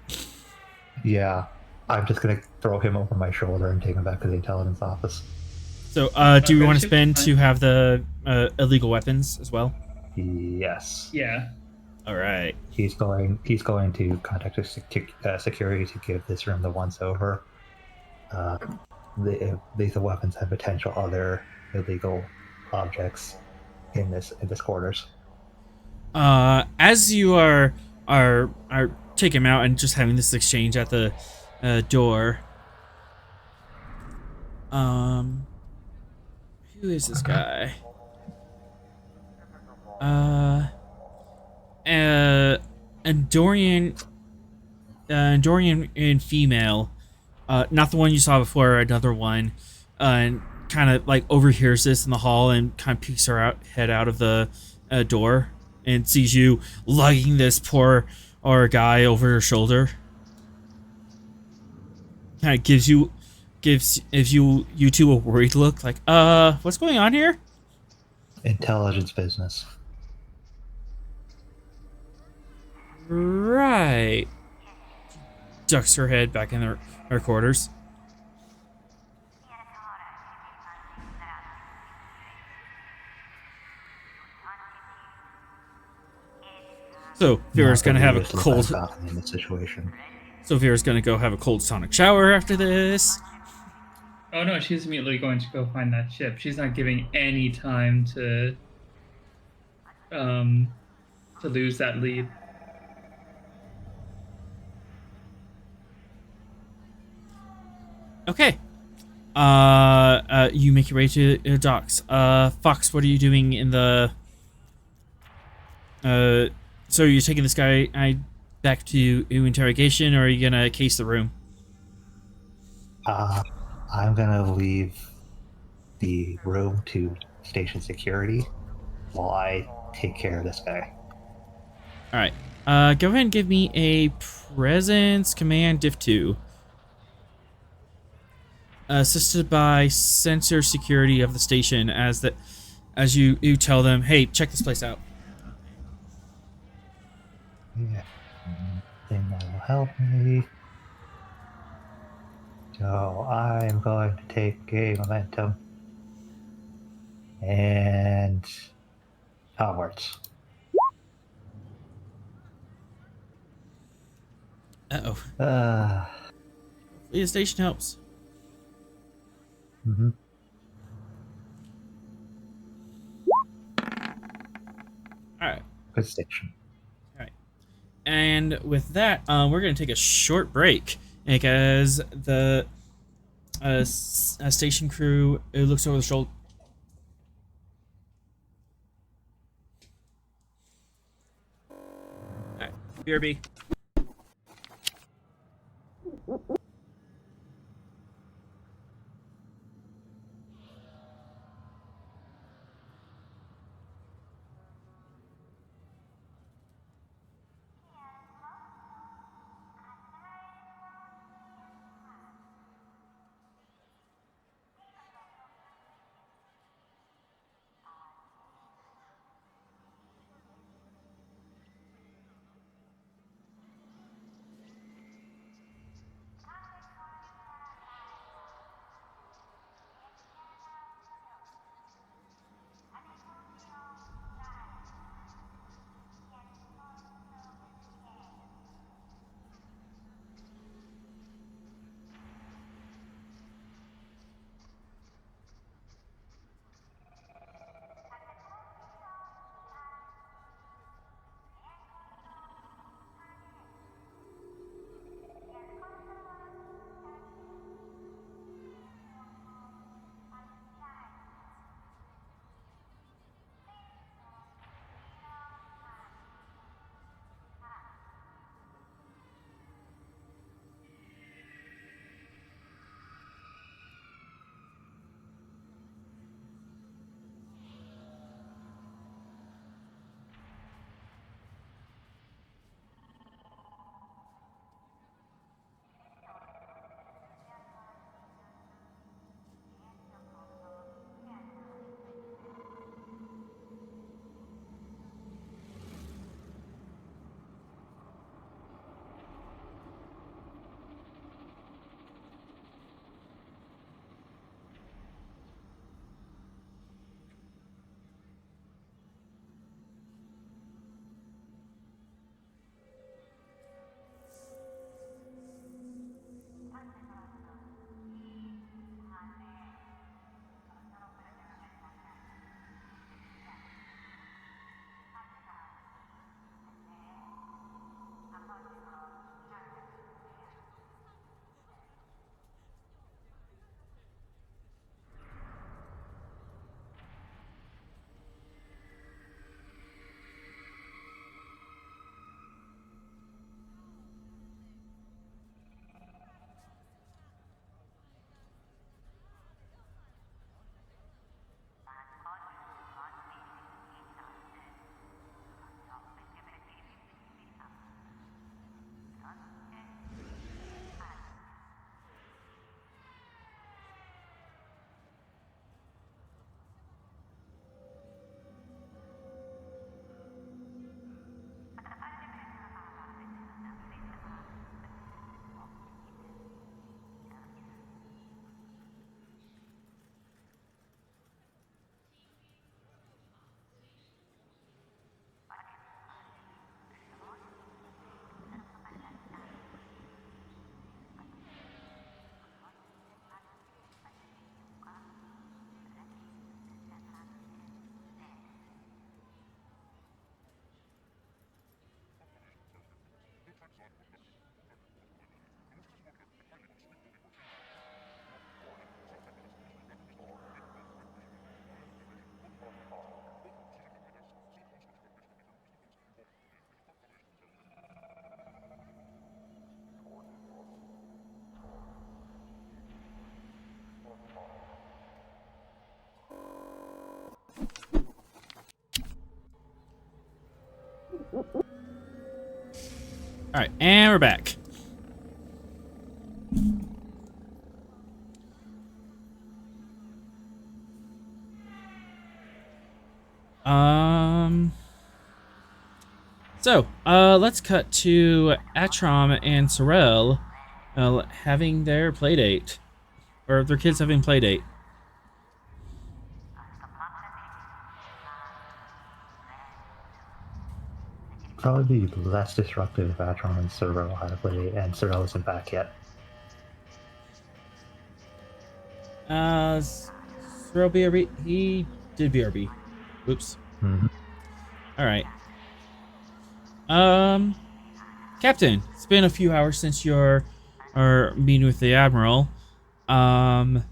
Yeah, I'm just gonna throw him over my shoulder and take him back to the intelligence office. So, do we Okay, want to should be spend fine. to have the illegal weapons as well? Yes. Yeah. All right. He's going to contact security to give this room the once over. The lethal weapons have potential other illegal objects in this quarters. As you are taking him out and just having this exchange at the door. Who is this guy? Andorian, Andorian in female, not the one you saw before, another one, and kind of like overhears this in the hall and kind of peeks her head out of the door and sees you lugging this poor guy over your shoulder. Kind of gives you two a worried look, like, what's going on here? Intelligence business. Right. Ducks her head back in her quarters. So Vera's gonna have a cold. In this situation. So Vera's gonna go have a cold sonic shower after this. Oh no, she's immediately going to go find that ship. She's not giving any time to lose that lead. Okay. You make your way to docks. Fox, what are you doing in the? So you're taking this guy back to interrogation, or are you gonna case the room? I'm gonna leave the room to station security while I take care of this guy. All right. Go ahead and give me a presence command diff 2. Assisted by sensor security of the station as you tell them, hey, check this place out. Yeah. Thing that will help me. So I'm going to take a momentum and onwards. Uh-oh. Uh, The station helps. mm-hmm. Alright. Good station. Alright. And with that, we're going to take a short break because the station crew looks over the shoulder. Alright. BRB. All right, and we're back. So, let's cut to Atrom and Sorel having their play date. Or their kids having play date. Probably be less disruptive if Atron and Sorel had a play date, and Sorel isn't back yet. Sorel BRB? He did BRB. Oops. Mm-hmm. Alright. Captain, it's been a few hours since your meeting with the Admiral. You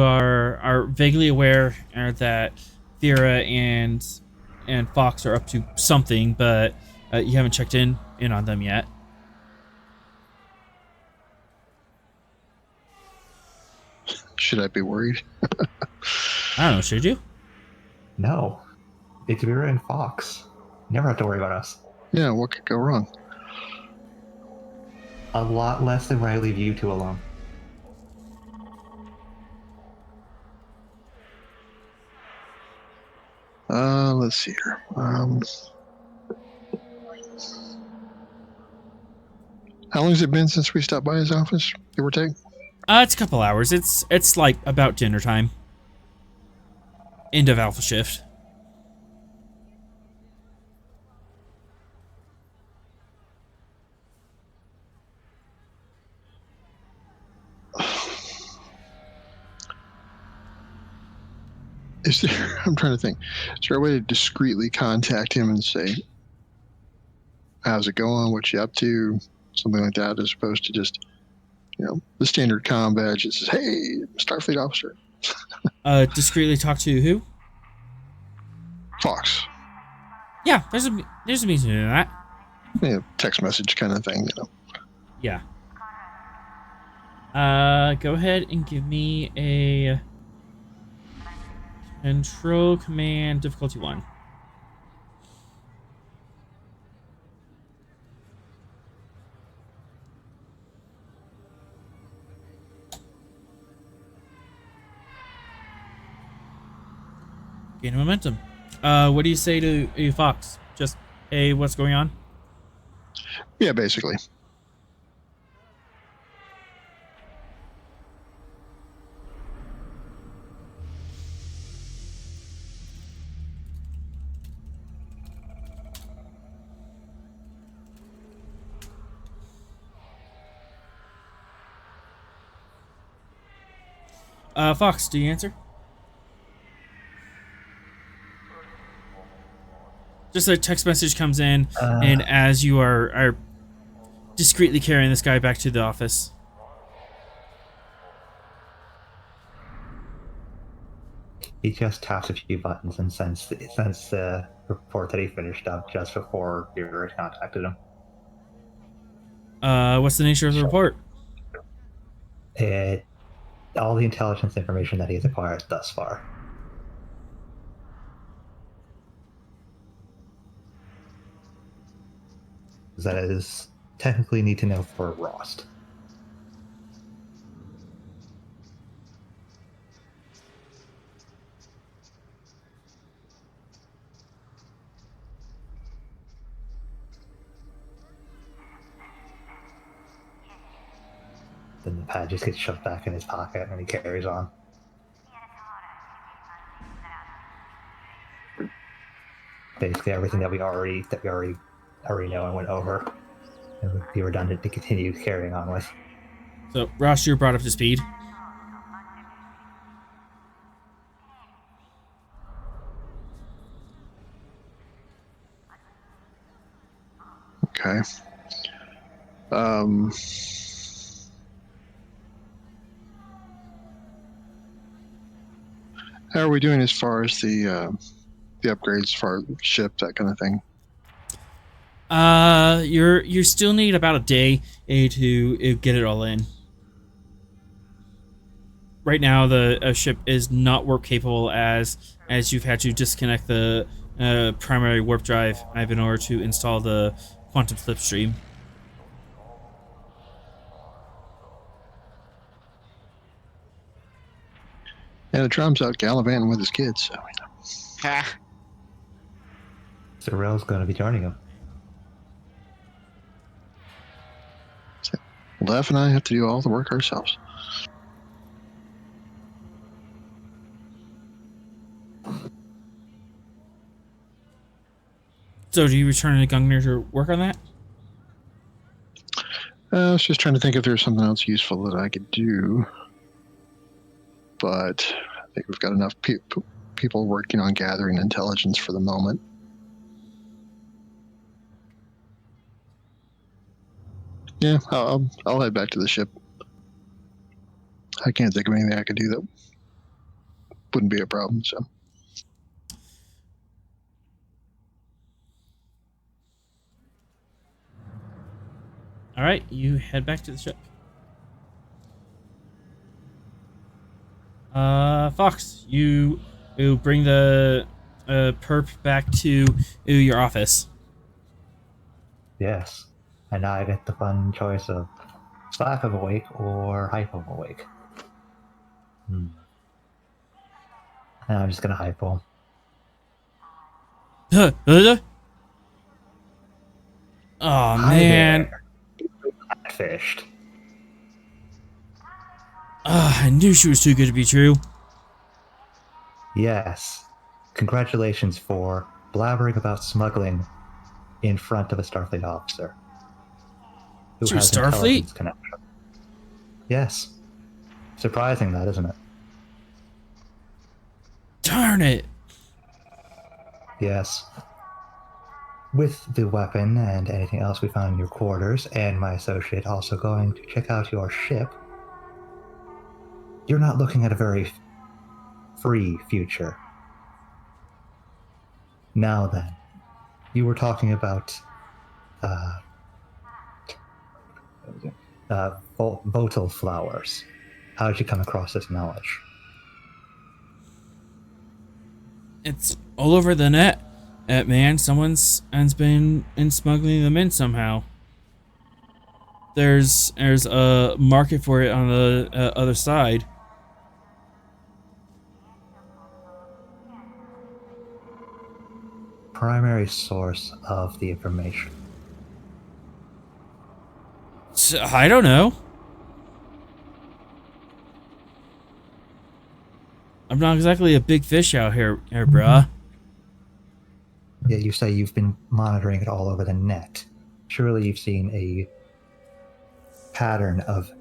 are vaguely aware that Vera and Fox are up to something, but you haven't checked in on them yet. Should I be worried? I don't know, should you? No. It's Vera and Fox. Never have to worry about us. Yeah, what could go wrong? A lot less than when I leave you two alone. Let's see here. How long has it been since we stopped by his office, give or take? It's a couple hours. It's like about dinner time. End of Alpha shift. Is there, I'm trying to think, is there a way to discreetly contact him and say, how's it going, what you up to, something like that, as opposed to just, the standard comm badge that says, hey, Starfleet officer. Discreetly talk to who? Fox. Yeah, there's a means to do that. Yeah, text message kind of thing, Yeah. Go ahead and give me a Control Command difficulty 1. Gain momentum. What do you say to Fox? Just, hey, what's going on? Yeah, basically. Fox, do you answer? Just a text message comes in, and as you are discreetly carrying this guy back to the office. He just taps a few buttons and sends the report that he finished up just before Vera contacted him. What's the nature of the report? All the intelligence information that he's acquired thus far. That is technically need to know for Rost. Then the pad just gets shoved back in his pocket and he carries on. Basically everything that we already know and went over. It would be redundant to continue carrying on with. So, Ross, you're brought up to speed. Okay. How are we doing as far as the upgrades for ship, that kind of thing? You still need about a day to get it all in. Right now, the ship is not warp capable as you've had to disconnect the primary warp drive in order to install the quantum slipstream. And Trum's out gallivanting with his kids. So, Ha! Sorrel's going to be joining him. Lef and I have to do all the work ourselves. So do you return to Gungnir to work on that? I was just trying to think if there's something else useful that I could do. But I think we've got enough people working on gathering intelligence for the moment. Yeah, I'll head back to the ship. I can't think of anything I could do that wouldn't be a problem, so. All right, you head back to the ship. Fox, you bring the perp back to your office. Yes. And now I get the fun choice of slack of awake or hypo awake. And I'm just gonna hypo. Oh Hi man! there. Fished. I knew she was too good to be true. Yes. Congratulations for blabbering about smuggling in front of a Starfleet officer. Who Through has Starfleet? intelligence connection. Yes. Surprising that, isn't it? Darn it! Yes. With the weapon and anything else we found in your quarters, and my associate also going to check out your ship, you're not looking at a very free future. Now then, you were talking about votal flowers. How did you come across this knowledge? It's all over the net. Man, someone's been smuggling them in somehow. There's a market for it on the other side. Primary source of the information. I don't know. I'm not exactly a big fish out here, bruh. Yeah, you say you've been monitoring it all over the net. Surely you've seen a pattern of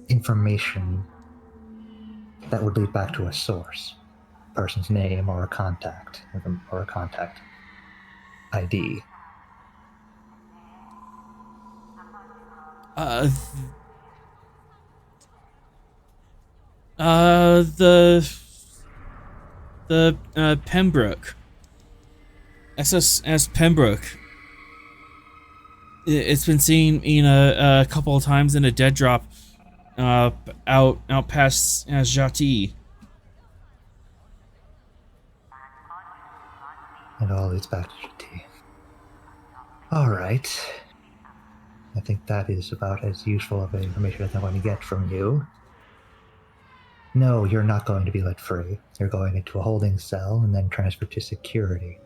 information that would lead back to a source. A person's name or a contact, or a contact ID. The Pembroke. SS Pembroke. It's been seen in a couple of times in a dead drop out past Jhatee. And all leads back to Jhatee. Alright. I think that is about as useful of information as I'm going to get from you. No, you're not going to be let free. You're going into a holding cell and then transferred to security.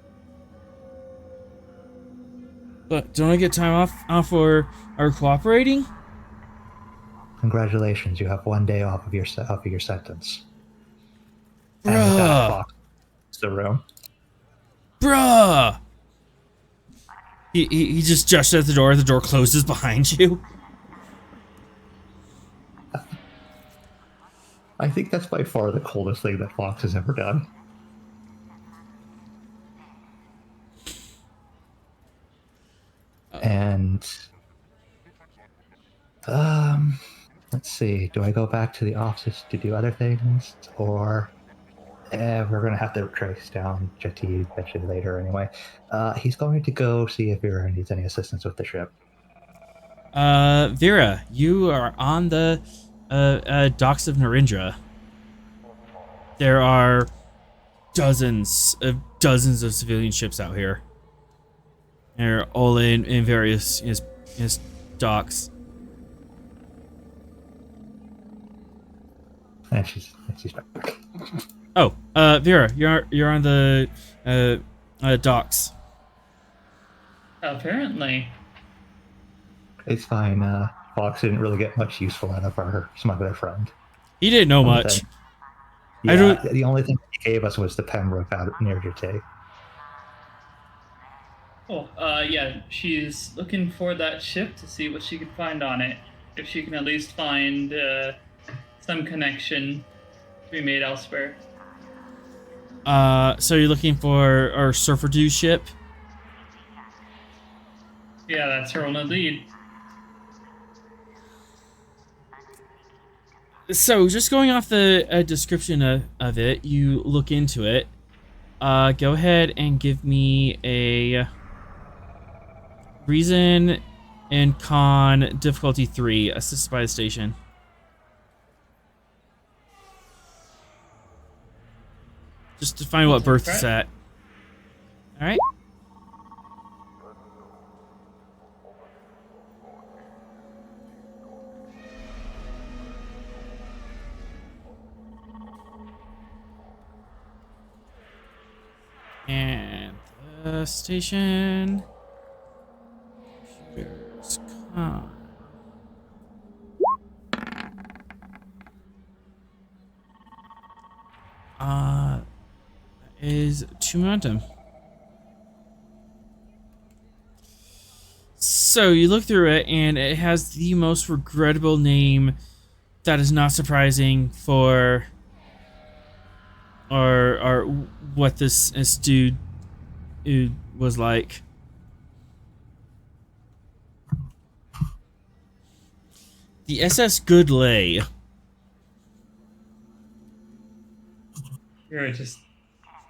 But don't I get time off for our cooperating? Congratulations, you have 1 day off of your sentence. Bruh. And with that, Fox leaves the room. Bruh! He just gestures at the door. The door closes behind you. I think that's by far the coldest thing that Fox has ever done. And let's see, do I go back to the office to do other things, or we're gonna have to trace down Jhatee eventually later anyway. He's going to go see if Vera needs any assistance with the ship. Vera, you are on the docks of Narendra. There are dozens of civilian ships out here. They're all in various his docks. And she's back. Oh, Vera, you're on the docks. Apparently. It's fine. Fox didn't really get much useful out of our smuggler friend. He didn't know Only much. thing- I Yeah, don't- the only thing he gave us was the Pembroke out near Jhatee. Oh, yeah, she's looking for that ship to see what she can find on it. If she can at least find some connection to be made elsewhere. So you're looking for our Surfer Dude ship? Yeah, that's her only lead. So just going off the description of it, you look into it. Go ahead and give me a reason and con difficulty 3, assisted by the station. Just to find what berth it's at. Alright. And the station. Computers, con. Is 2 momentum. So you look through it, and it has the most regrettable name that is not surprising for or what this dude was like. The SS Goodlay. Vera just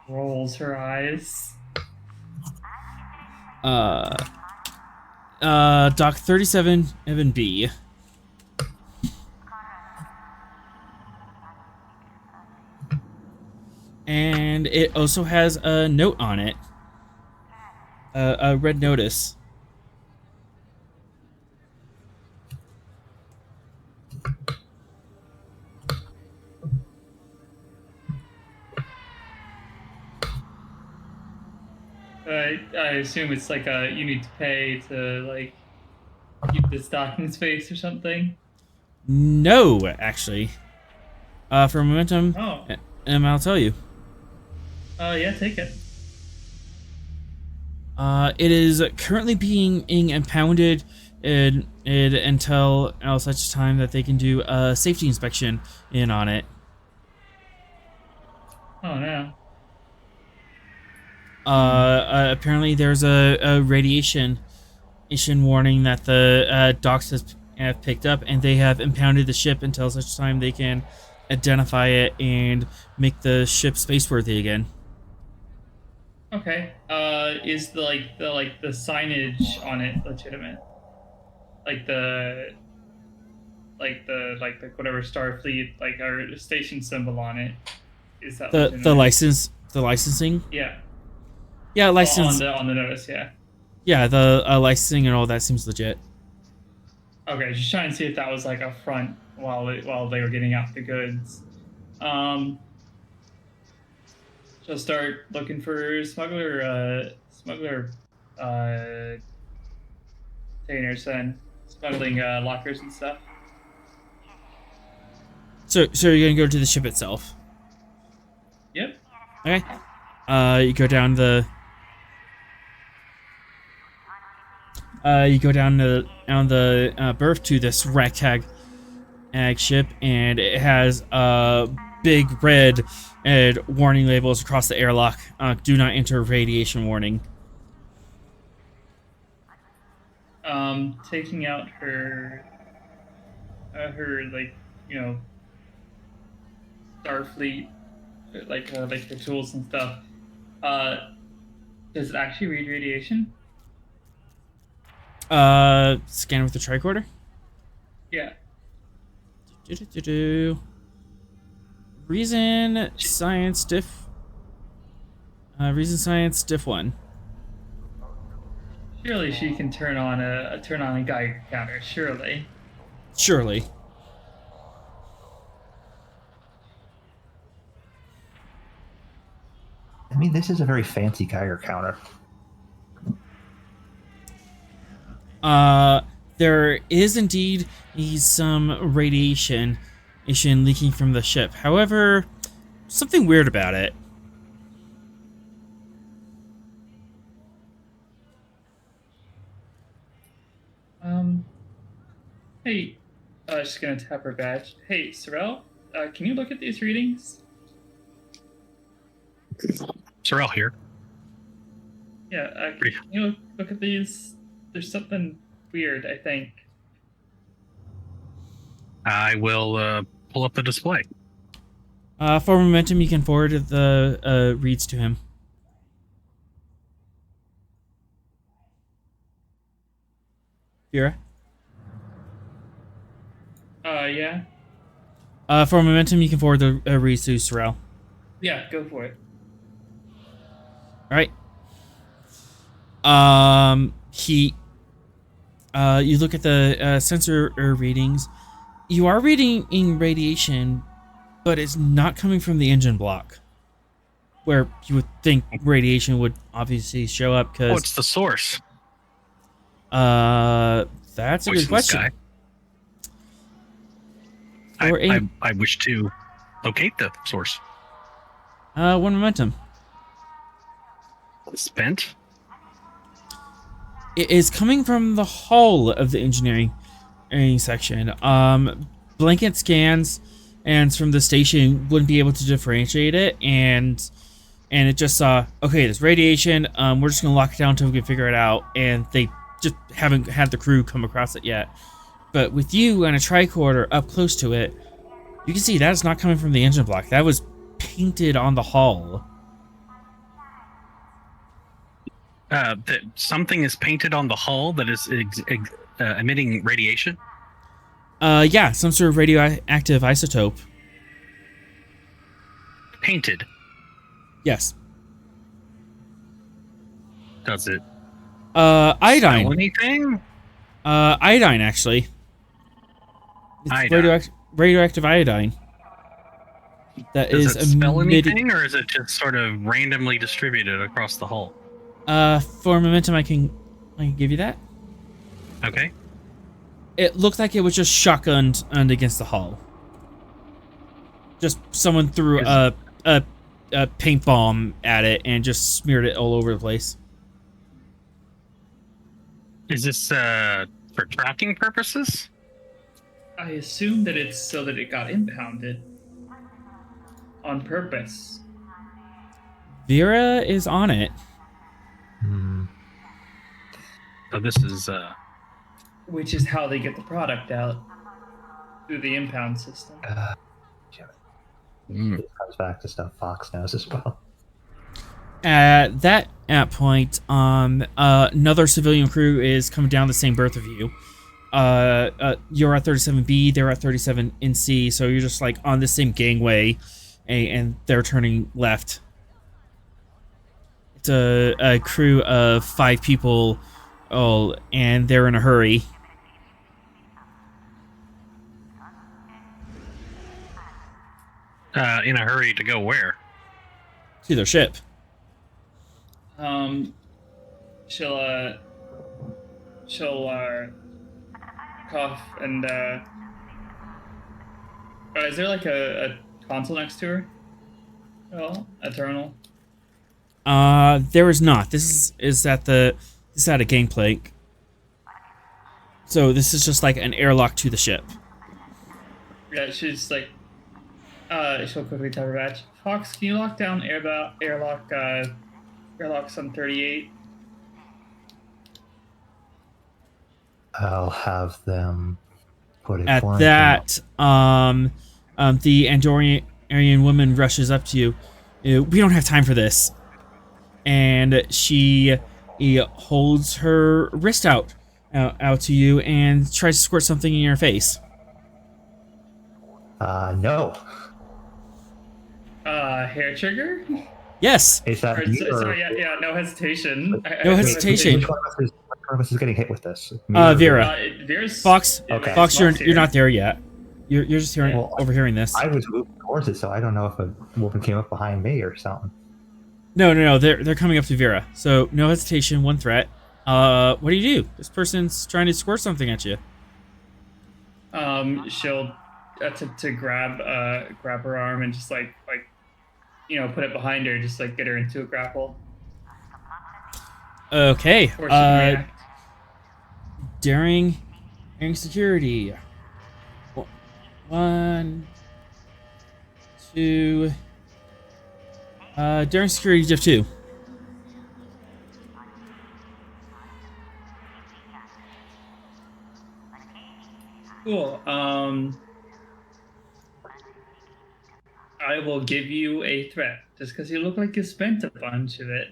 rolls her eyes. Dock 37 Evan B. And it also has a note on it. A red notice. I assume it's like you need to pay to like keep this docking space or something. No, actually. For momentum, Oh. I'll tell you. Yeah, take it. It is currently being impounded until such time that they can do a safety inspection in on it. Oh no. Apparently there's a radiation warning that the docks have picked up, and they have impounded the ship until such time they can identify it and make the ship spaceworthy again. Okay. Is the signage on it legitimate? Like the whatever Starfleet our station symbol on it. Is that The licensing? Yeah. Yeah, license. On the notice, yeah. Yeah, the licensing and all that seems legit. Okay, just trying to see if that was like a front while they were getting out the goods. She'll start looking for smuggler containers then, smuggling lockers and stuff. So you're gonna go to the ship itself. Yep. Okay. You go down the. You go down the berth to this ragtag ship, and it has big red warning labels across the airlock. Do not enter, radiation warning. Taking out her Starfleet like the tools and stuff. Does it actually read radiation? Scan with the tricorder. Yeah. Reason science diff 1. Surely she can turn on a Geiger counter. Surely. Surely. I mean, this is a very fancy Geiger counter. There is indeed some radiation leaking from the ship. However, something weird about it. Hey, she's gonna tap her badge. Hey, Sorrel, can you look at these readings? Sorrel here. Yeah, can you look at these? There's something weird, I think. I will pull up the display. For momentum, you can forward the reads to him. Vera? Yeah? For momentum, you can forward the reads to Sorrel. Yeah, go for it. Alright. You look at the sensor readings. You are reading in radiation, but it's not coming from the engine block, where you would think radiation would obviously show up. Because What's the source? That's a good question. I wish to locate the source. One momentum. Spent. It is coming from the hull of the engineering section. Blanket scans and from the station wouldn't be able to differentiate it, and it just saw, okay, there's radiation. We're just gonna lock it down until we can figure it out, and they just haven't had the crew come across it yet. But with you and a tricorder up close to it, you can see that is not coming from the engine block. That was painted on the hull. That something is painted on the hull that is emitting radiation. Yeah, some sort of radioactive isotope. Painted. Yes. Does it? Iodine. Smell anything? Iodine, actually. It's Iodine. Radioactive iodine. Does it smell anything, or is it just sort of randomly distributed across the hull? For momentum, I can give you that. Okay. It looked like it was just shotgunned against the hull. Just someone threw a paint bomb at it and just smeared it all over the place. Is this for tracking purposes? I assume that it's so that it got impounded on purpose. Vera is on it. So this is Which is how they get the product out, through the impound system. It comes back to stuff Fox knows as well. At that point, another civilian crew is coming down the same berth of you. You're at 37B, they're at 37NC, so you're just like on the same gangway, and they're turning left. It's a crew of 5 people, and they're in a hurry. in a hurry to go where? To their ship. She'll cough and is there like a console next to her? Well, a terminal. There is not. This is at a gangplank. So this is just like an airlock to the ship. Yeah, she's like, she'll quickly tell her badge. Fox, can you lock down airlock on 38? I'll have them put it At that, the Andorian woman rushes up to you. We don't have time for this. And she holds her wrist out to you and tries to squirt something in your face. No. Hair trigger? Yes. Is that Sorry, yeah, no hesitation. No hesitation. Which one was his purpose is getting hit with this? Vera. There's Fox. Okay. Fox, you're not there yet. You're just overhearing this. I was moving towards it, so I don't know if a woman came up behind me or something. No. They're coming up to Vera. So no hesitation, one threat. What do you do? This person's trying to squirt something at you. She'll attempt to grab her arm and just like put it behind her, just like get her into a grapple. Okay. Or she can react. Daring security. 1, 2. Daring security, diff 2. Cool. I will give you a threat just because you look like you spent a bunch of it.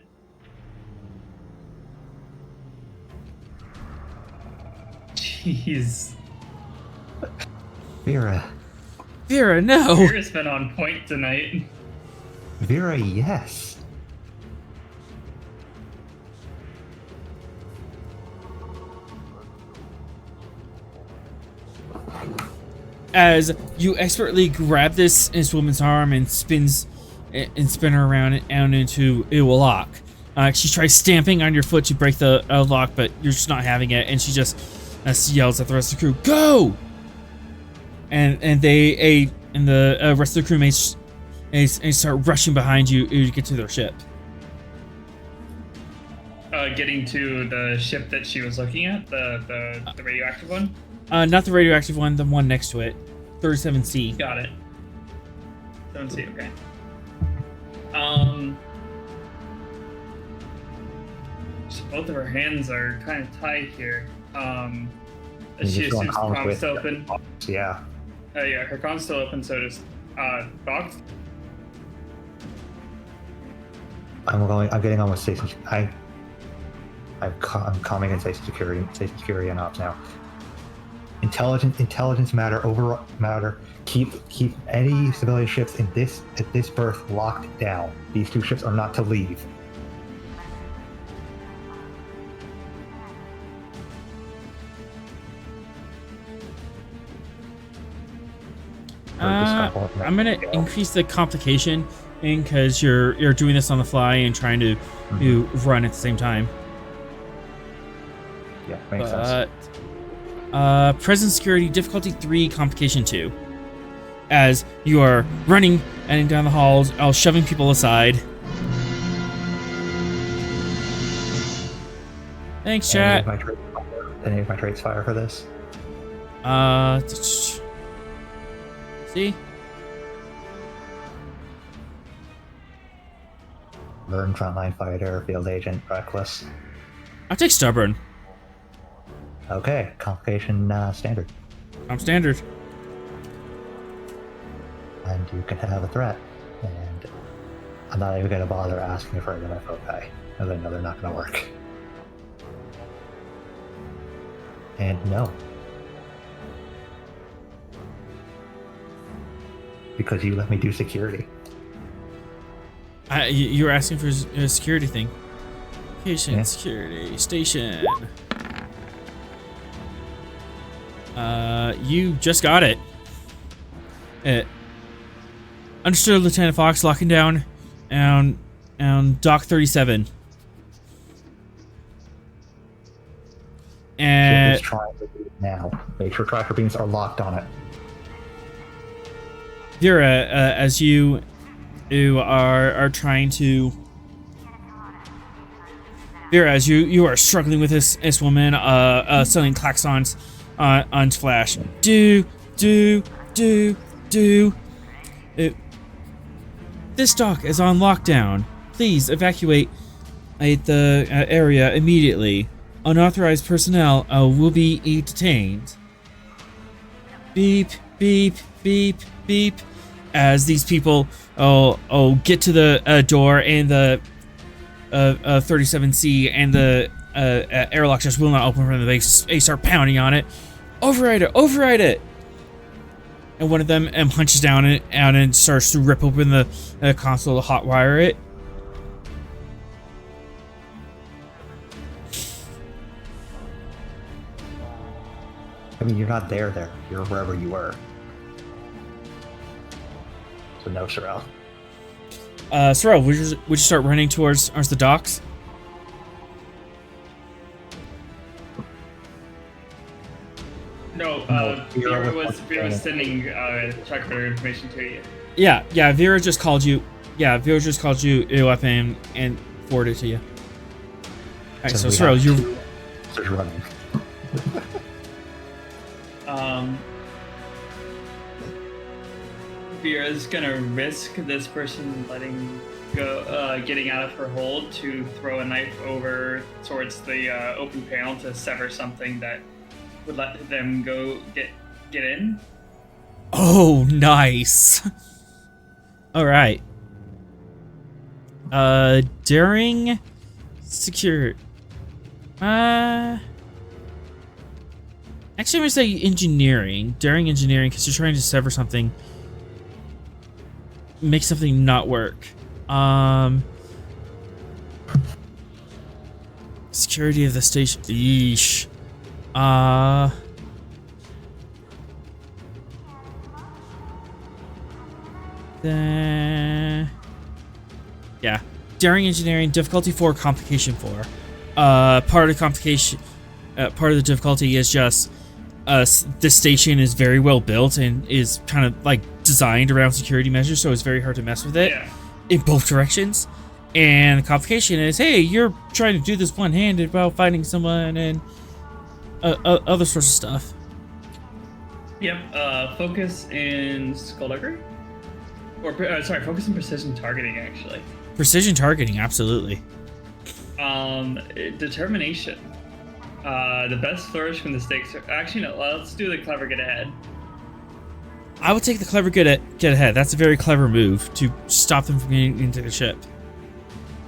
Jeez. Vera, no. Vera's been on point tonight. Vera, yes. As you expertly grab this woman's arm and spin her around and out into a lock. She tries stamping on your foot to break the lock, but you're just not having it, and she just yells at the rest of the crew, "Go!" And the rest of the crewmates start rushing behind you to get to their ship. Getting to the ship that she was looking at, the radioactive one. Not the radioactive one, the one next to it, 37C. Got it. 7C, okay. So both of her hands are kind of tied here. She assumes the comm's still open. Yeah. Yeah, her comm's still open, so does Fox. I'm getting on with station. I'm calming in station security and ops now. Intelligence matter. Keep any civilian ships at this berth locked down. These two ships are not to leave. I'm gonna increase the complication because you're doing this on the fly and trying to run at the same time. Yeah, makes sense. Present security difficulty 3, complication 2. As you are running and down the halls, shoving people aside. Thanks, chat. Any of my traits fire for this? See? Learn, frontline fighter, field agent, reckless. I'll take stubborn. Okay, complication standard. I'm standard. And you can have a threat. And I'm not even going to bother asking for another foci. Because I know they're not going to work. And no. Because you let me do security. You were asking for a security thing. Location, Yeah. security, station. You just got it. Understood, Lieutenant Fox. Locking down on Dock 37. And Ship is trying to do it now. Make sure tracker beams are locked on it. Vera, as you are trying to... Vera, as you are struggling with this woman, selling klaxons on Flash. Do. This dock is on lockdown. Please evacuate the area immediately. Unauthorized personnel will be detained. Beep, beep, beep, beep. As these people get to the door, and the 37C and the airlock just will not open from the base. They start pounding on it. Override it! And one of them punches down and starts to rip open the console to hotwire it. mean, you're not there. You're wherever you were. So no, Sorrel. Sorrel, would you start running towards the docks? No, Vera was sending tracker information to you. Yeah, Vera just called you. Yeah, Vera just called you a weapon and forwarded it to you. Alright, so Sorrel, you're just running. Vera's gonna risk this person getting out of her hold to throw a knife over towards the open panel to sever something that would let them get in. Oh, nice. All right. During secure. Actually, I'm gonna say engineering. During engineering, because you're trying to sever something, make something not work. Security of the station. Yeesh. Yeah. Daring engineering, difficulty 4, complication 4. Part of the difficulty is just the station is very well built and is kind of like designed around security measures, so it's very hard to mess with it in both directions. And the complication is, hey, you're trying to do this one-handed while fighting someone and other sorts of stuff. Yep. Focus in skullduggery, or focus in precision targeting. Actually, precision targeting, absolutely. Determination. The best flourish when the stakes are... Actually, no, let's do the clever get ahead. I would take the clever get ahead. That's a very clever move to stop them from getting into the ship.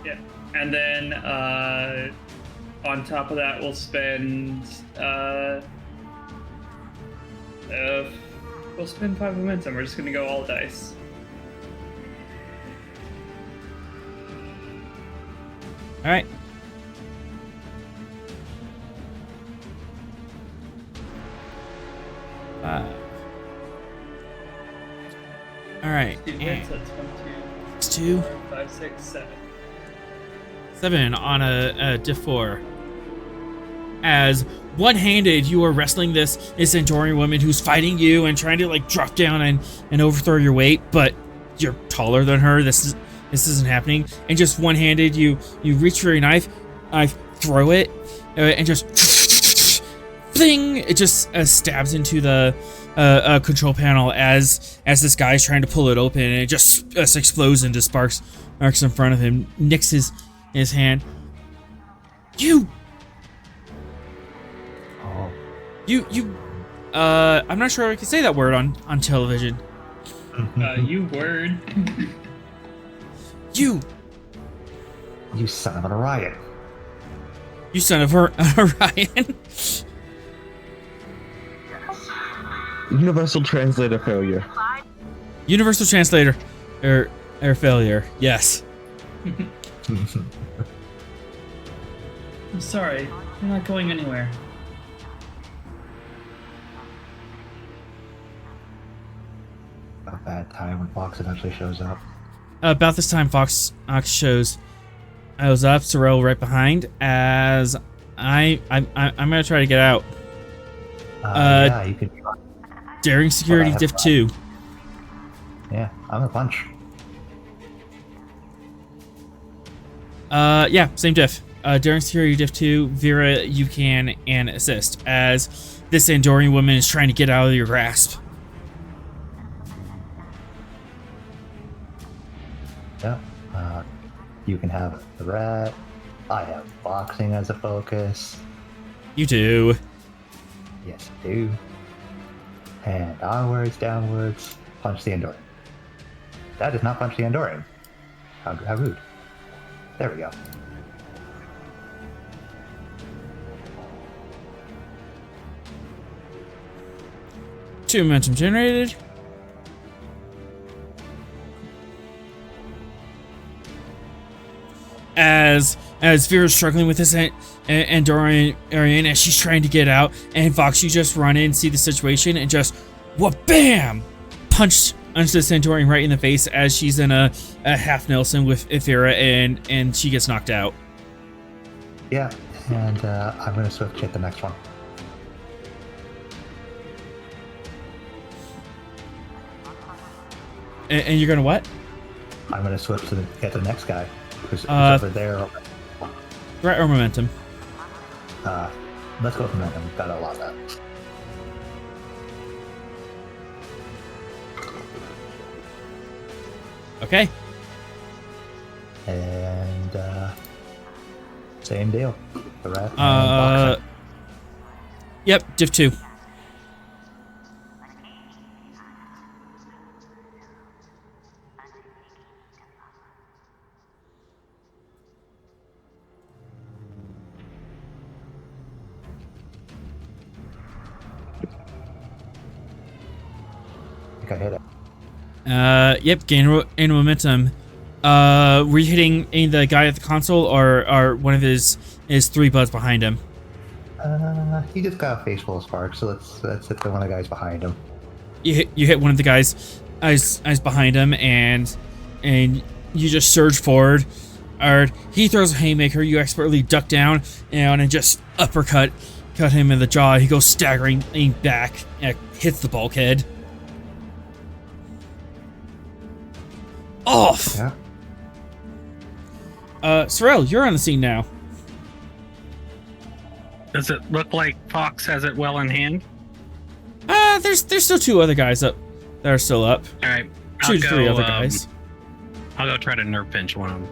Yeah. And then on top of that, we'll spend 5 momentum. We're just going to go all dice. All right. All right. 2, 5, 6, 7. 7 on a diff 4. As one-handed, you are wrestling this Andorian woman who's fighting you and trying to like drop down and overthrow your weight, but you're taller than her. This isn't happening. And just one-handed, you reach for your knife, throw it, and just thing. It just stabs into the control panel as this guy's trying to pull it open, and it just explodes into sparks in front of him. Nicks his hand. I'm not sure I can say that word on television. You word. You son of an Orion. You son of an Orion. Universal translator failure. Universal translator error failure. Yes. I'm sorry. I'm not going anywhere. About that time when Fox eventually shows up. About this time, Fox shows. I was up, Sorrel right behind. As I'm gonna try to get out. Yeah, you could. Daring security diff 2. Yeah, I'm a punch. Yeah, same diff. Daring security diff 2. Vera, you can and assist as this Andorian woman is trying to get out of your grasp. Yeah. You can have the rat. I have boxing as a focus. You do. Yes, I do. And onwards, downwards, punch the Andorian. That does not punch the Andorian. How rude. There we go. Two momentum generated. As as Vera's struggling with this and Dorian as she's trying to get out, and Vox, you just run in, see the situation, and just bam, punch the Centaurian right in the face as she's in a half Nelson with Vera, and she gets knocked out. Yeah, and I'm gonna swift hit the next one. And you're gonna what? I'm gonna switch to get the next guy who's over there. Threat or momentum? Let's go with momentum. Got a lot of that. Okay. And same deal. The rat and boxer. Yep, diff 2. I hit it. Yep, gain momentum. Were you hitting the guy at the console or one of his 3 buds behind him? He just got a face full of sparks, so let's hit the one of the guys behind him. You hit one of the guys eyes behind him, and you just surge forward. Or he throws a haymaker, you expertly duck down and just cut him in the jaw. He goes staggering back and hits the bulkhead. Off. Yeah. Sorrel, you're on the scene now. Does it look like Fox has it well in hand? There's still 2 other guys up that are still up. All right, 2 to 3 other guys. I'll go try to nerve pinch one of them.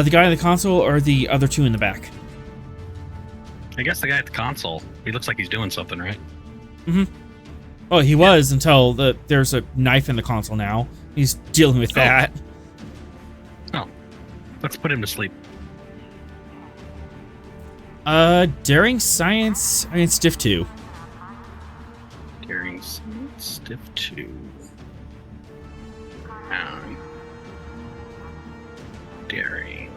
The guy on the console or the other 2 in the back? I guess the guy at the console. He looks like he's doing something, right? Mm-hmm. Well, he was until there's a knife in the console now. He's dealing with that. Oh. Let's put him to sleep. Daring Science against Diff 2. Daring Science, Diff 2. Daring.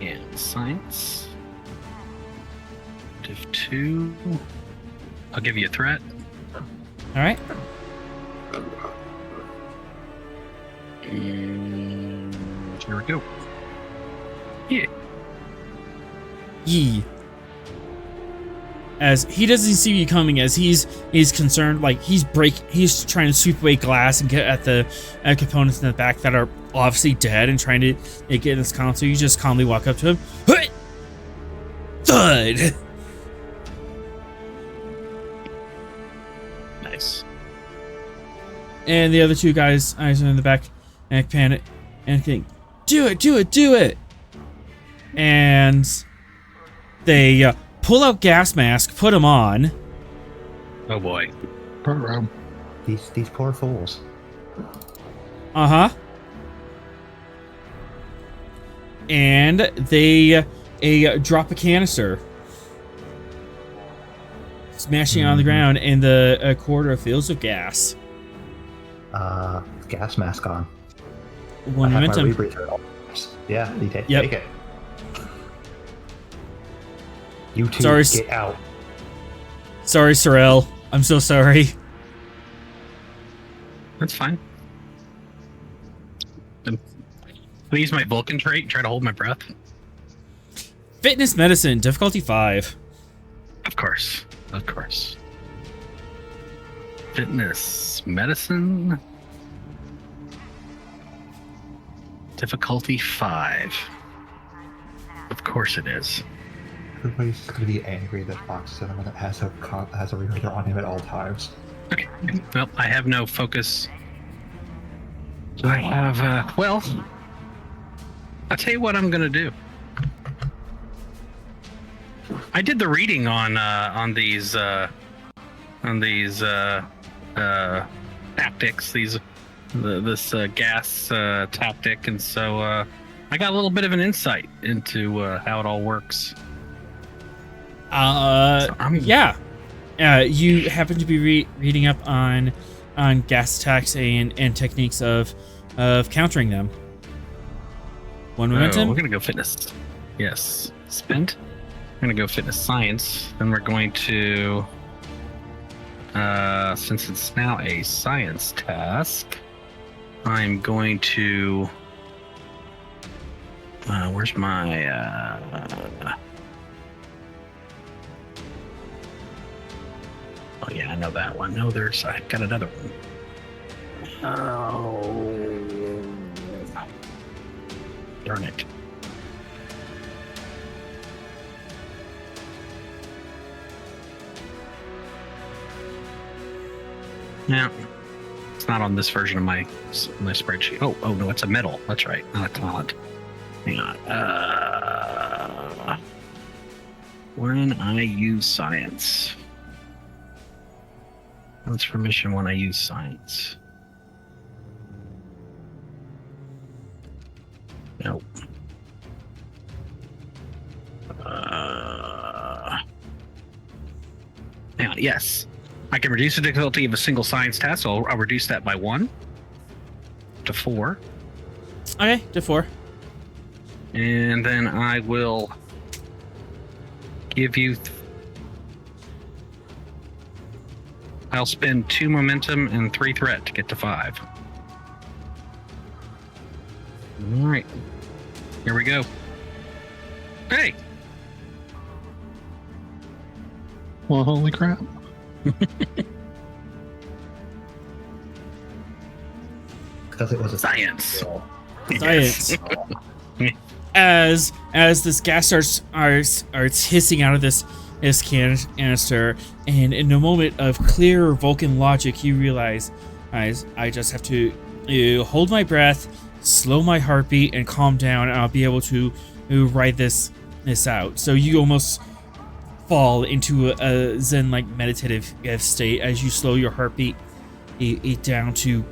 And Science. Diff 2. I'll give you a threat. Alright. And here we go. Yeah. Yee. As he doesn't see you coming, as he's concerned, like he's trying to sweep away glass and get at the components in the back that are obviously dead and trying to get in this console. You just calmly walk up to him. Hey! Thud! Nice. And the other 2 guys, eyes are in the back, and panic, and think, do it! And they pull out gas mask, put them on. Oh boy. These poor fools. Uh-huh. And they drop a canister, smashing on the ground, and the corridor fills with gas. Gas mask on. 1 momentum. Yeah, you take it. You two, sorry, get out. Sorry, Sorrel. I'm so sorry. That's fine. I'll use my Vulcan trait and try to hold my breath. Fitness medicine, difficulty 5. Of course. Fitness medicine. Difficulty 5. Of course it is. Everybody's gonna be angry that Fox has a reader on him at all times. Okay. Well, I have no focus. So I have, well, I'll tell you what I'm gonna do. I did the reading on these tactics, this gas tactic, and so I got a little bit of an insight into how it all works. Yeah. You happen to be reading up on gas attacks and techniques of countering them. 1 Oh, momentum. we're gonna go fitness. Yes, spent. We're gonna go fitness science. Then we're going to, since it's now a science task, I'm going to. Where's my? Oh yeah, I know that one. No, I got another one. Oh, darn it. Yeah, it's not on this version of my spreadsheet. Oh no, it's a medal. That's right, not a talent. Hang on. When I use science. What's for mission when I use science? Nope. Hang on, yes. I can reduce the difficulty of a single science task, so I'll reduce that by 1 to 4. Okay, to 4. And then I will give you... I'll spend 2 momentum and 3 threat to get to 5. Alright. Here we go. Hey! Well, holy crap. Because it was a Science. Science. As this gas starts hissing out of this canister, and in a moment of clear Vulcan logic, you realize, I just have to hold my breath, slow my heartbeat, and calm down, and I'll be able to ride this out. So you almost fall into a zen-like meditative state as you slow your heartbeat down to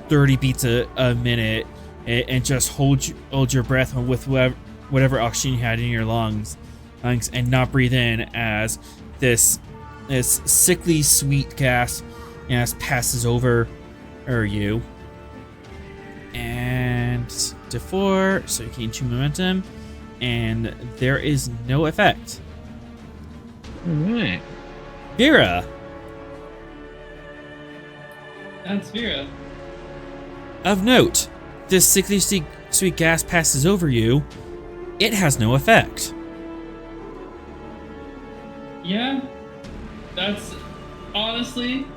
30 beats a minute, and just hold your breath with whatever oxygen you had in your lungs, and not breathe in as this sickly sweet gas passes over you. And to 4, so you gain 2 momentum, and there is no effect. Alright. Vera. That's Vera. Of note, this sickly sweet gas passes over you. It has no effect. Yeah, that's honestly,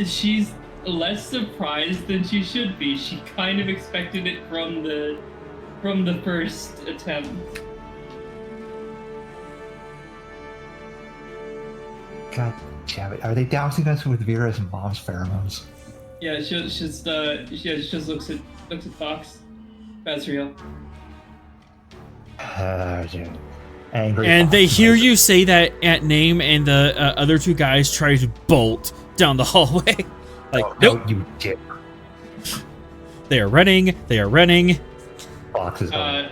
she's less surprised than she should be. She kind of expected it from the first attempt. God damn it. Are they dousing us with Vera's mom's pheromones? Yeah, she just looks at Fox. That's real. Dude. Angry And Fox they hear knows- you say that at name, and the other 2 guys try to bolt down the hallway. Like, Oh, nope. no, you dip. They are running. Fox is going.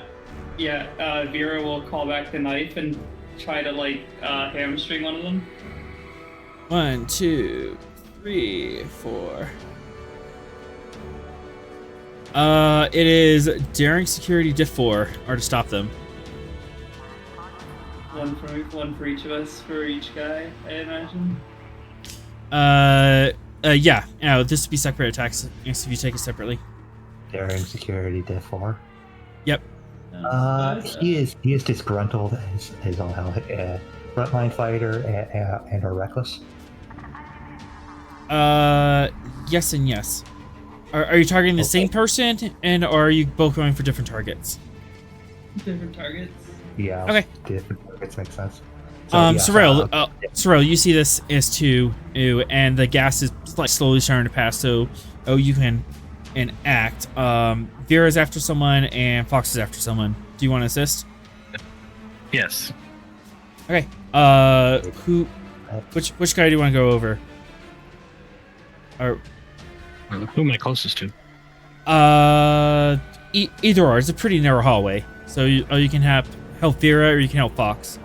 Vera will call back the knife and try to hamstring one of them. 1, 2, 3, 4. It is daring security diff 4, or to stop them. One for each of us, for each guy, I imagine. Yeah. This would be separate attacks if you take it separately. Daring security diff 4. Yep. He is disgruntled as all hell. Frontline fighter and are reckless. Yes and yes. Are you targeting the same person, or are you both going for different targets? Different targets. Yeah. Okay. Different targets make sense. Sorrel, you see this is too, and the gas is slowly starting to pass. So, you can act. Vera's after someone, and Fox is after someone. Do you want to assist? Yes. Okay. Which guy do you want to go over? Or, Who am I closest to? either or. It's a pretty narrow hallway, so you can help Vera, or you can help Fox.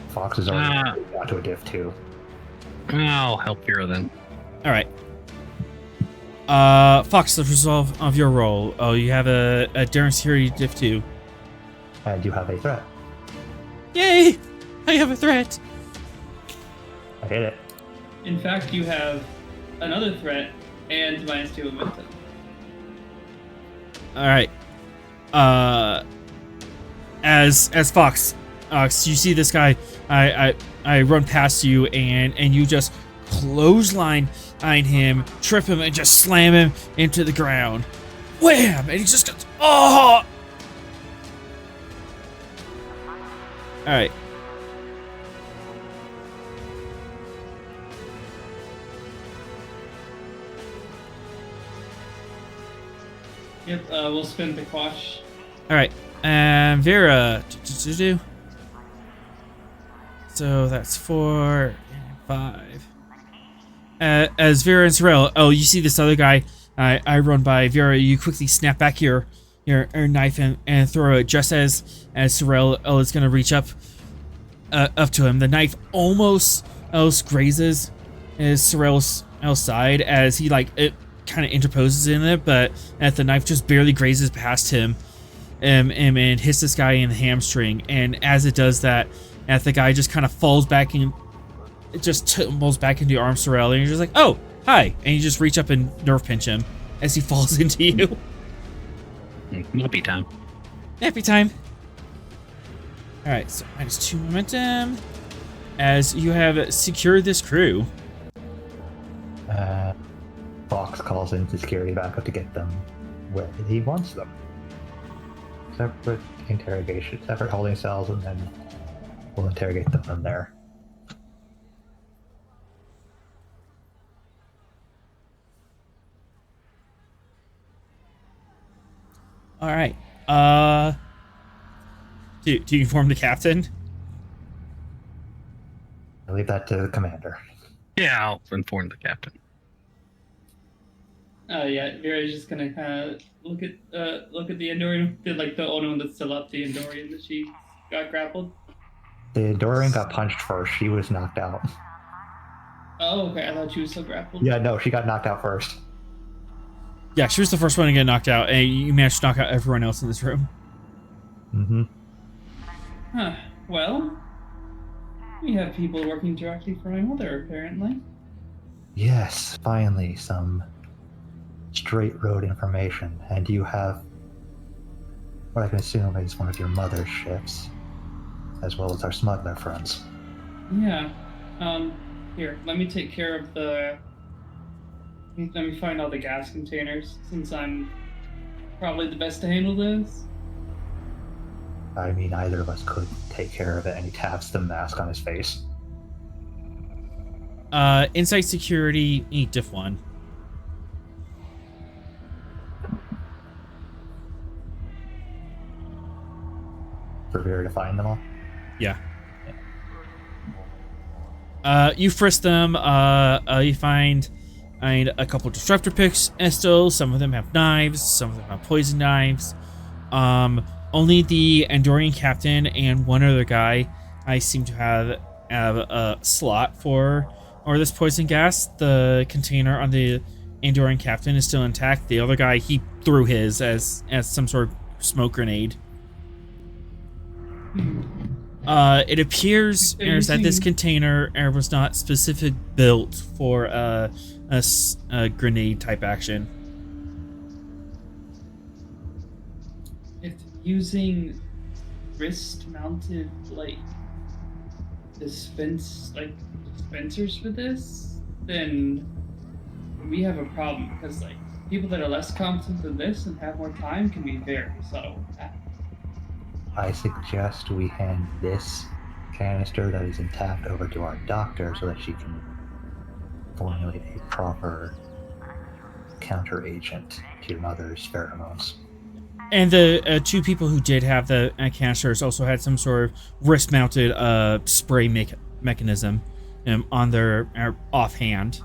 Fox is already got to a diff 2. I'll help Vera then. All right. Fox, the resolve of your roll. Oh, you have a daring security diff 2. And you have a threat. Yay! I have a threat. I hit it. In fact, you have another threat and -2 momentum. All right. As Fox, so you see this guy. I run past you and you just clothesline him, trip him, and just slam him into the ground. Wham! And he just goes, oh! All right. Yep, we'll spin the quash. All right. And Vera. So that's 4 and 5. As Vera and Sorrel, you see this other guy. I run by Vera. You quickly snap back your knife and throw it just as Sorrel is gonna reach up to him. The knife almost grazes Sorrel's side as he it kind of interposes in it, but the knife just barely grazes past him, and hits this guy in the hamstring. And as it does that, the guy just kind of falls back and it just tumbles back into your arm, Sorrel, and you're just like, oh, hi, and you just reach up and nerve pinch him as he falls into you. Nappy time. Nappy time. All right, so -2 momentum as you have secured this crew. Fox calls in security backup to get them where he wants them. Separate interrogation, separate holding cells, and then we'll interrogate them from there. All right. Do you inform the captain? I leave that to the commander. Yeah, I'll inform the captain. Yeah, Vera's just gonna kind of look at the Andorian, the only one that's still up, the Andorian that she got grappled. The Dorian got punched first. She was knocked out. Oh, okay. I thought she was still grappled. Yeah, no, she got knocked out first. Yeah, she was the first one to get knocked out, and you managed to knock out everyone else in this room. Mm-hmm. Huh. Well, we have people working directly for my mother, apparently. Yes, finally, some straight road information. And you have what I can assume is one of your mother's ships, as well as our smuggler friends. Yeah. Here, let me take care of the... Let me find all the gas containers, since I'm probably the best to handle this. I mean, either of us could take care of it, and he taps the mask on his face. Inside security, eat diff 1. For Vera to find them all? Yeah. You frisk them. You find a couple disruptor picks, and still some of them have knives, some of them have poison knives. Only the Andorian captain and one other guy I seem to have a slot for this poison gas. The container on the Andorian captain is still intact. The other guy, he threw his as some sort of smoke grenade. It appears that this container was not specifically built for a grenade type action. If using wrist-mounted dispensers for this, then we have a problem, because people that are less competent than this and have more time can be very subtle with that. I suggest we hand this canister that is intact over to our doctor so that she can formulate a proper counter agent to your mother's pheromones. And the two people who did have the canisters also had some sort of wrist-mounted spray mechanism on their offhand.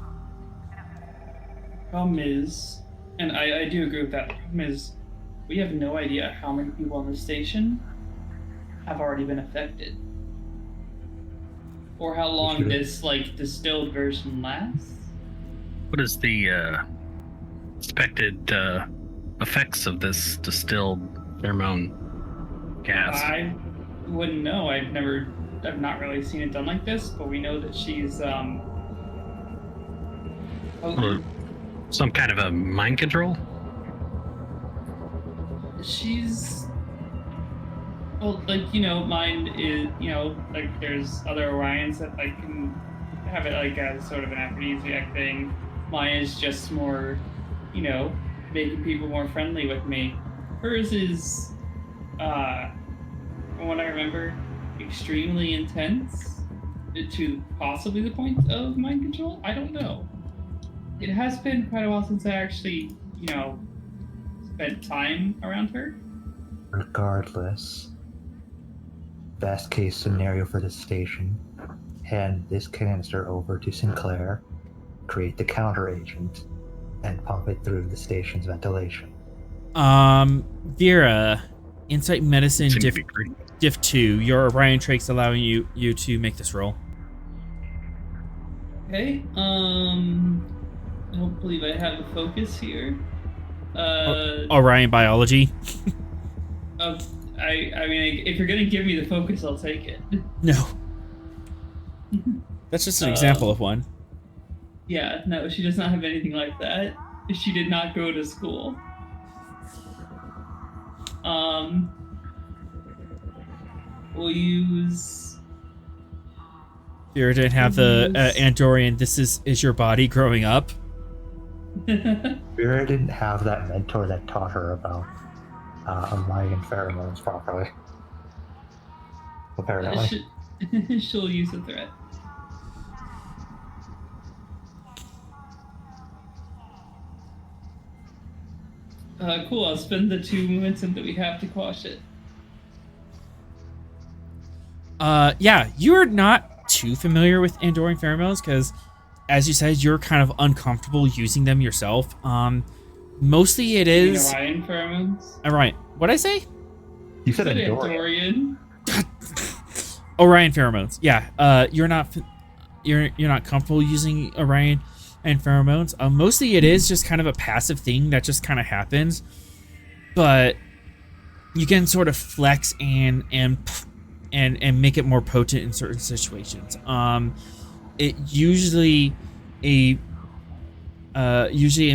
Problem is, and I do agree with that, the problem is we have no idea how many people on the station have already been affected. Or how long this distilled version lasts. What is the expected effects of this distilled pheromone gas? I wouldn't know. I've not really seen it done like this, but we know that she's Or some kind of a mind control? she's well, like, mine is, like there's other Orions that like can have it like as sort of an aphrodisiac thing. Mine is just more, making people more friendly with me. Hers is, from what I remember, extremely intense to possibly the point of mind control. I don't know. It has been quite a while since I actually, spent time around her. Regardless, best case scenario for the station, hand this canister over to Sinclair, create the counter agent, and pump it through the station's ventilation. Vera, Insight Medicine Seems to Diff be great. Diff 2. Your Orion trait's allowing you to make this roll. Okay. I don't believe I have a focus here. Orion Biology. I mean, if you're gonna give me the focus, I'll take it. No. That's just an example of one. Yeah, no, she does not have anything like that. She did not go to school. We'll use... Vera didn't have the Andorian, this is your body growing up. Vera didn't have that mentor that taught her about Mayan pheromones properly. Apparently. She'll use a threat. Cool, I'll spend the 2 momentum that we have to quash it. Yeah, you're not too familiar with Andorian pheromones because, as you said, you're kind of uncomfortable using them yourself. Mostly it is... Orion pheromones? Orion. What'd I say? You said Andorian. Orion pheromones. Yeah. You're not comfortable using Orion and pheromones. Mostly it is just kind of a passive thing that just kind of happens, but you can sort of flex and make it more potent in certain situations. It usually it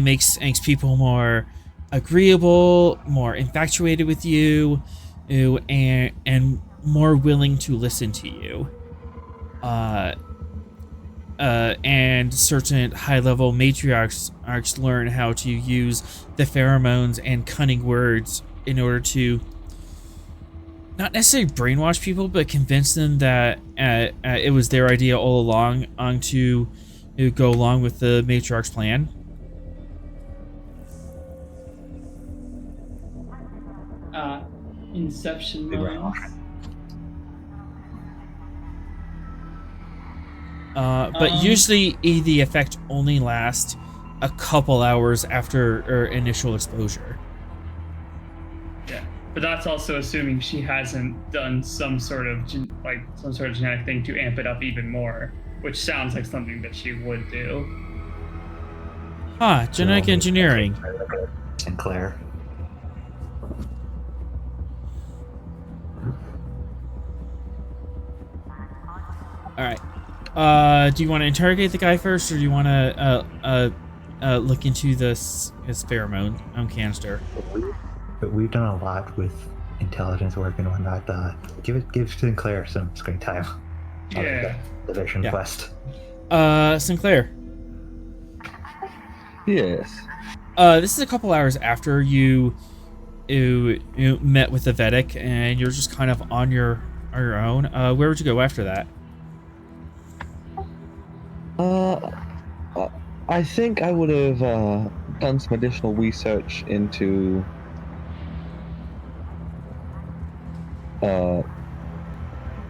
makes people more agreeable, more infatuated with you, and more willing to listen to you. And certain high-level matriarchs learn how to use the pheromones and cunning words in order to not necessarily brainwash people, but convince them that it was their idea all along to go along with the matriarch's plan. Inception moments. But usually the effect only lasts a couple hours after initial exposure. Yeah, but that's also assuming she hasn't done some sort of genetic thing to amp it up even more, which sounds like something that she would do. Genetic engineering. Sinclair. All right. Do you want to interrogate the guy first, or do you want to look into his pheromone canister? But we've done a lot with intelligence work and whatnot. Give Sinclair some screen time. Yeah. The vision Yeah. quest. Sinclair. Yes. This is a couple hours after you met with the Vedic, and you're just kind of on your own. Where would you go after that? I think I would have done some additional research into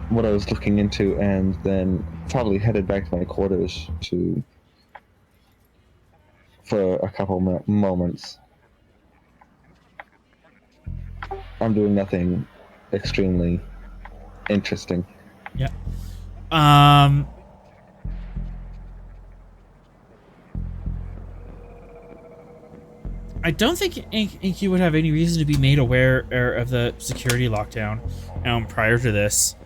what I was looking into, and then probably headed back to my quarters for a couple moments. I'm doing nothing extremely interesting. Yeah. don't think Inky would have any reason to be made aware of the security lockdown prior to this.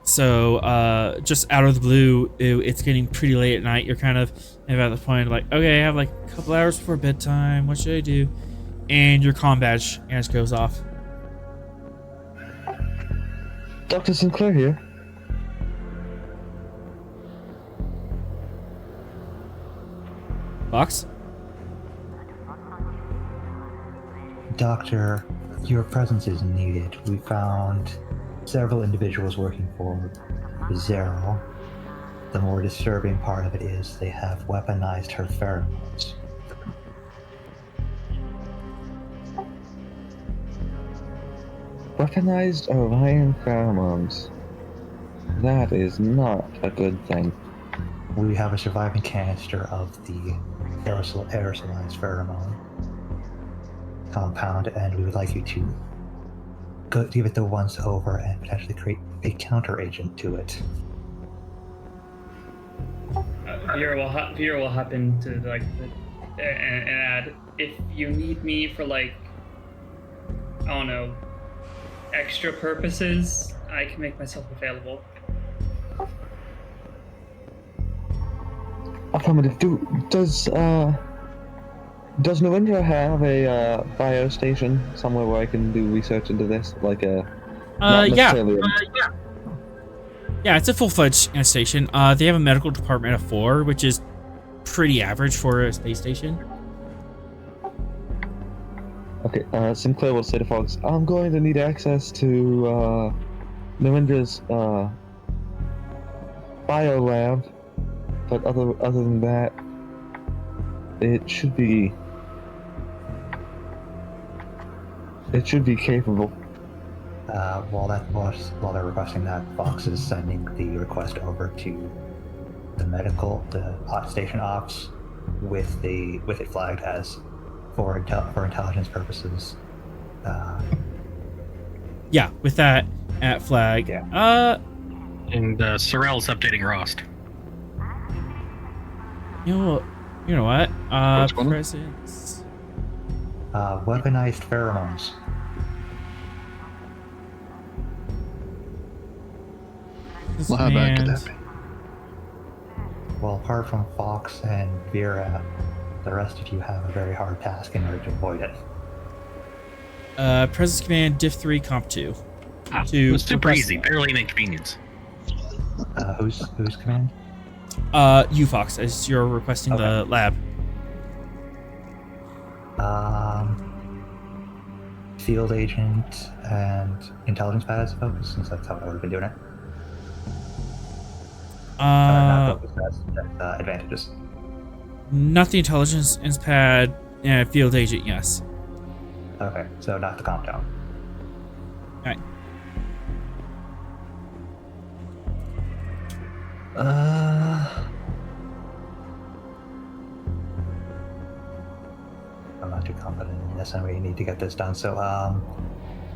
So, just out of the blue, it's getting pretty late at night. You're kind of at the point like, okay, I have like a couple hours before bedtime. What should I do? And your comm badge just goes off. Dr. Sinclair here. Fox? Doctor, your presence is needed. We found several individuals working for Zero. The more disturbing part of it is they have weaponized her pheromones. Weaponized Orion pheromones. That is not a good thing. We have a surviving canister of the aerosolized pheromone compound, and we would like you to give it the once over and potentially create a counter agent to it. Vera will hop into like and add, if you need me for like, I don't know, extra purposes, I can make myself available. Affirmative. Does Narendra have a bio station somewhere where I can do research into this? Like a Yeah, it's a full-fledged station. They have a medical department of 4, which is pretty average for a space station. Okay, Sinclair will say to Fox, I'm going to need access to Narendra's bio lab, but other than that, it should be capable. While they're requesting that, Fox is sending the request over to the station ops with it flagged as for intelligence purposes. Yeah, with that at flag. Yeah. And Sorrel's updating Rost. You know what? What's going on? Presence. Weaponized pheromones. Well, how bad could that be? Well, apart from Fox and Vera, the rest of you have a very hard task in order to avoid it. Presence command diff 3 comp 2. It was super easy, barely an inconvenience. Whose command? You, Fox, as you're requesting the lab. Field agent and intelligence pad as a focus, since that's how I would have been doing it. Not focus pads, advantages. Not the intelligence pad, field agent, yes. Okay, so not the comp down. Alright. I'm not too confident in this, and we need to get this done. So,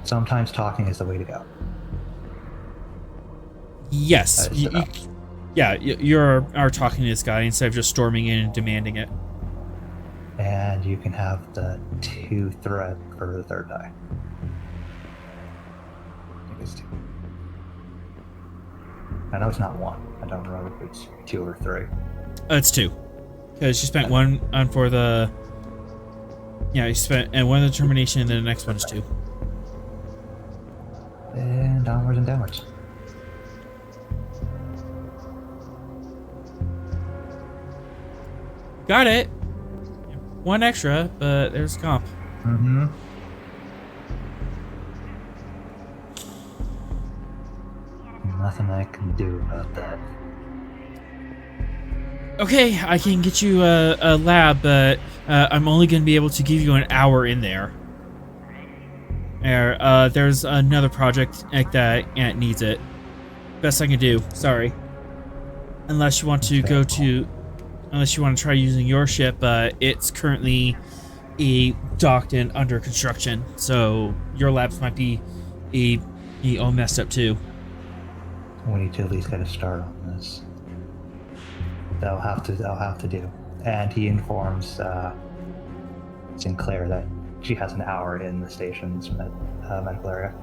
sometimes talking is the way to go. Yes. You are talking to this guy instead of just storming in and demanding it. And you can have the 2 threat for the third die. I think it's 2. I know it's not 1. I don't remember if it's 2 or 3. It's 2. Because you spent 1 on for the... Yeah, you spent and 1 determination, and then the next one is 2. And downwards and downwards. Got it. 1 extra, but there's comp. Mm-hmm. Nothing I can do about that. Okay, I can get you a lab, but I'm only going to be able to give you an hour in there. There's another project like that, and it needs it. Best I can do. Sorry. Unless you want to go to... Unless you want to try using your ship, it's currently docked and under construction, so your labs might be all messed up too. We need to at least get a start on this. They'll have to do. And he informs Sinclair that she has an hour in the station's medical area.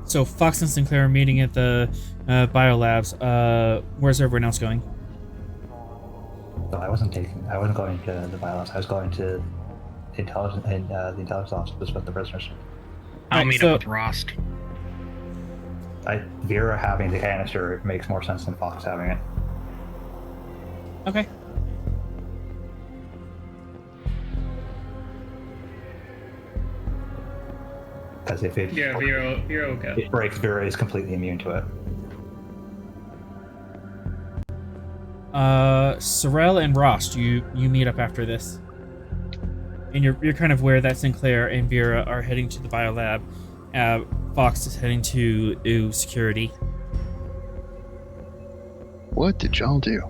So Fox and Sinclair are meeting at the biolabs. Where's everyone else going? So I wasn't going to the biolabs. I was going to the intelligence office with the prisoners. I'll Right, meet so- up with Rost. Vera having the canister makes more sense than Fox having it. Okay. Because if it Yeah, Vero will go. it breaks, Vera is completely immune to it. Sorrel and Rost, you meet up after this. And you're kind of aware that Sinclair and Vera are heading to the biolab. Fox is heading to security. What did y'all do?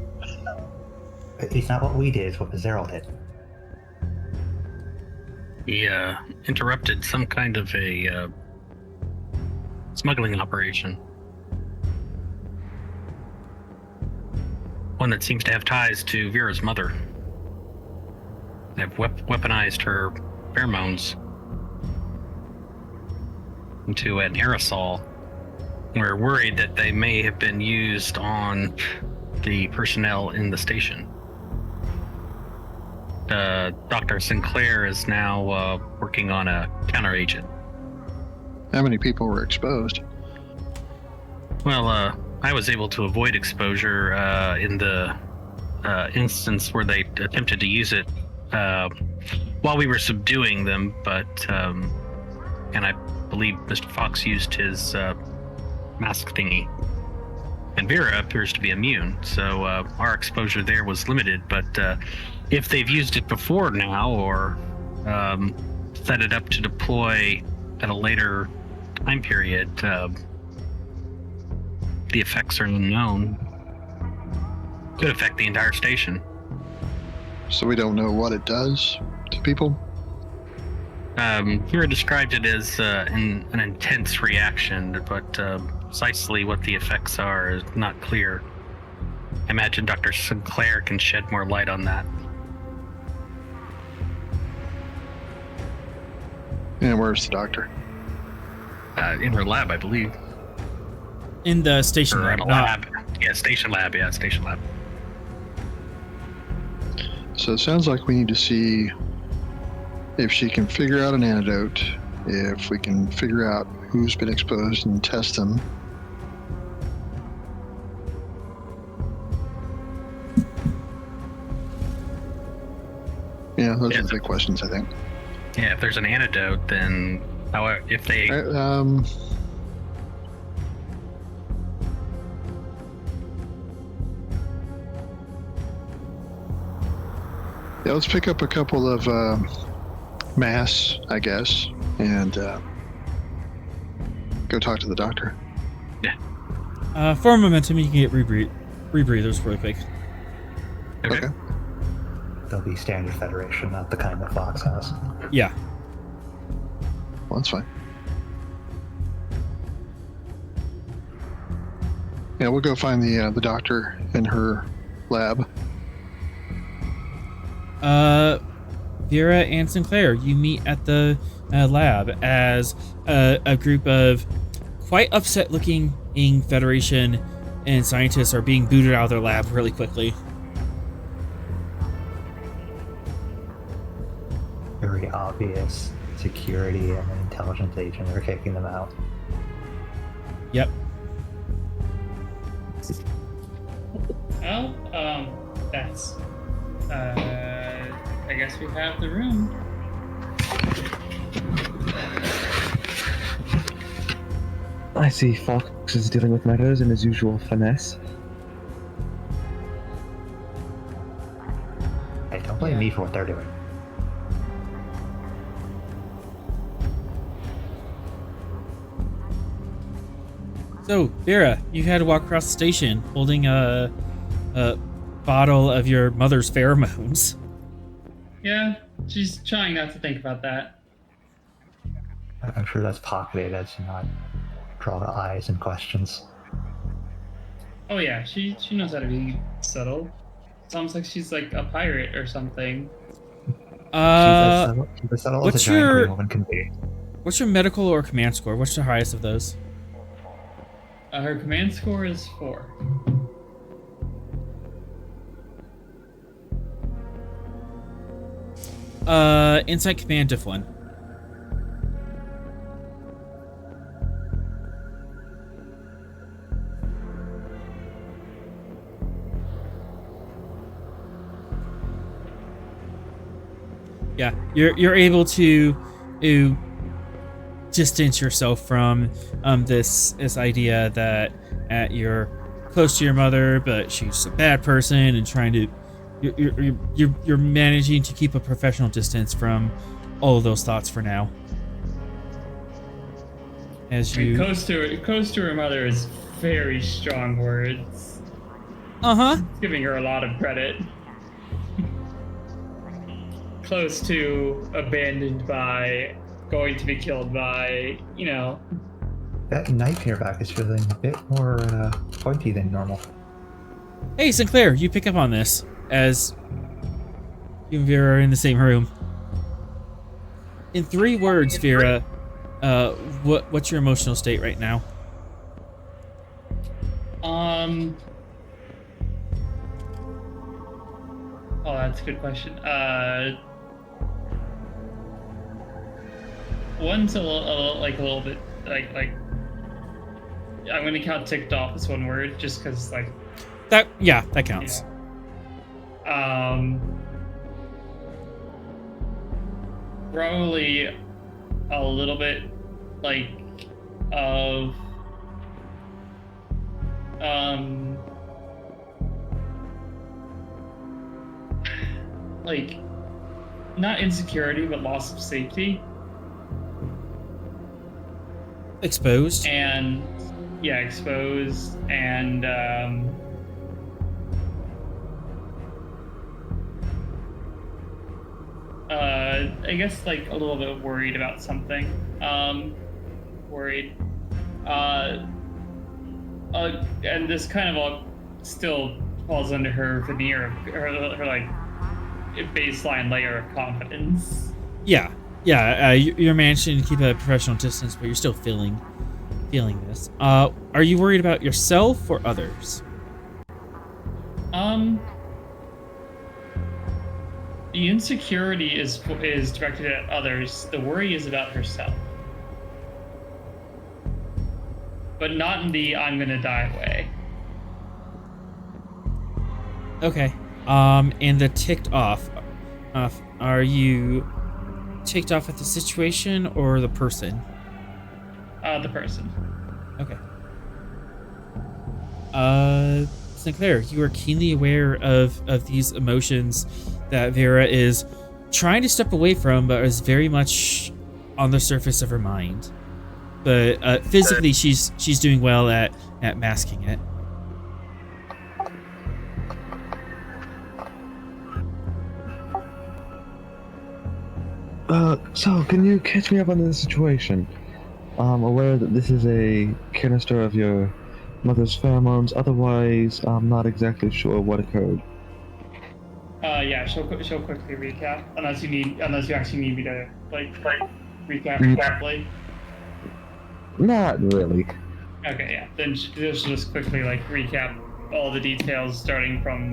It's not what we did, it's what Zerl did. He interrupted some kind of a smuggling operation. One that seems to have ties to Vera's mother. They have weaponized her pheromones into an aerosol. We're worried that they may have been used on the personnel in the station. Dr. Sinclair is now working on a counteragent. How many people were exposed? Well, I was able to avoid exposure in the instance where they attempted to use it while we were subduing them, but and I believe Mr. Fox used his mask thingy. And Vera appears to be immune, so our exposure there was limited, but if they've used it before now or set it up to deploy at a later time period, the effects are unknown. Could affect the entire station. So we don't know what it does to people? Vera described it as an intense reaction, but precisely what the effects are is not clear. I imagine Dr. Sinclair can shed more light on that. And where's the doctor? In her lab, I believe. In the station Or lab, in a not- lab. Yeah, station lab. Yeah, station lab. So it sounds like we need to see if she can figure out an antidote, if we can figure out who's been exposed and test them. Yeah, those are the big questions, I think. Yeah, if there's an antidote, then if they Yeah, let's pick up a couple of masks, I guess, and go talk to the doctor. for momentum, you can get rebreathers really quick. okay. They'll be standard Federation, not the kind that Fox has. Yeah. Well, that's fine. Yeah, we'll go find the doctor in her lab. Vera and Sinclair, you meet at the lab as a group of quite upset-looking Federation and scientists are being booted out of their lab really quickly. Very obvious security and an intelligence agent are kicking them out. Yep. Well, that's. I guess we have the room. I see Fox is dealing with matters in his usual finesse. Hey, don't blame me for what they're doing. So, Vera, you had to walk across the station holding a bottle of your mother's pheromones. Yeah, she's trying not to think about that. I'm sure that's pocketed as to not draw the eyes and questions. Oh yeah, she knows how to be subtle. It's almost like she's like a pirate or something. She's as subtle as a what's giant your- green woman can be. What's your medical or command score? What's the highest of those? Her command score is 4. Insight command diff 1. Yeah, you're able to distance yourself from this idea that you're close to your mother, but she's a bad person, and trying to you're managing to keep a professional distance from all of those thoughts for now. As you Close to her mother is very strong words. Giving her a lot of credit. Close to abandoned by, going to be killed by, you know. That knife in your back is feeling a bit more pointy than normal. Hey, Sinclair, you pick up on this as you and Vera are in the same room. In 3 words, Vera, what's your emotional state right now? Oh, that's a good question. One's a little bit like I'm gonna count ticked off as one word just because that counts. Yeah. Probably a little bit of not insecurity but loss of safety. Exposed. And yeah, exposed and I guess a little bit worried about something. Worried. And this kind of all still falls under her veneer of her baseline layer of confidence. Yeah. You're managing to keep a professional distance, but you're still feeling this. Are you worried about yourself or others? The insecurity is directed at others. The worry is about herself, but not in the "I'm gonna die" way. Okay. And the ticked off. Are you ticked off at the situation or the person? The person. Okay. Sinclair, you are keenly aware of these emotions that Vera is trying to step away from, but is very much on the surface of her mind. But physically, she's doing well at masking it. So can you catch me up on the situation? I'm aware that this is a canister of your mother's pheromones. Otherwise, I'm not exactly sure what occurred. Yeah, she'll quickly recap unless you actually need me to recap properly. Not really. Okay, yeah. Then she'll just quickly recap all the details, starting from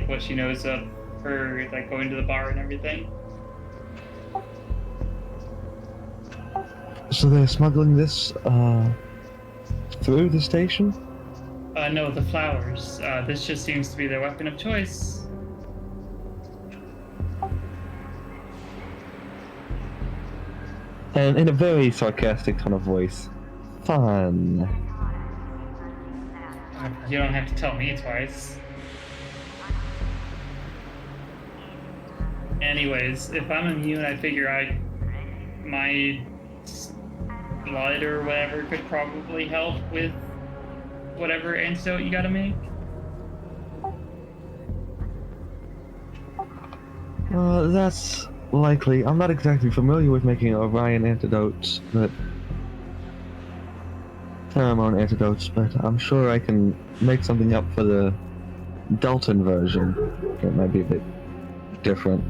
what she knows of her going to the bar and everything. So they're smuggling this through the station? No, the flowers. This just seems to be their weapon of choice. And in a very sarcastic tone of voice. Fun. You don't have to tell me twice. Anyways, if I'm immune, I figure my blood or whatever could probably help with whatever antidote you gotta make. That's likely. I'm not exactly familiar with making Orion antidotes, but pheromone antidotes, but I'm sure I can make something up for the Dalton version. It might be a bit different?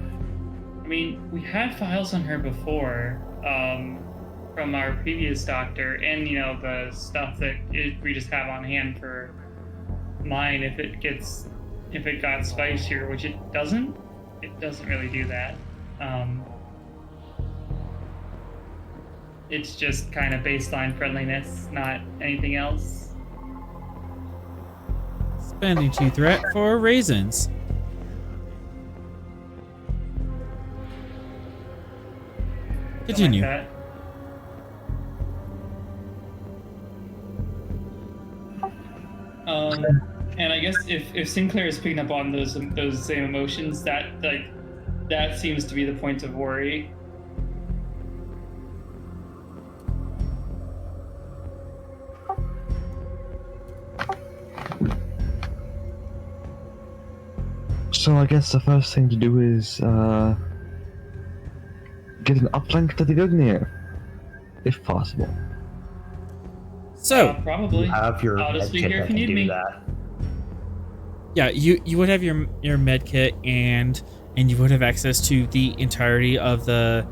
I mean, we had files on her before, from our previous doctor, and the stuff that we just have on hand for mine. If it got spicier, which it doesn't really do that. It's just kind of baseline friendliness, not anything else. Spending 2 threat for raisins. Continue. Something like that. And I guess if Sinclair is picking up on those same emotions, that seems to be the point of worry. So I guess the first thing to do is get an uplink to the Gungnir, if possible. So, Probably. You have your I'll just med be kit here that if you can need do me. that. yeah, you would have your med kit and you would have access to the entirety of the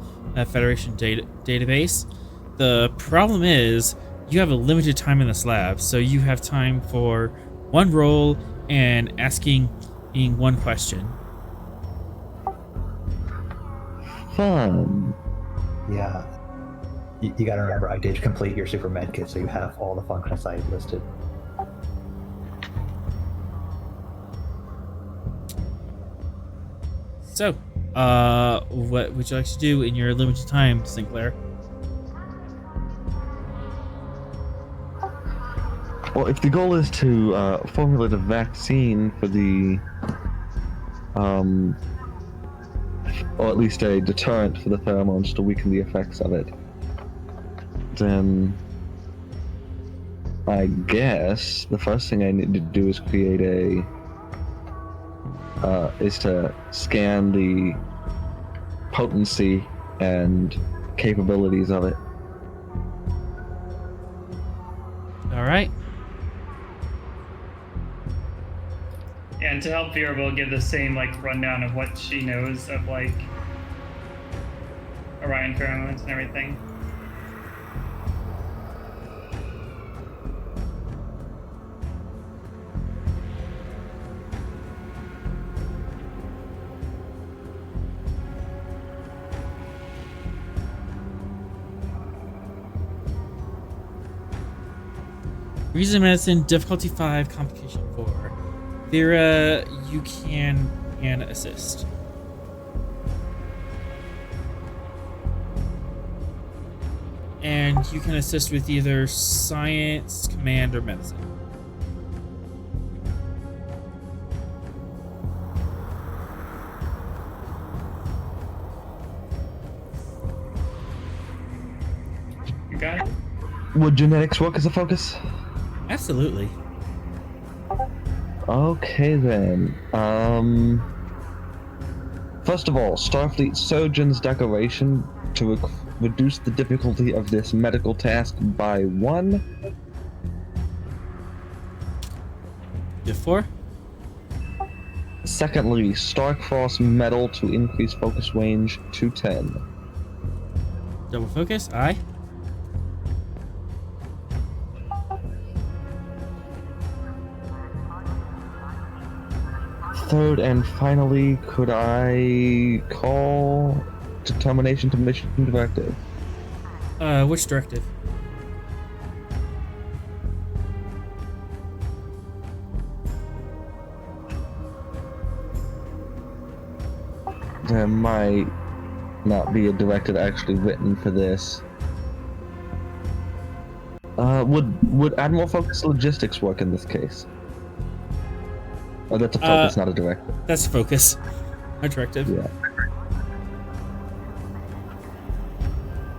Federation database. The problem is you have a limited time in this lab, so you have time for one roll and asking one question. Fun. Yeah. You gotta remember, I did complete your super med kit, so you have all the functional sites listed. So, what would you like to do in your limited time, Sinclair? Well, if the goal is to formulate a vaccine for the, or at least a deterrent for the pheromones to weaken the effects of it, then I guess the first thing I need to do is create is to scan the potency and capabilities of it. All right. And to help Vera, we'll give the same rundown of what she knows of Orion pheromones and everything. Reason medicine, difficulty 5, complication 4. Vera, you can assist. And you can assist with either science, command, or medicine. You got it? Would genetics work as a focus? Absolutely. Okay then. First of all, Starfleet Surgeon's declaration to reduce the difficulty of this medical task by 1. Diff 4. Secondly, Starcross medal to increase focus range to 10. Double focus, aye. Third and finally, could I call determination to mission directive? Which directive? There might not be a directive actually written for this. Would Admiral Focus Logistics work in this case? Oh, that's a focus, not a directive. That's focus. A directive. Yeah.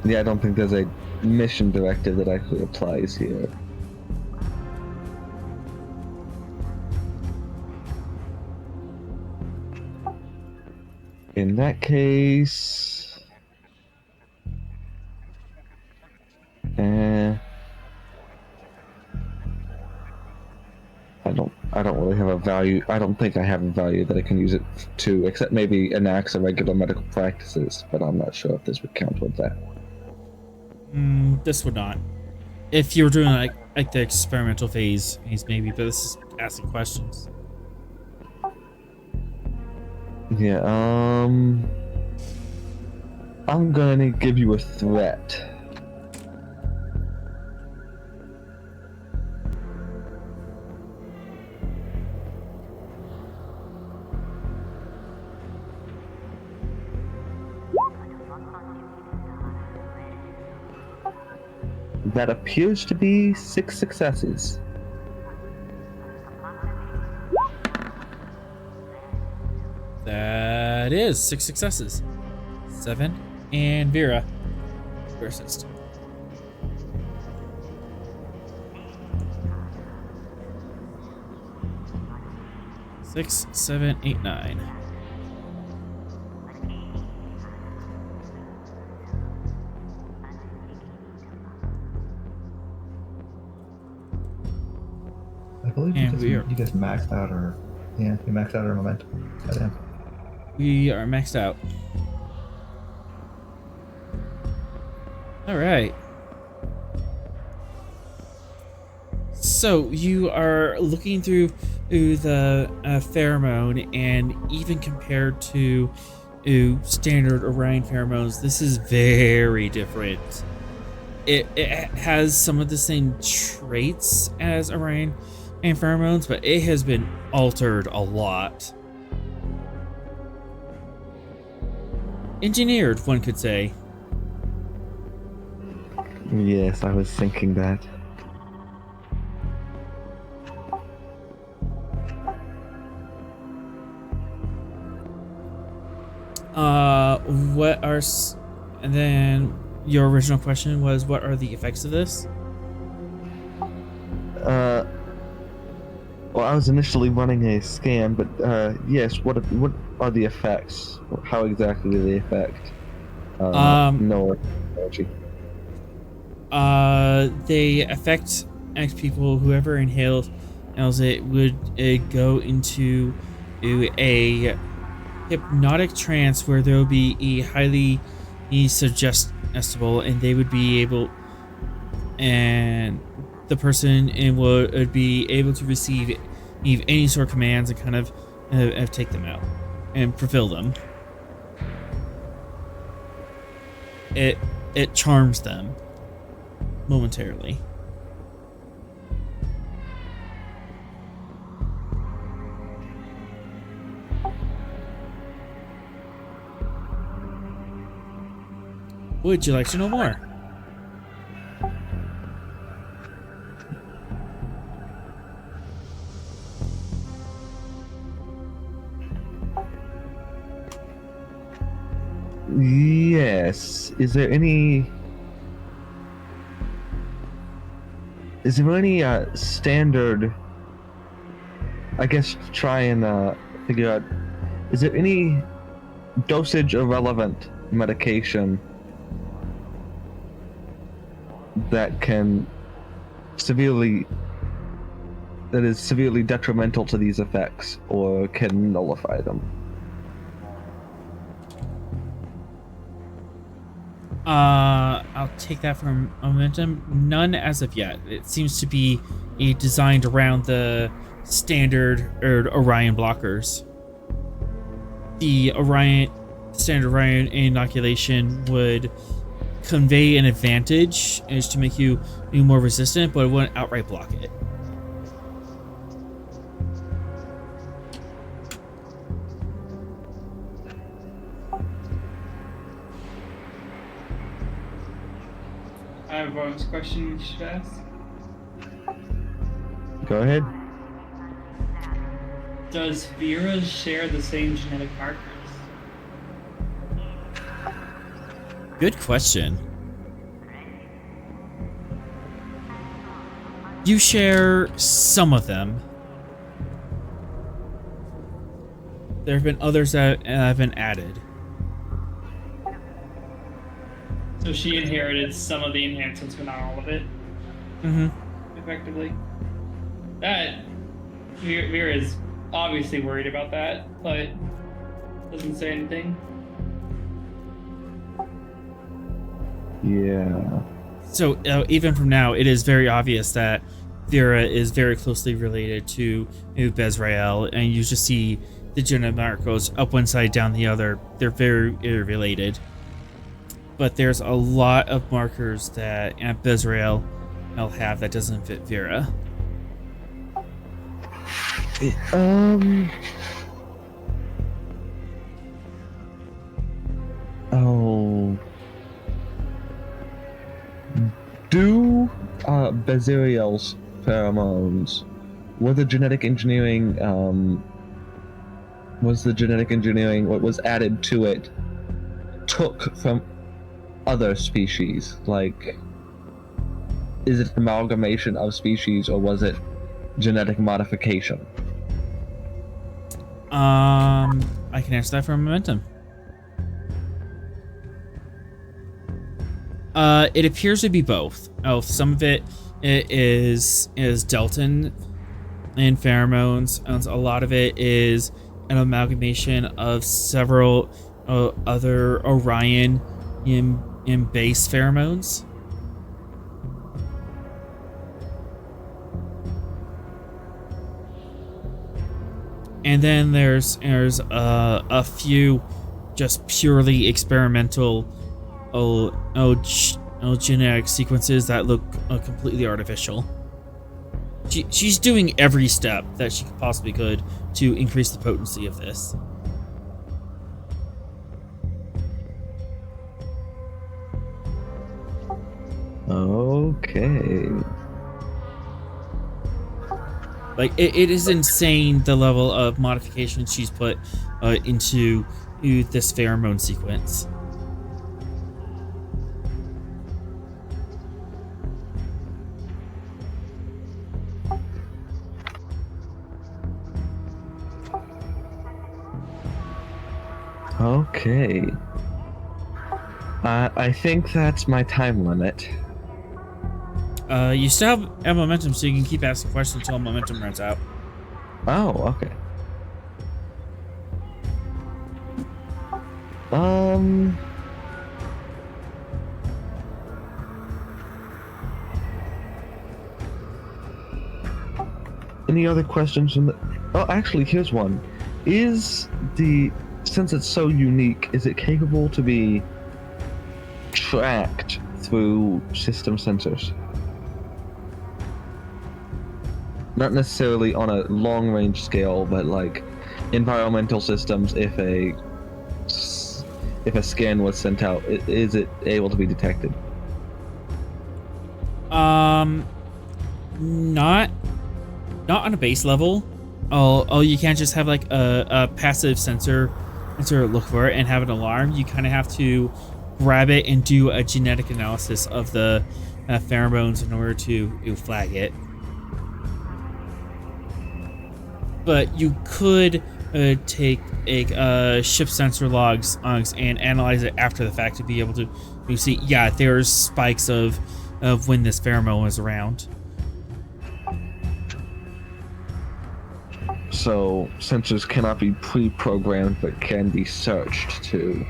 Yeah, I don't think there's a mission directive that actually applies here. In that case... I don't really have a value. I don't think I have a value that I can use it to, except maybe enacts of regular medical practices. But I'm not sure if this would count with that. This would not. If you were doing like the experimental phase maybe, but this is asking questions. Yeah. I'm gonna give you a threat. That appears to be 6 successes. That is 6 successes. 7 and Vera. Assist. Six, 7, 8, 9. I believe And because you guys maxed out our, you maxed out our momentum. Yeah. We are maxed out. All right. So you are looking through the pheromone, and even compared to standard Orion pheromones, this is very different. It has some of the same traits as Orion and pheromones, but it has been altered a lot. Engineered, one could say. Yes, I was thinking that. What are... And then your original question was, what are the effects of this? Well, I was initially running a scan, but yes, what are the effects? How exactly do they affect no energy? They affect X people. Whoever inhales it would go into a hypnotic trance where there will be a highly suggestible, and they would be able, and the person would be able to receive any sort of commands and kind of take them out and fulfill them. It charms them momentarily. Would you like to know more? Yes. Is there any standard, I guess, to try and figure out, is there any dosage irrelevant medication that is severely detrimental to these effects or can nullify them? I'll take that from momentum. None as of yet. It seems to be designed around the standard Orion blockers. The standard Orion inoculation would convey an advantage as to make you more resistant, but it wouldn't outright block it. I have a bonus question you should ask. Go ahead. Does Vera share the same genetic markers? Good question. You share some of them. There have been others that have been added. So she inherited some of the enhancements, but not all of it. Mm-hmm. Effectively. That Vera's obviously worried about that, but doesn't say anything. Yeah. So even from now, it is very obvious that Vera is very closely related to Bezrael, and you just see the genetic markers up one side, down the other. They're very related. But there's a lot of markers that Aunt Bezrael will have that doesn't fit Vera. Oh. Do Bezrael's pheromones, was the genetic engineering what was added to it took from other species? Like, is it amalgamation of species, or was it genetic modification? I can answer that from momentum. It appears to be both. Some of it is Delton and pheromones, and a lot of it is an amalgamation of several other Orion in base pheromones. And then there's a few just purely experimental genetic sequences that look completely artificial. She's doing every step that she possibly could to increase the potency of this. Okay. Like, it is insane the level of modification she's put into this pheromone sequence. Okay. I think that's my time limit. You still have momentum, so you can keep asking questions until momentum runs out. Oh, okay. Any other questions from the... Oh, actually, here's one. Since it's so unique, is it capable to be tracked through system sensors? Not necessarily on a long-range scale, but like environmental systems. If a scan was sent out, is it able to be detected? Not on a base level. Oh, you can't just have like a passive sensor look for it and have an alarm. You kind of have to grab it and do a genetic analysis of the pheromones in order to flag it. But you could take ship sensor logs and analyze it after the fact to be able to see, yeah, there's spikes of when this pheromone is around. So sensors cannot be pre-programmed, but can be searched too.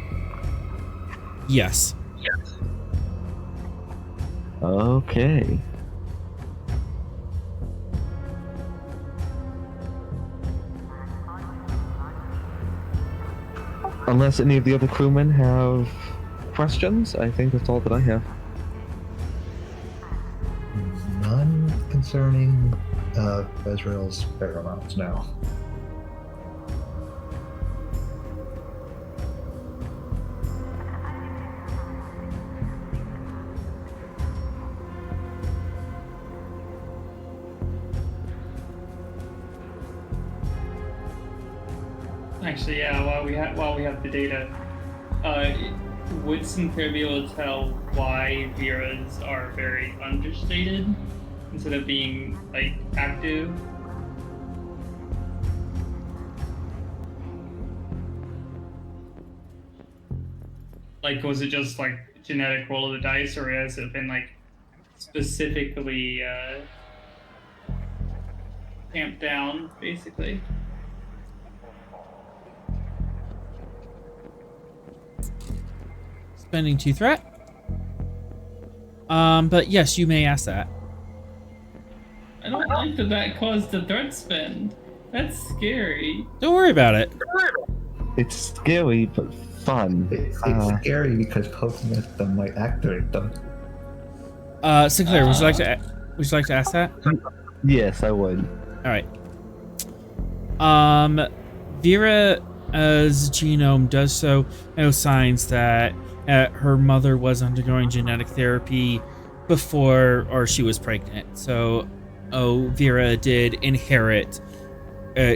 Yes. Okay. Unless any of the other crewmen have questions, I think that's all that I have. None concerning Bezrael's pheromones now. Actually, yeah. While we have the data, would Sinclair be able to tell why Vera's are very understated instead of being like active? Like, was it just like genetic roll of the dice, or has it been like specifically tamp down, basically. Spending 2 threat. But yes, you may ask that. I don't like that caused a threat spend. That's scary. Don't worry about it. It's scary but fun. It's scary because poking at them might activate them. Sinclair, would you like to ask that? Yes, I would. All right. Vera's genome does show signs that her mother was undergoing genetic therapy before or she was pregnant. So, Vera did inherit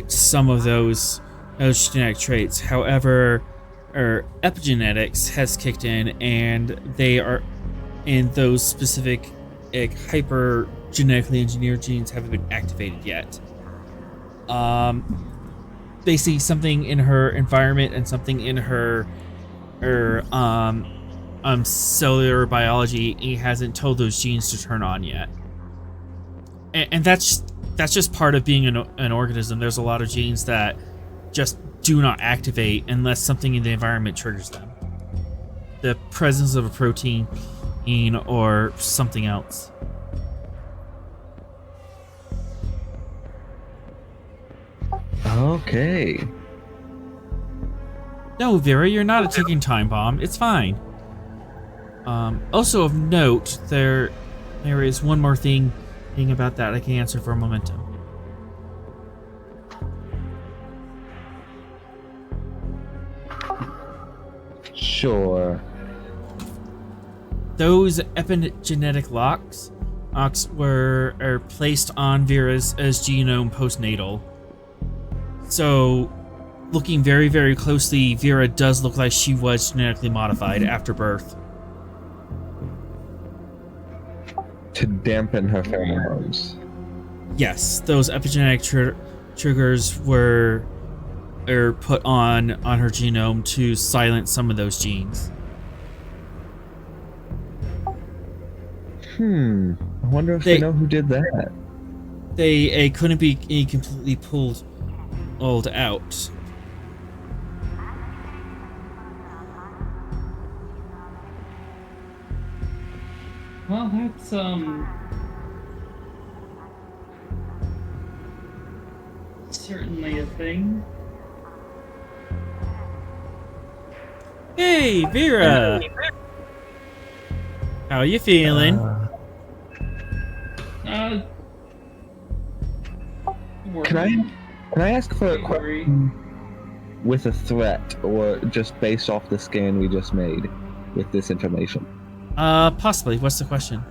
some of those genetic traits. However, epigenetics has kicked in, and they are in those specific hyper genetically engineered genes haven't been activated yet. They see something in her environment and something in her cellular biology. He hasn't told those genes to turn on yet, and that's just part of being an organism. There's a lot of genes that just do not activate unless something in the environment triggers them. The presence of a protein or something else. Okay. No, Vera, you're not a ticking time bomb. It's fine. Also of note, there is one more thing about that I can answer for momentum. Sure. Those epigenetic locks are placed on Vera's genome postnatal. So, looking very, very closely, Vera does look like she was genetically modified after birth. To dampen her pheromones. Yes, those epigenetic triggers were put on her genome to silence some of those genes. I wonder if they know who did that. They couldn't be completely pulled out. Well, that's certainly a thing. Hey, Vera! How are you feeling? Can I ask for a question with a threat, or just based off the scan we just made with this information? Possibly. What's the question?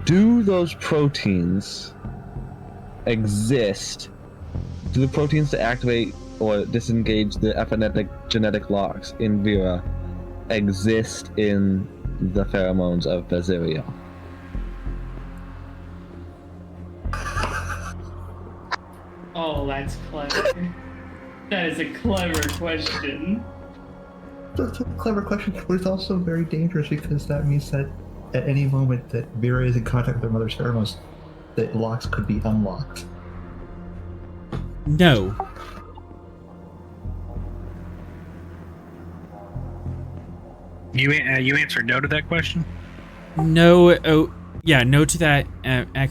Do those proteins exist? Do the proteins to activate or disengage the epigenetic locks in Vera exist in the pheromones of Baziria? Oh, that's clever. That is a clever question. That's a clever question, but it's also very dangerous because that means that at any moment that Vera is in contact with her mother's pheromones, the locks could be unlocked. No. You answered no to that question? No. Oh, yeah, no to that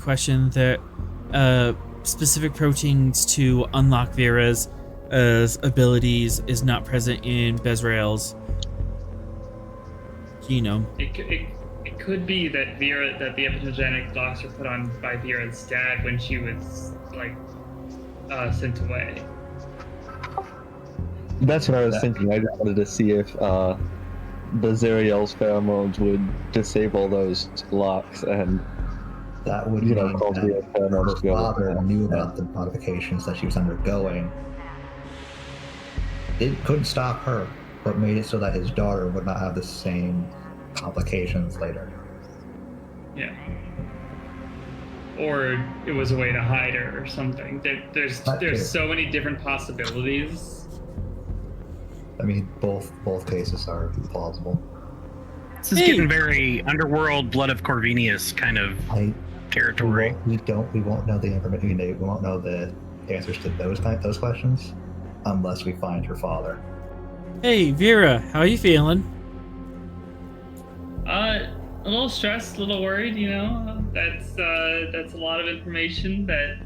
question. The specific proteins to unlock Vera's abilities is not present in Bezrael's genome. It could be that the epigenetic locks were put on by Vera's dad when she was sent away. That's what I was thinking. I just wanted to see if Bazariel's pheromones would disable those locks, and that would mean cause that the pheromones her to go. father knew about the modifications that she was undergoing. It couldn't stop her, but made it so that his daughter would not have the same complications later. Yeah. Or it was a way to hide her or something. There's so many different possibilities. I mean, both cases are plausible. This is getting very Underworld, Blood of Corvinus kind of territory. We won't know the information. We won't know the answers to those questions unless we find your father. Hey, Vera, how are you feeling? A little stressed, a little worried. You know, that's a lot of information that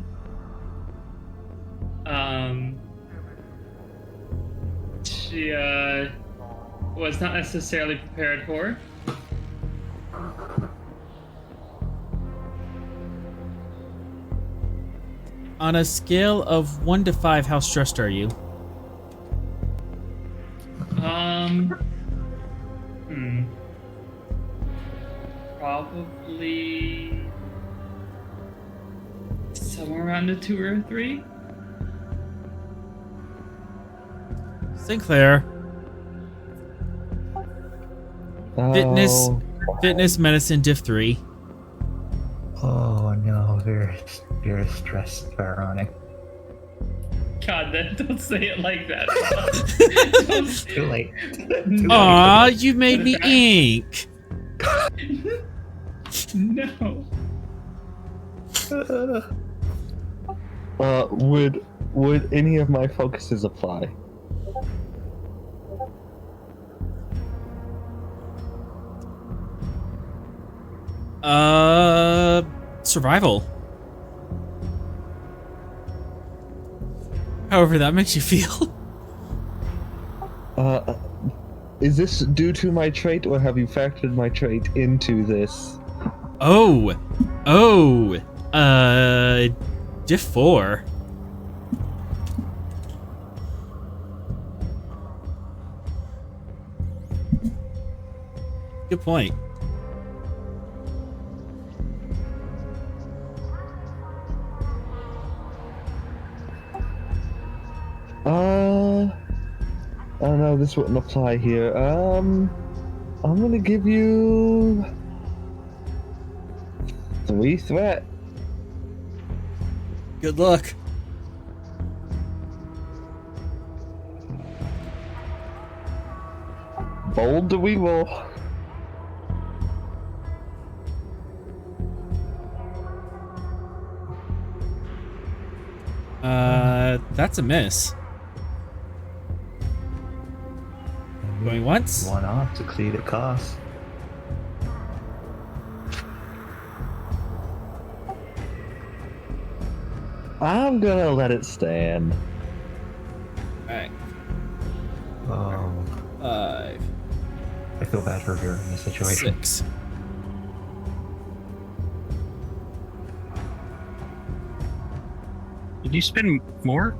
she was not necessarily prepared for. On a scale of 1 to 5, how stressed are you? Probably somewhere around a 2 or a 3. Sinclair. Fitness, Oh, fitness, medicine, diff 3. Oh no, very stressed, ironic. God, don't say it like that. Too late. Aw, you made me ink. No. Would any of my focuses apply? Survival. However that makes you feel. Is this due to my trait, or have you factored my trait into this? Diff 4. Good point. Oh no, this wouldn't apply here. I'm gonna give you 3 threat. Good luck. Bold do we roll? That's a miss. Going once. One off to exceed at cost. I'm gonna let it stand. Alright. Oh, 5, I feel bad for her in this situation. 6. Did you spend more?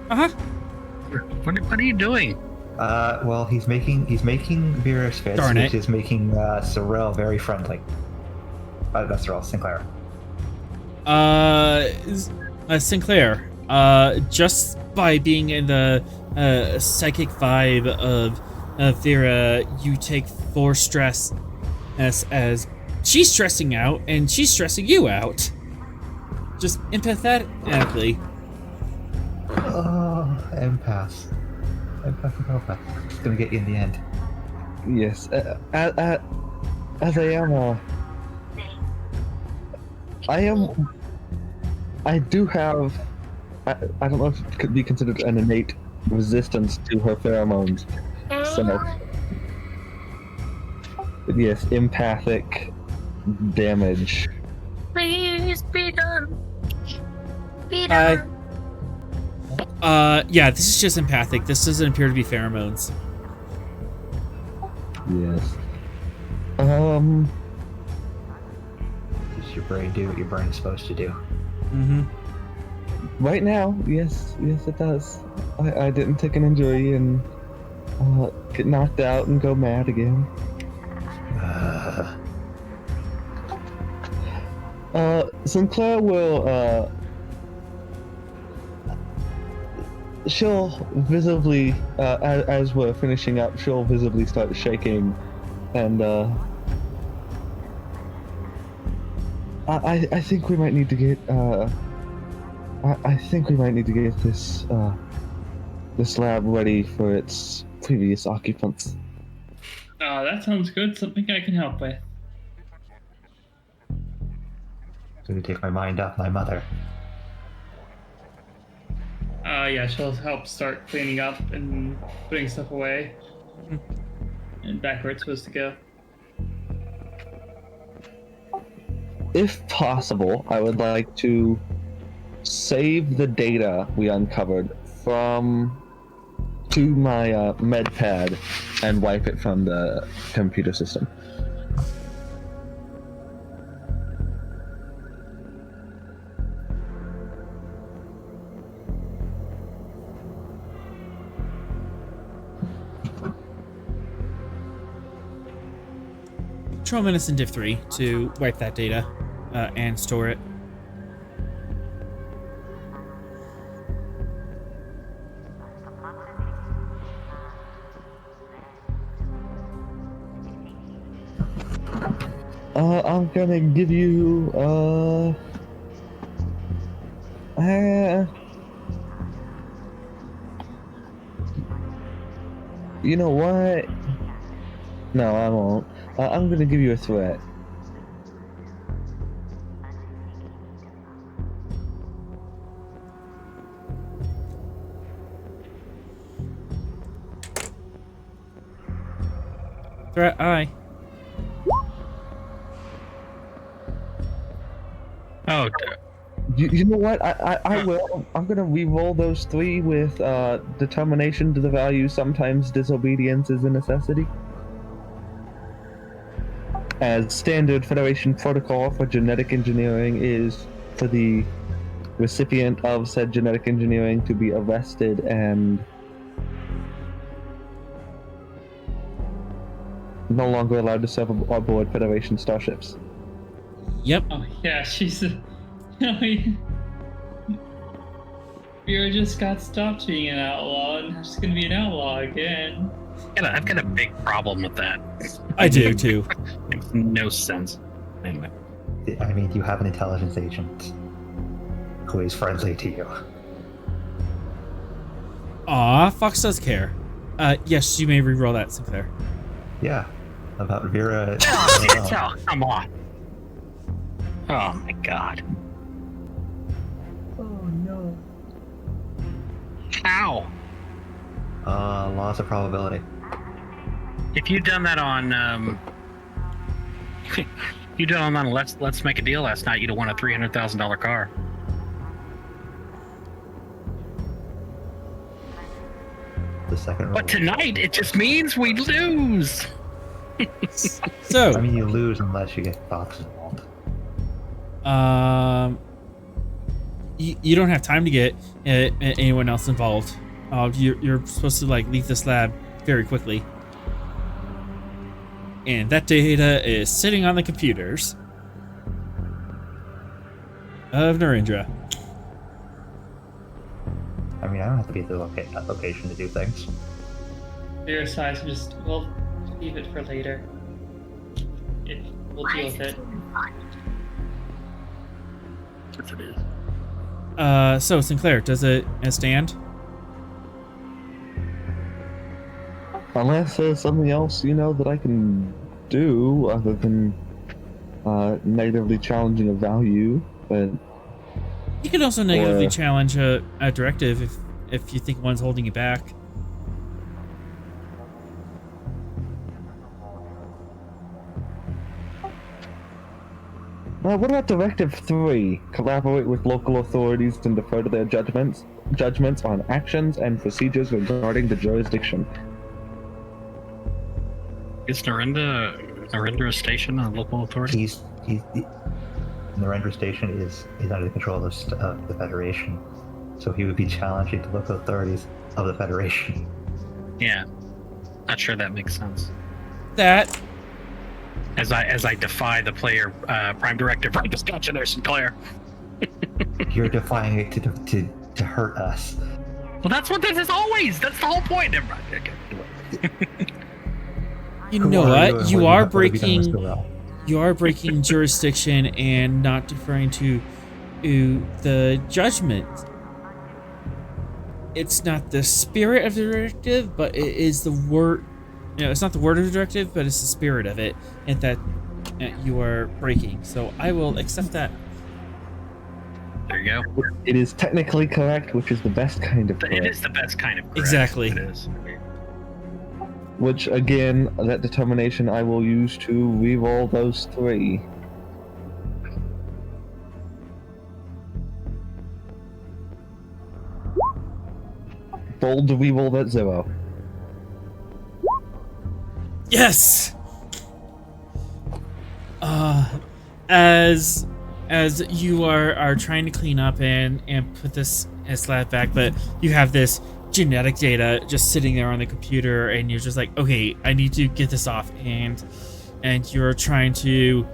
Uh-huh. What are you doing? Well, he's making Vera's fits, Darn which it. is making Sorrel very friendly. That's Sorrel, Sinclair. Sinclair, just by being in the psychic vibe of Vera, you take 4 stress as she's stressing out and she's stressing you out. Just empathetically. Oh, empath. Empath. It's gonna get you in the end. Yes, as I do have, I don't know if it could be considered an innate resistance to her pheromones. So, but yes, empathic damage. Please be done. Be Hi. done. Yeah, this is just empathic. This doesn't appear to be pheromones. Yes. Does your brain do what your brain is supposed to do? Mm-hmm. Right now, yes, it does. I didn't take an injury and get knocked out and go mad again. Sinclair will, she'll visibly, as we're finishing up, she'll visibly start shaking, and, I think we might need to get, I think we might need to get this, this lab ready for its previous occupants. That sounds good. Something I can help with. So you take my mind off my mother. Yeah, she'll help start cleaning up and putting stuff away. And back where it's supposed to go. If possible, I would like to save the data we uncovered to my med pad and wipe it from the computer system. Control Menace and Div 3 to wipe that data and store it. I'm gonna give you, you know what? No, I won't. I'm gonna give you a threat. Threat, aye. Oh, You know what? I will. I'm gonna re-roll those 3 with determination to the value. Sometimes disobedience is a necessity. As standard Federation protocol for genetic engineering is for the recipient of said genetic engineering to be arrested and no longer allowed to serve aboard Federation starships. Yep. Oh yeah, she's. Vera just got stopped being an outlaw, and she's gonna be an outlaw again. I've got a big problem with that. I do too. Makes no sense. Anyway. I mean, you have an intelligence agent who is friendly to you. Aw, Fox does care. Yes, you may re-roll that, Sinclair. Yeah, about Vera. Oh, come on. Oh my god. Oh no. How? Loss of probability. If you'd done that on, you done on Let's Make a Deal last night, you'd have won a $300,000 car. The second roll. But tonight, it just means we lose. So, I mean, you lose unless you get Fox involved. you don't have time to get anyone else involved. You're supposed to like leave this lab very quickly, and that data is sitting on the computers of Narendra. I mean, I don't have to be at the location to do things. Vera sighs and just, we'll leave it for later. We'll deal with it. Yes, it is. So Sinclair, does it stand? Unless there's something else, that I can do other than negatively challenging a value, but You can also negatively challenge a directive if you think one's holding you back. what about Directive 3? Collaborate with local authorities and defer to their judgments on actions and procedures regarding the jurisdiction. Is Narendra a station on local authority? The render station is under the control of the Federation, so he would be challenging the local authorities of the Federation. Yeah. Not sure that makes sense. That As I defy the player prime directive right discussion there, Sinclair. You're defying it to hurt us. Well, that's what this is always. That's the whole point. Never mind. Okay. you Who know are what? and You what are have you done with breaking. Sorrel? You are breaking jurisdiction and not deferring to the judgment. It's not the spirit of the directive, but it is the word. It's not the word of the directive, but it's the spirit of it, and that you are breaking. So I will accept that There you go. It is technically correct, which is the best kind of correct. It is the best kind of correct. Exactly. It is. Which, again, that determination I will use to reroll those 3. Roll to reroll that 0. Yes. As you are trying to clean up and put this slab back, but you have this genetic data just sitting there on the computer, and you're just like, okay, I need to get this off, and you're trying to,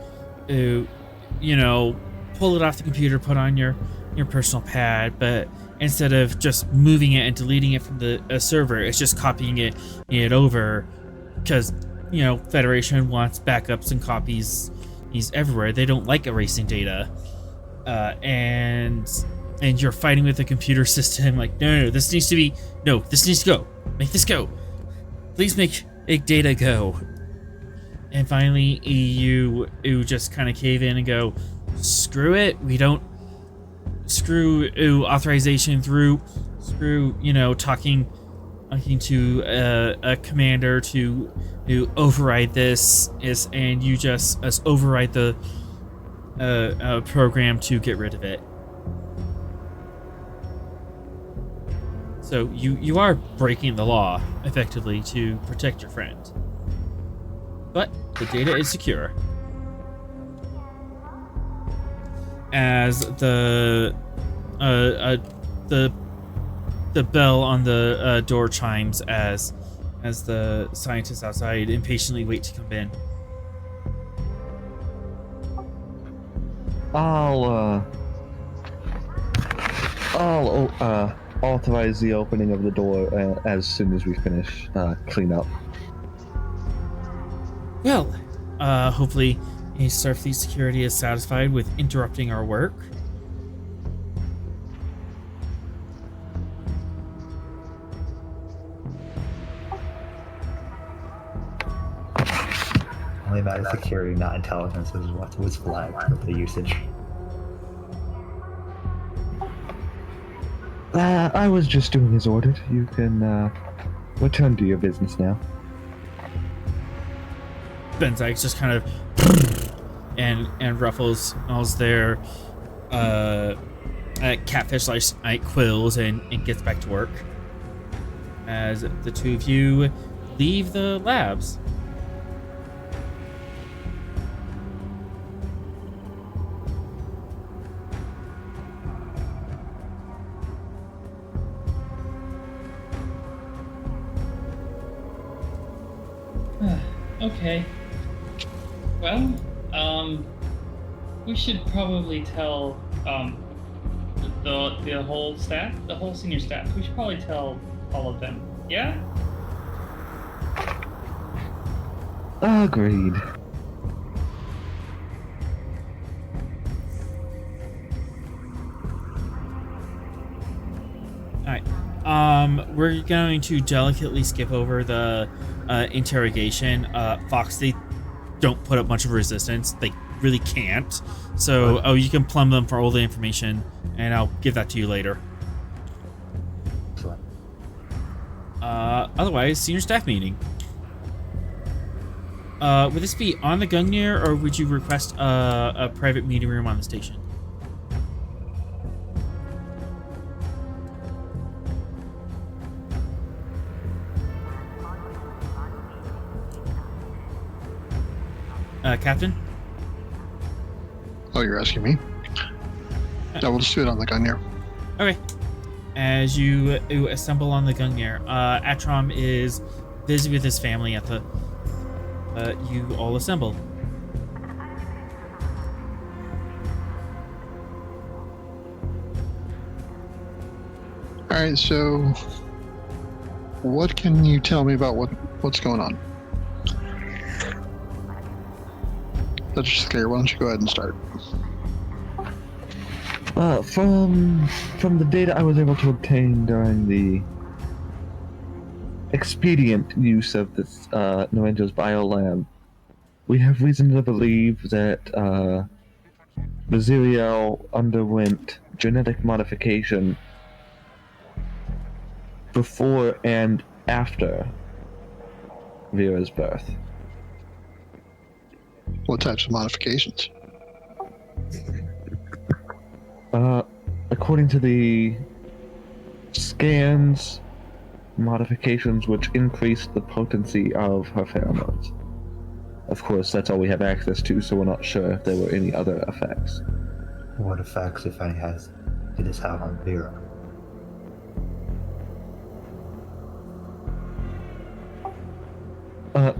pull it off the computer, put on your personal pad, but instead of just moving it and deleting it from the server, it's just copying it over, because Federation wants backups and copies everywhere. They don't like erasing data, and you're fighting with the computer system like, no, this needs to go. Make this go. Please make data go. And finally, you just kind of cave in and go, screw it. We don't screw authorization through talking to a commander to override this and you just override the program to get rid of it. So you are breaking the law effectively to protect your friend, but the data is secure. As the bell on the door chimes as the scientists outside impatiently wait to come in. I'll authorize the opening of the door as soon as we finish clean up. Well, hopefully Starfleet security is satisfied with interrupting our work. Only matter security, not intelligence, is what was flagged for the usage. I was just doing as ordered. You can return to your business now. Benzak's just kind of and ruffles their catfish like quills and gets back to work as the two of you leave the labs. Okay. Well, we should probably tell the whole staff, the whole senior staff. We should probably tell all of them. Yeah? Agreed. Alright. We're going to delicately skip over the interrogation. Fox, they don't put up much of a resistance. They really can't. So, you can plumb them for all the information, and I'll give that to you later. Excellent. Otherwise, senior staff meeting. Would this be on the Gungnir, or would you request a private meeting room on the station? Captain? Oh, you're asking me? No, we'll just do it on the Gungnir. Okay. As you assemble on the Gungnir, Atrom is busy with his family at the... you all assemble. Alright, so... what can you tell me about what's going on? That's just clear. Why don't you go ahead and start? From the data I was able to obtain during the expedient use of this Narenjo's biolab, we have reason to believe that Viziriel underwent genetic modification before and after Vera's birth. What types of modifications? According to the scans, modifications which increased the potency of her pheromones. Of course, that's all we have access to, so we're not sure if there were any other effects. What effects, if any, did this have on Vera?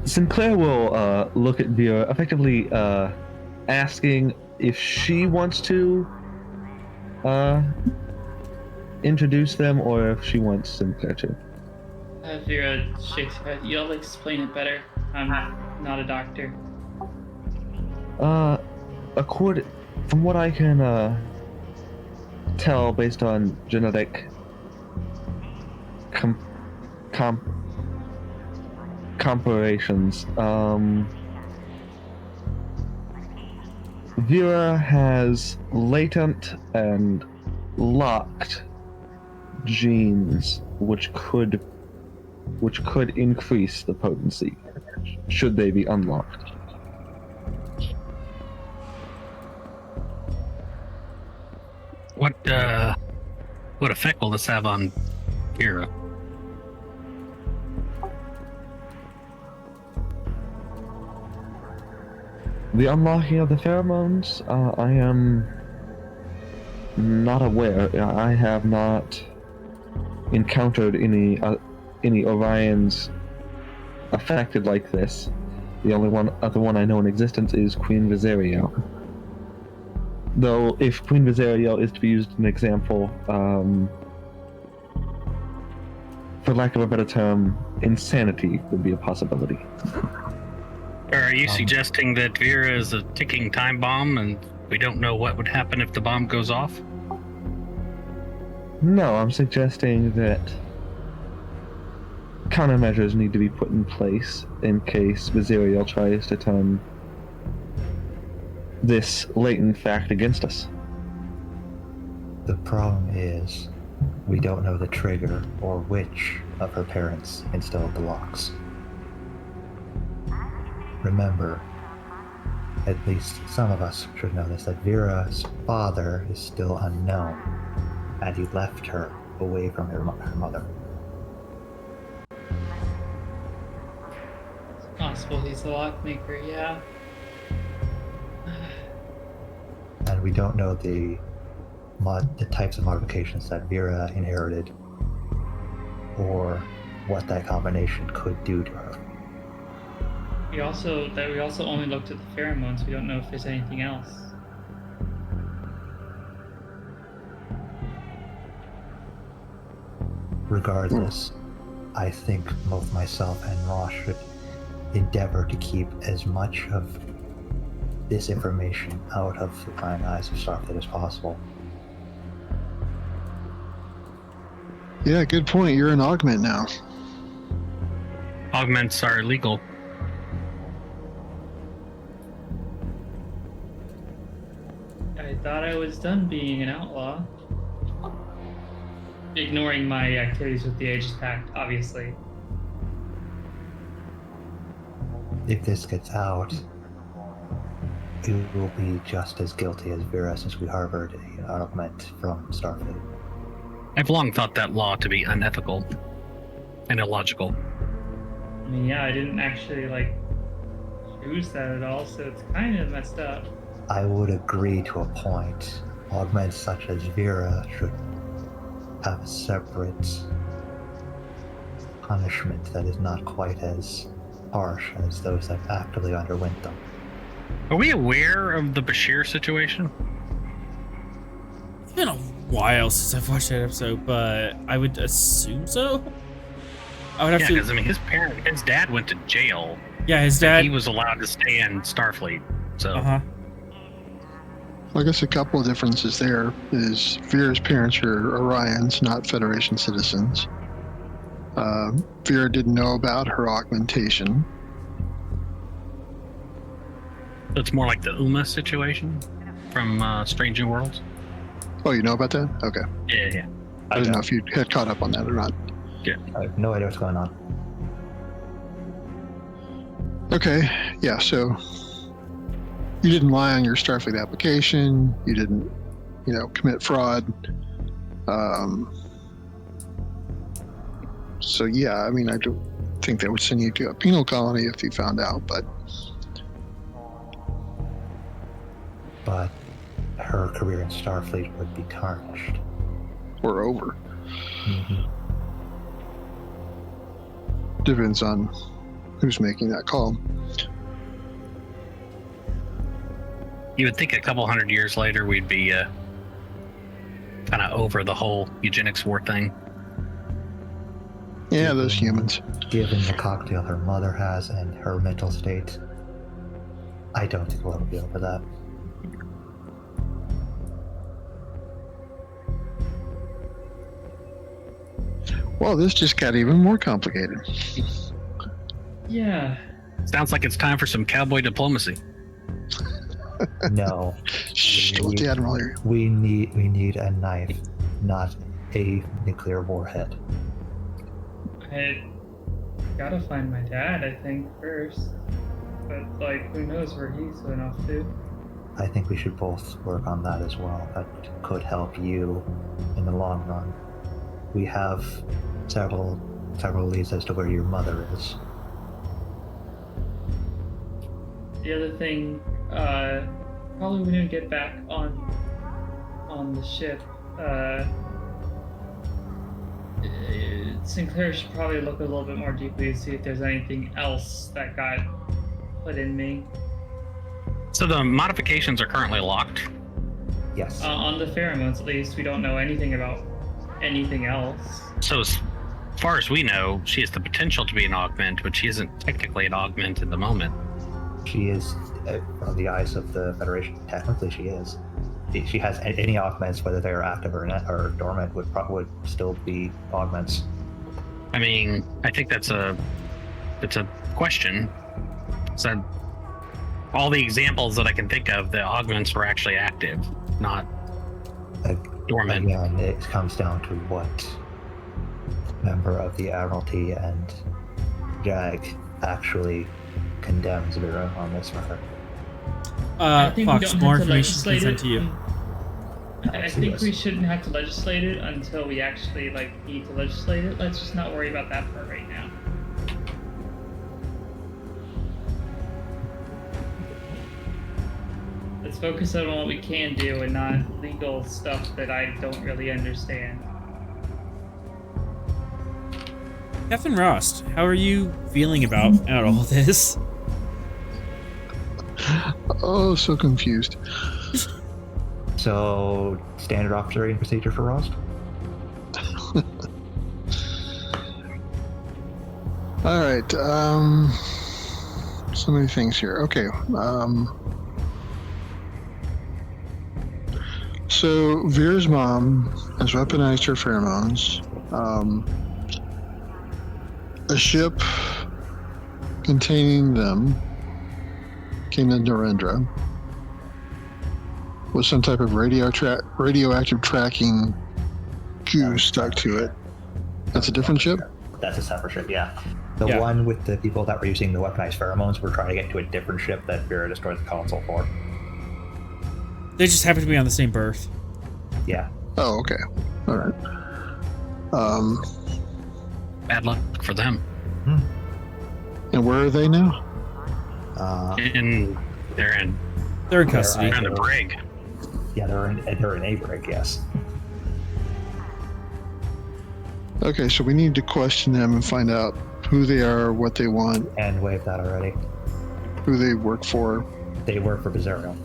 Sinclair will look at Vera, effectively asking if she wants to introduce them or if she wants Sinclair to. Vera shakes her head. You'll explain it better. I'm not a doctor. From what I can tell based on genetic comparisons, Vera has latent and locked genes which could increase the potency should they be unlocked. What effect will this have on Vera? The unlocking of the pheromones, I am not aware. I have not encountered any Orions affected like this. The only other one I know in existence is Queen Viziriel. Though, if Queen Viziriel is to be used as an example, for lack of a better term, insanity would be a possibility. Or are you suggesting that Vera is a ticking time bomb and we don't know what would happen if the bomb goes off? No, I'm suggesting that countermeasures need to be put in place in case Viziriel tries to turn this latent fact against us. The problem is, we don't know the trigger or which of her parents instilled the locks. Remember, at least some of us should know this, that Vera's father is still unknown, and he left her away from her mother. It's possible he's the lockmaker, yeah. And we don't know the types of modifications that Vera inherited, or what that combination could do to her. We also only looked at the pheromones. We don't know if there's anything else. Regardless, I think both myself and Ross should endeavor to keep as much of this information out of the prying eyes of Starfleet as possible. Yeah, good point. You're an augment now. Augments are illegal. I thought I was done being an outlaw. Ignoring my activities with the Aegis Pact, obviously. If this gets out, you will be just as guilty as Vera, since we harbored an augment from Starfleet. I've long thought that law to be unethical and illogical. I mean, yeah, I didn't actually, choose that at all, so it's kind of messed up. I would agree to a point. Augments such as Vera should have a separate punishment that is not quite as harsh as those that actively underwent them. Are we aware of the Bashir situation? It's been a while since I've watched that episode, but I would assume so. I would have to. Because his dad went to jail. Yeah, his dad. He was allowed to stay in Starfleet. So. Uh-huh. Well, I guess a couple of differences there is Vera's parents are Orions, not Federation citizens. Vera didn't know about her augmentation. It's more like the Uma situation? from Strange New Worlds. Oh, you know about that? Okay. Yeah. I didn't know if you had caught up on that or not. I have no idea what's going on. Okay. Yeah. So you didn't lie on your Starfleet application. You didn't, commit fraud. So yeah, I mean, I don't think they would send you to a penal colony if you found out, but her career in Starfleet would be tarnished. we're over. Mm-hmm. Depends on who's making that call. You would think a couple hundred years later we'd be kind of over the whole eugenics war thing. Yeah, those humans. Given the cocktail her mother has and her mental state, I don't think we'll ever be over that. Well, this just got even more complicated. Yeah. Sounds like it's time for some cowboy diplomacy. No. Shh, don't let the Admiral hear you. We need a knife, not a nuclear warhead. I gotta find my dad, I think, first. But, who knows where he's going off to. I think we should both work on that as well. That could help you in the long run. We have several leads as to where your mother is. The other thing, probably when we get back on the ship, Sinclair should probably look a little bit more deeply to see if there's anything else that got put in me. So the modifications are currently locked? Yes. On the pheromones, at least, we don't know anything about anything else. So as far as we know, she has the potential to be an augment, but she isn't technically an augment at the moment. She is, from the eyes of the Federation, technically she is. She has any augments, whether they're active or dormant, would still be augments. I mean, I think that's a question. So all the examples that I can think of, the augments were actually active, not dormant. Again, it comes down to what member of the Admiralty and JAG actually condemns Vera on this matter. I think Fox, we don't more have to information is legislate sent it. to you. I think we shouldn't have to legislate it until we actually need to legislate it. Let's just not worry about that part right now. Let's focus on what we can do and not legal stuff that I don't really understand. Captain Rost, how are you feeling about all this? Oh, so confused. So, standard operating procedure for Rost? All right. So many things here. Okay. So Vera's mom has weaponized her pheromones. A ship containing them came into Narendra with some type of radioactive tracking goo stuck to it. That's a different ship? That's a separate ship, yeah. The one with the people that were using the weaponized pheromones were trying to get to a different ship that Vera destroyed the console for. They just happen to be on the same berth. Yeah. Oh, okay. All right. Bad luck for them. And where are they now? They're in custody. They're in the brig. Yeah, they're in a brig, yes. Okay, so we need to question them and find out who they are, what they want, And waived that already. who they work for. They work for Bizarro.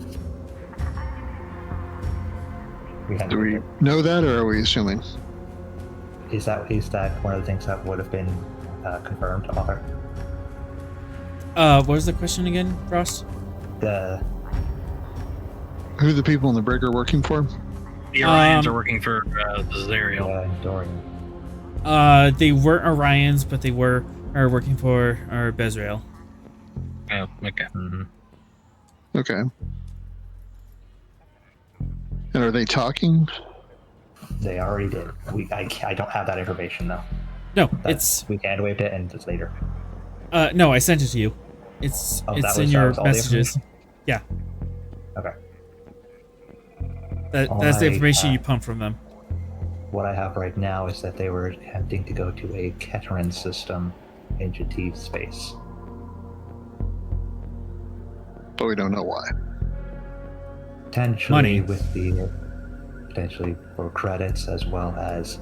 Do we know that, or are we assuming? Is that one of the things that would have been confirmed, author? What was the question again, Frost? Who the people in the brig are working for? The Orions are working for Zariel. Dorian. They weren't Orions, but they are working for Bezrael. Oh, okay. Mm-hmm. Okay. And are they talking? They already did. I don't have that information though. No, We hand waved it and it's later. no, I sent it to you. It's that in was your all the messages. information? Yeah. Okay. That's the information you pumped from them. What I have right now is that they were attempting to go to a Keteran system in Jhatee space. But we don't know why. Potentially potentially for credits as well as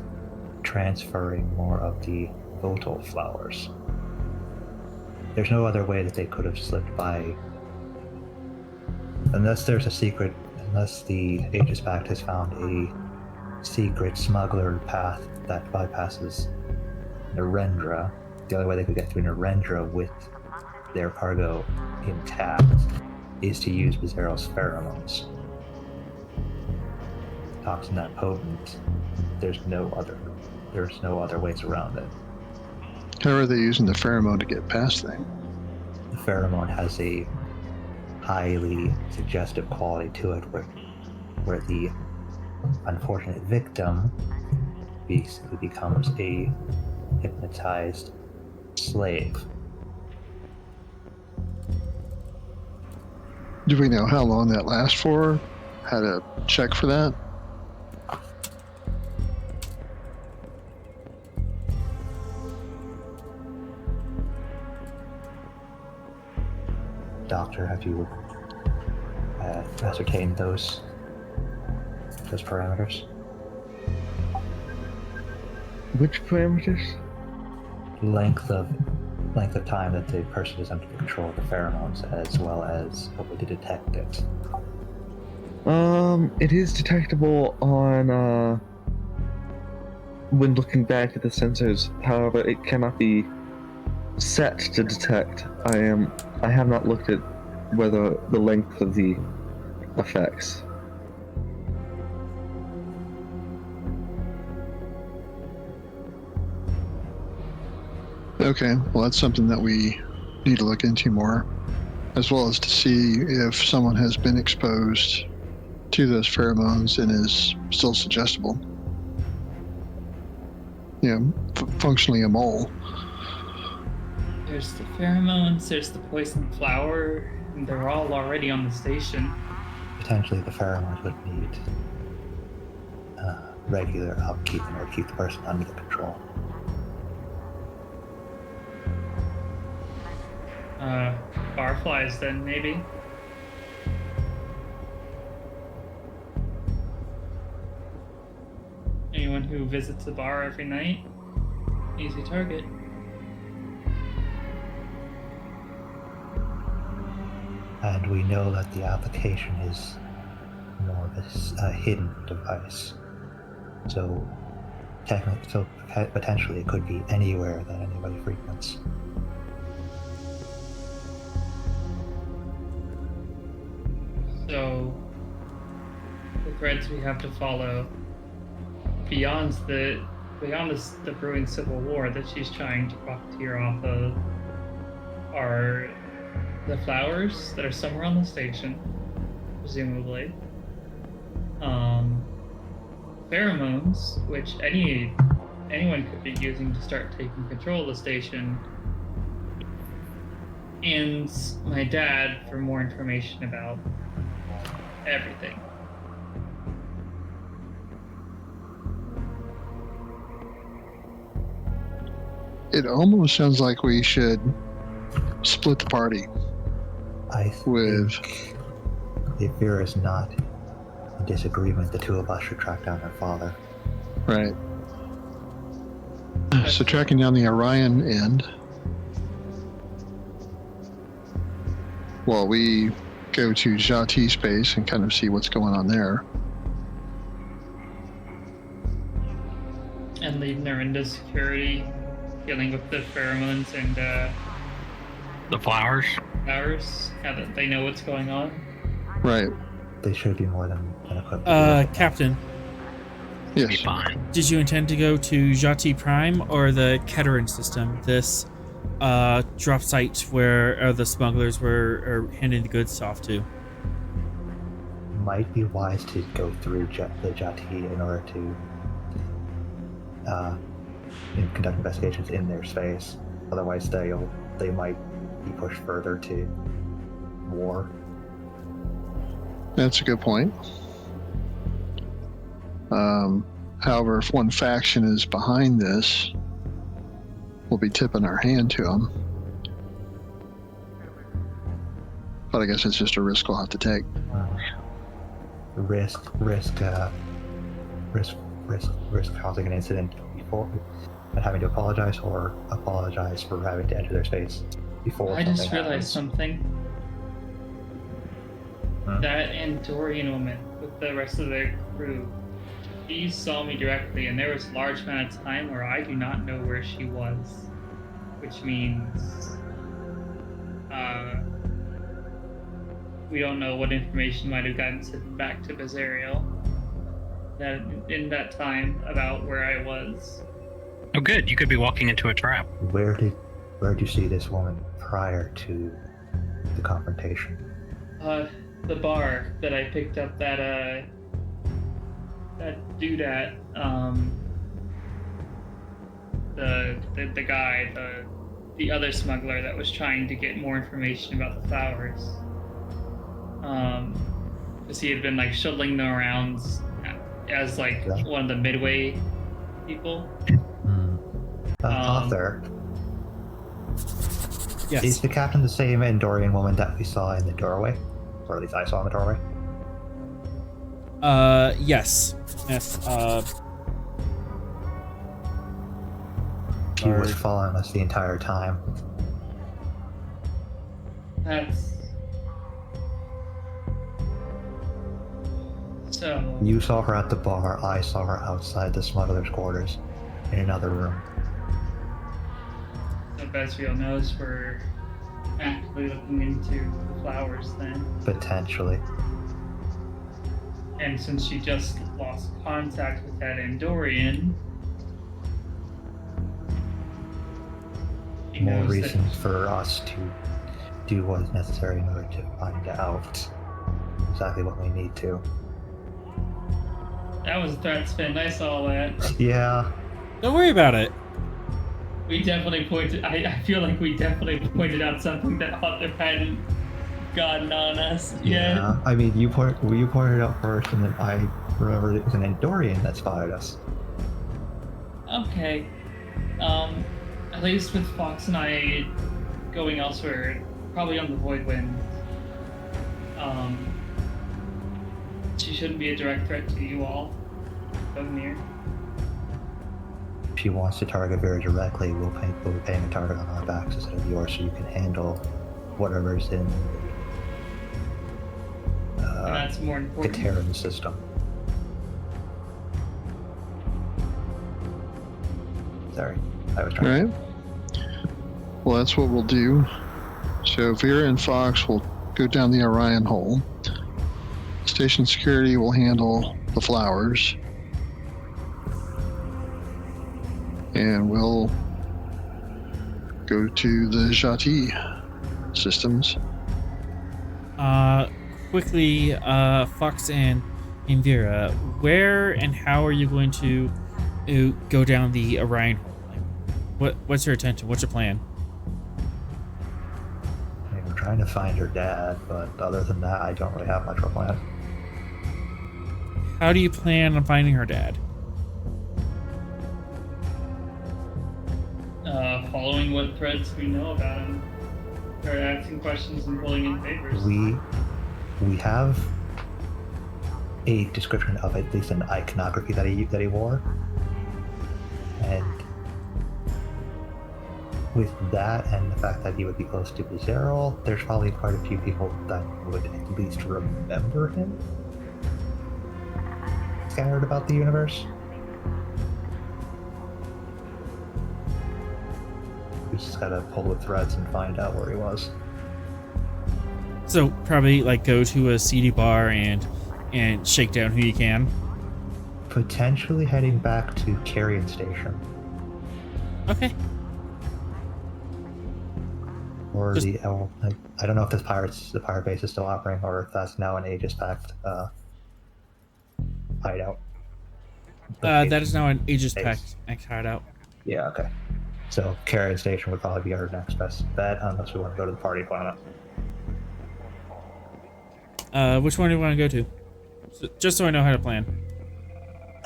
transferring more of the votal flowers. There's no other way that they could have slipped by, unless the Aegis Pact has found a secret smuggler path that bypasses Narendra. The only way they could get through Narendra with their cargo intact is to use Bizarro's pheromones. Toxin that potent, there's no other ways around it. How are they using the pheromone to get past things? The pheromone has a highly suggestive quality to it where the unfortunate victim basically becomes a hypnotized slave. Do we know how long that lasts for? How to check for that? Doctor, have you ascertained those parameters? Which parameters? Length of time that the person is under the control of the pheromones, as well as a way to detect it. It is detectable on when looking back at the sensors. However, it cannot be set to detect. I have not looked at whether the length of the effects. Okay, well, that's something that we need to look into more, as well as to see if someone has been exposed to those pheromones and is still suggestible. Functionally a mole. There's the pheromones, there's the poison flower, and they're all already on the station. Potentially the pheromones would need regular upkeep in order to keep the person under the control. Barflies then, maybe? Anyone who visits the bar every night? Easy target. And we know that the application is more of a hidden device. So potentially it could be anywhere that anybody frequents. So the threads we have to follow beyond the brewing civil war that she's trying to profiteer off of are the flowers that are somewhere on the station, presumably. Pheromones, which anyone could be using to start taking control of the station. And my dad for more information about everything. It almost sounds like we should split the party. If there is not a disagreement, the two of us should track down her father. Right. So tracking down the Orion end, while we go to Jhatee space and kind of see what's going on there. And leave Narinda security, dealing with the pheromones and the flowers. Now that they know what's going on. Right. They should be more than equipped. Captain. Yes. Be fine. Did you intend to go to Jhatee Prime or the Keteran system? This drop site where the smugglers were handing the goods off to. might be wise to go through the Jhatee in order to conduct investigations in their space. Otherwise, they might be pushed further to war. That's a good point. However, if one faction is behind this, we'll be tipping our hand to them. But I guess it's just a risk we'll have to take. Risk causing an incident before and having to apologize, or apologize for having to enter their space before. I just realized something. Huh? That Andorian woman with the rest of their crew, she saw me directly, and there was a large amount of time where I do not know where she was, which means we don't know what information might have gotten sent back to Bazariel that in that time about where I was. Oh, good. You could be walking into a trap. Where did you see this woman prior to the confrontation? The bar that I picked up that dude at, the guy, the other smuggler that was trying to get more information about the flowers. Because he had been like shuttling them around as like one of the midway people. Author. Yes. Is the captain the same Andorian woman that we saw in the doorway? Or at least I saw in the doorway? Yes. Yes, She was following us the entire time. That's... So... You saw her at the bar, I saw her outside the smuggler's quarters in another room. So Bezriel knows we're actively looking into the flowers then. Potentially. And since she just lost contact with that Andorian, she More knows reasons that for us to do what is necessary in order to find out exactly what we need to. that was a threat spin. I saw that. Yeah. don't worry about it. We definitely pointed. I feel like we definitely pointed out something that Hunter hadn't gotten on us yet. Yeah. I mean, you pointed it out first, and then I remembered it was an Andorian that spotted us. Okay. At least with Fox and I going elsewhere, probably on the Void Wind, she shouldn't be a direct threat to you all. Gungnir. If she wants to target very directly, we'll be paying a target on our backs instead of yours, so you can handle whatever's in And that's more the important. Terran system. Sorry, I was trying. All right. Well, that's what we'll do. So Vera and Fox will go down the Orion hole. Station security will handle the flowers. And we'll go to the Jhatee systems. Quickly, Fox and Vera, where and how are you going to go down the Orion hole? Like, what's your intention? What's your plan? I mean, we're trying to find her dad, but other than that, I don't really have much of a plan. How do you plan on finding her dad? Following what threads we know about him. Or asking questions and pulling in favors. We have a description of at least an iconography that he wore, and with that and the fact that he would be close to Bazariel, there's probably quite a few people that would at least remember him scattered about the universe. We just gotta pull the threads and find out where he was. So probably like go to a seedy bar and shake down who you can. Potentially heading back to Carrion Station. Okay. Or Just- I don't know if the pirate base is still operating, or if that's now an Aegis Pact hideout. That is now an Aegis Base. Pact hideout. Yeah, okay. So Carrion Station would probably be our next best bet, unless we want to go to the party planet. Which one do you want to go to? Just so I know how to plan.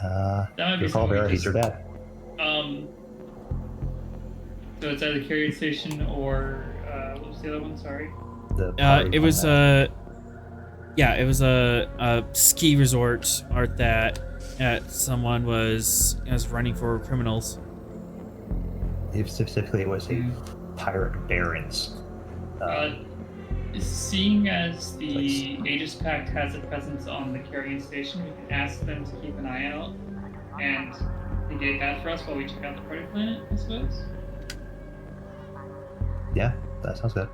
That might be Your call, something we Vera. He's just- your dad. So it's either Carrier Station or what was the other one? Sorry. The party It was planet. it was a ski resort art that someone was running for criminals. Specifically, it was a pirate barons. Seeing as the Aegis Pact has a presence on the Carrion Station, we can ask them to keep an eye out and negate that for us while we check out the party planet, I suppose. Yeah, that sounds good.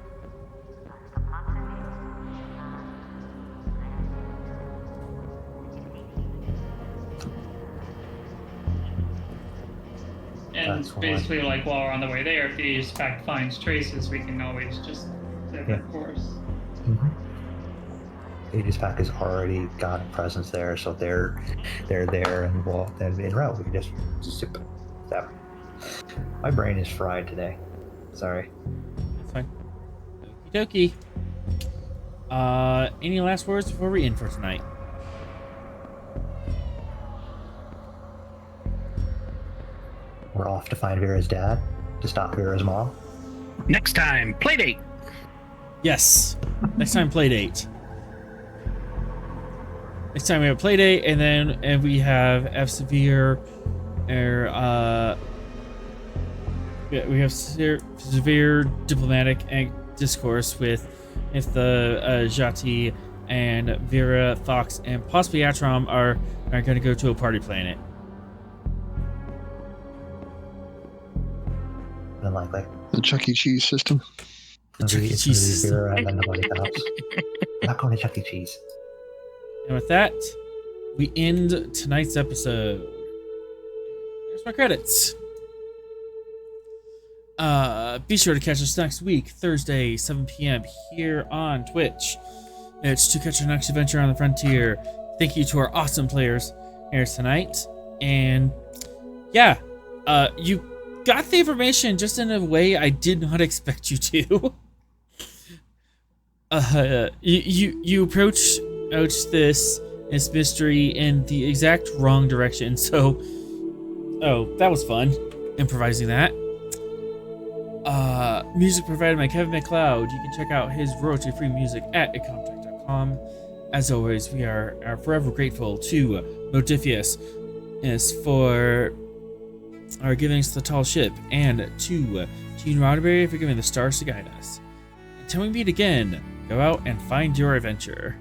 And That's fine. basically, like, while we're on the way there, if the Aegis Pact finds traces, we can always just divert course. Aegis Pack has already got a presence there, so they're there and en route. We can just zip that. My brain is fried today. Sorry. That's fine. Okie dokie. Any last words before we end for tonight? We're off to find Vera's dad to stop Vera's mom. Next time, playdate. Yes. Next time, play date. Next time we have play date, and we have severe diplomatic discourse with if the Jhatee and Vera, Fox, and possibly Atrom are going to go to a party planet. Unlikely. The Chuck E. Cheese system. The Chuck E. It's Cheese gonna be system. Vera and then nobody else. I'm not going to Chuck E. Cheese. And with that, we end tonight's episode. There's my credits. Be sure to catch us next week, Thursday, 7 p.m. here on Twitch. It's to catch our next adventure on the frontier. Thank you to our awesome players here tonight. And yeah, you got the information just in a way I did not expect you to. You approached this mystery in the exact wrong direction. So, that was fun, improvising that. Music provided by Kevin Macload. You can check out his royalty-free music at ecomtech.com. As always, we are forever grateful to Modifius for giving us the tall ship, and to Gene Roddenberry for giving the stars to guide us. Until we meet again, go out and find your adventure.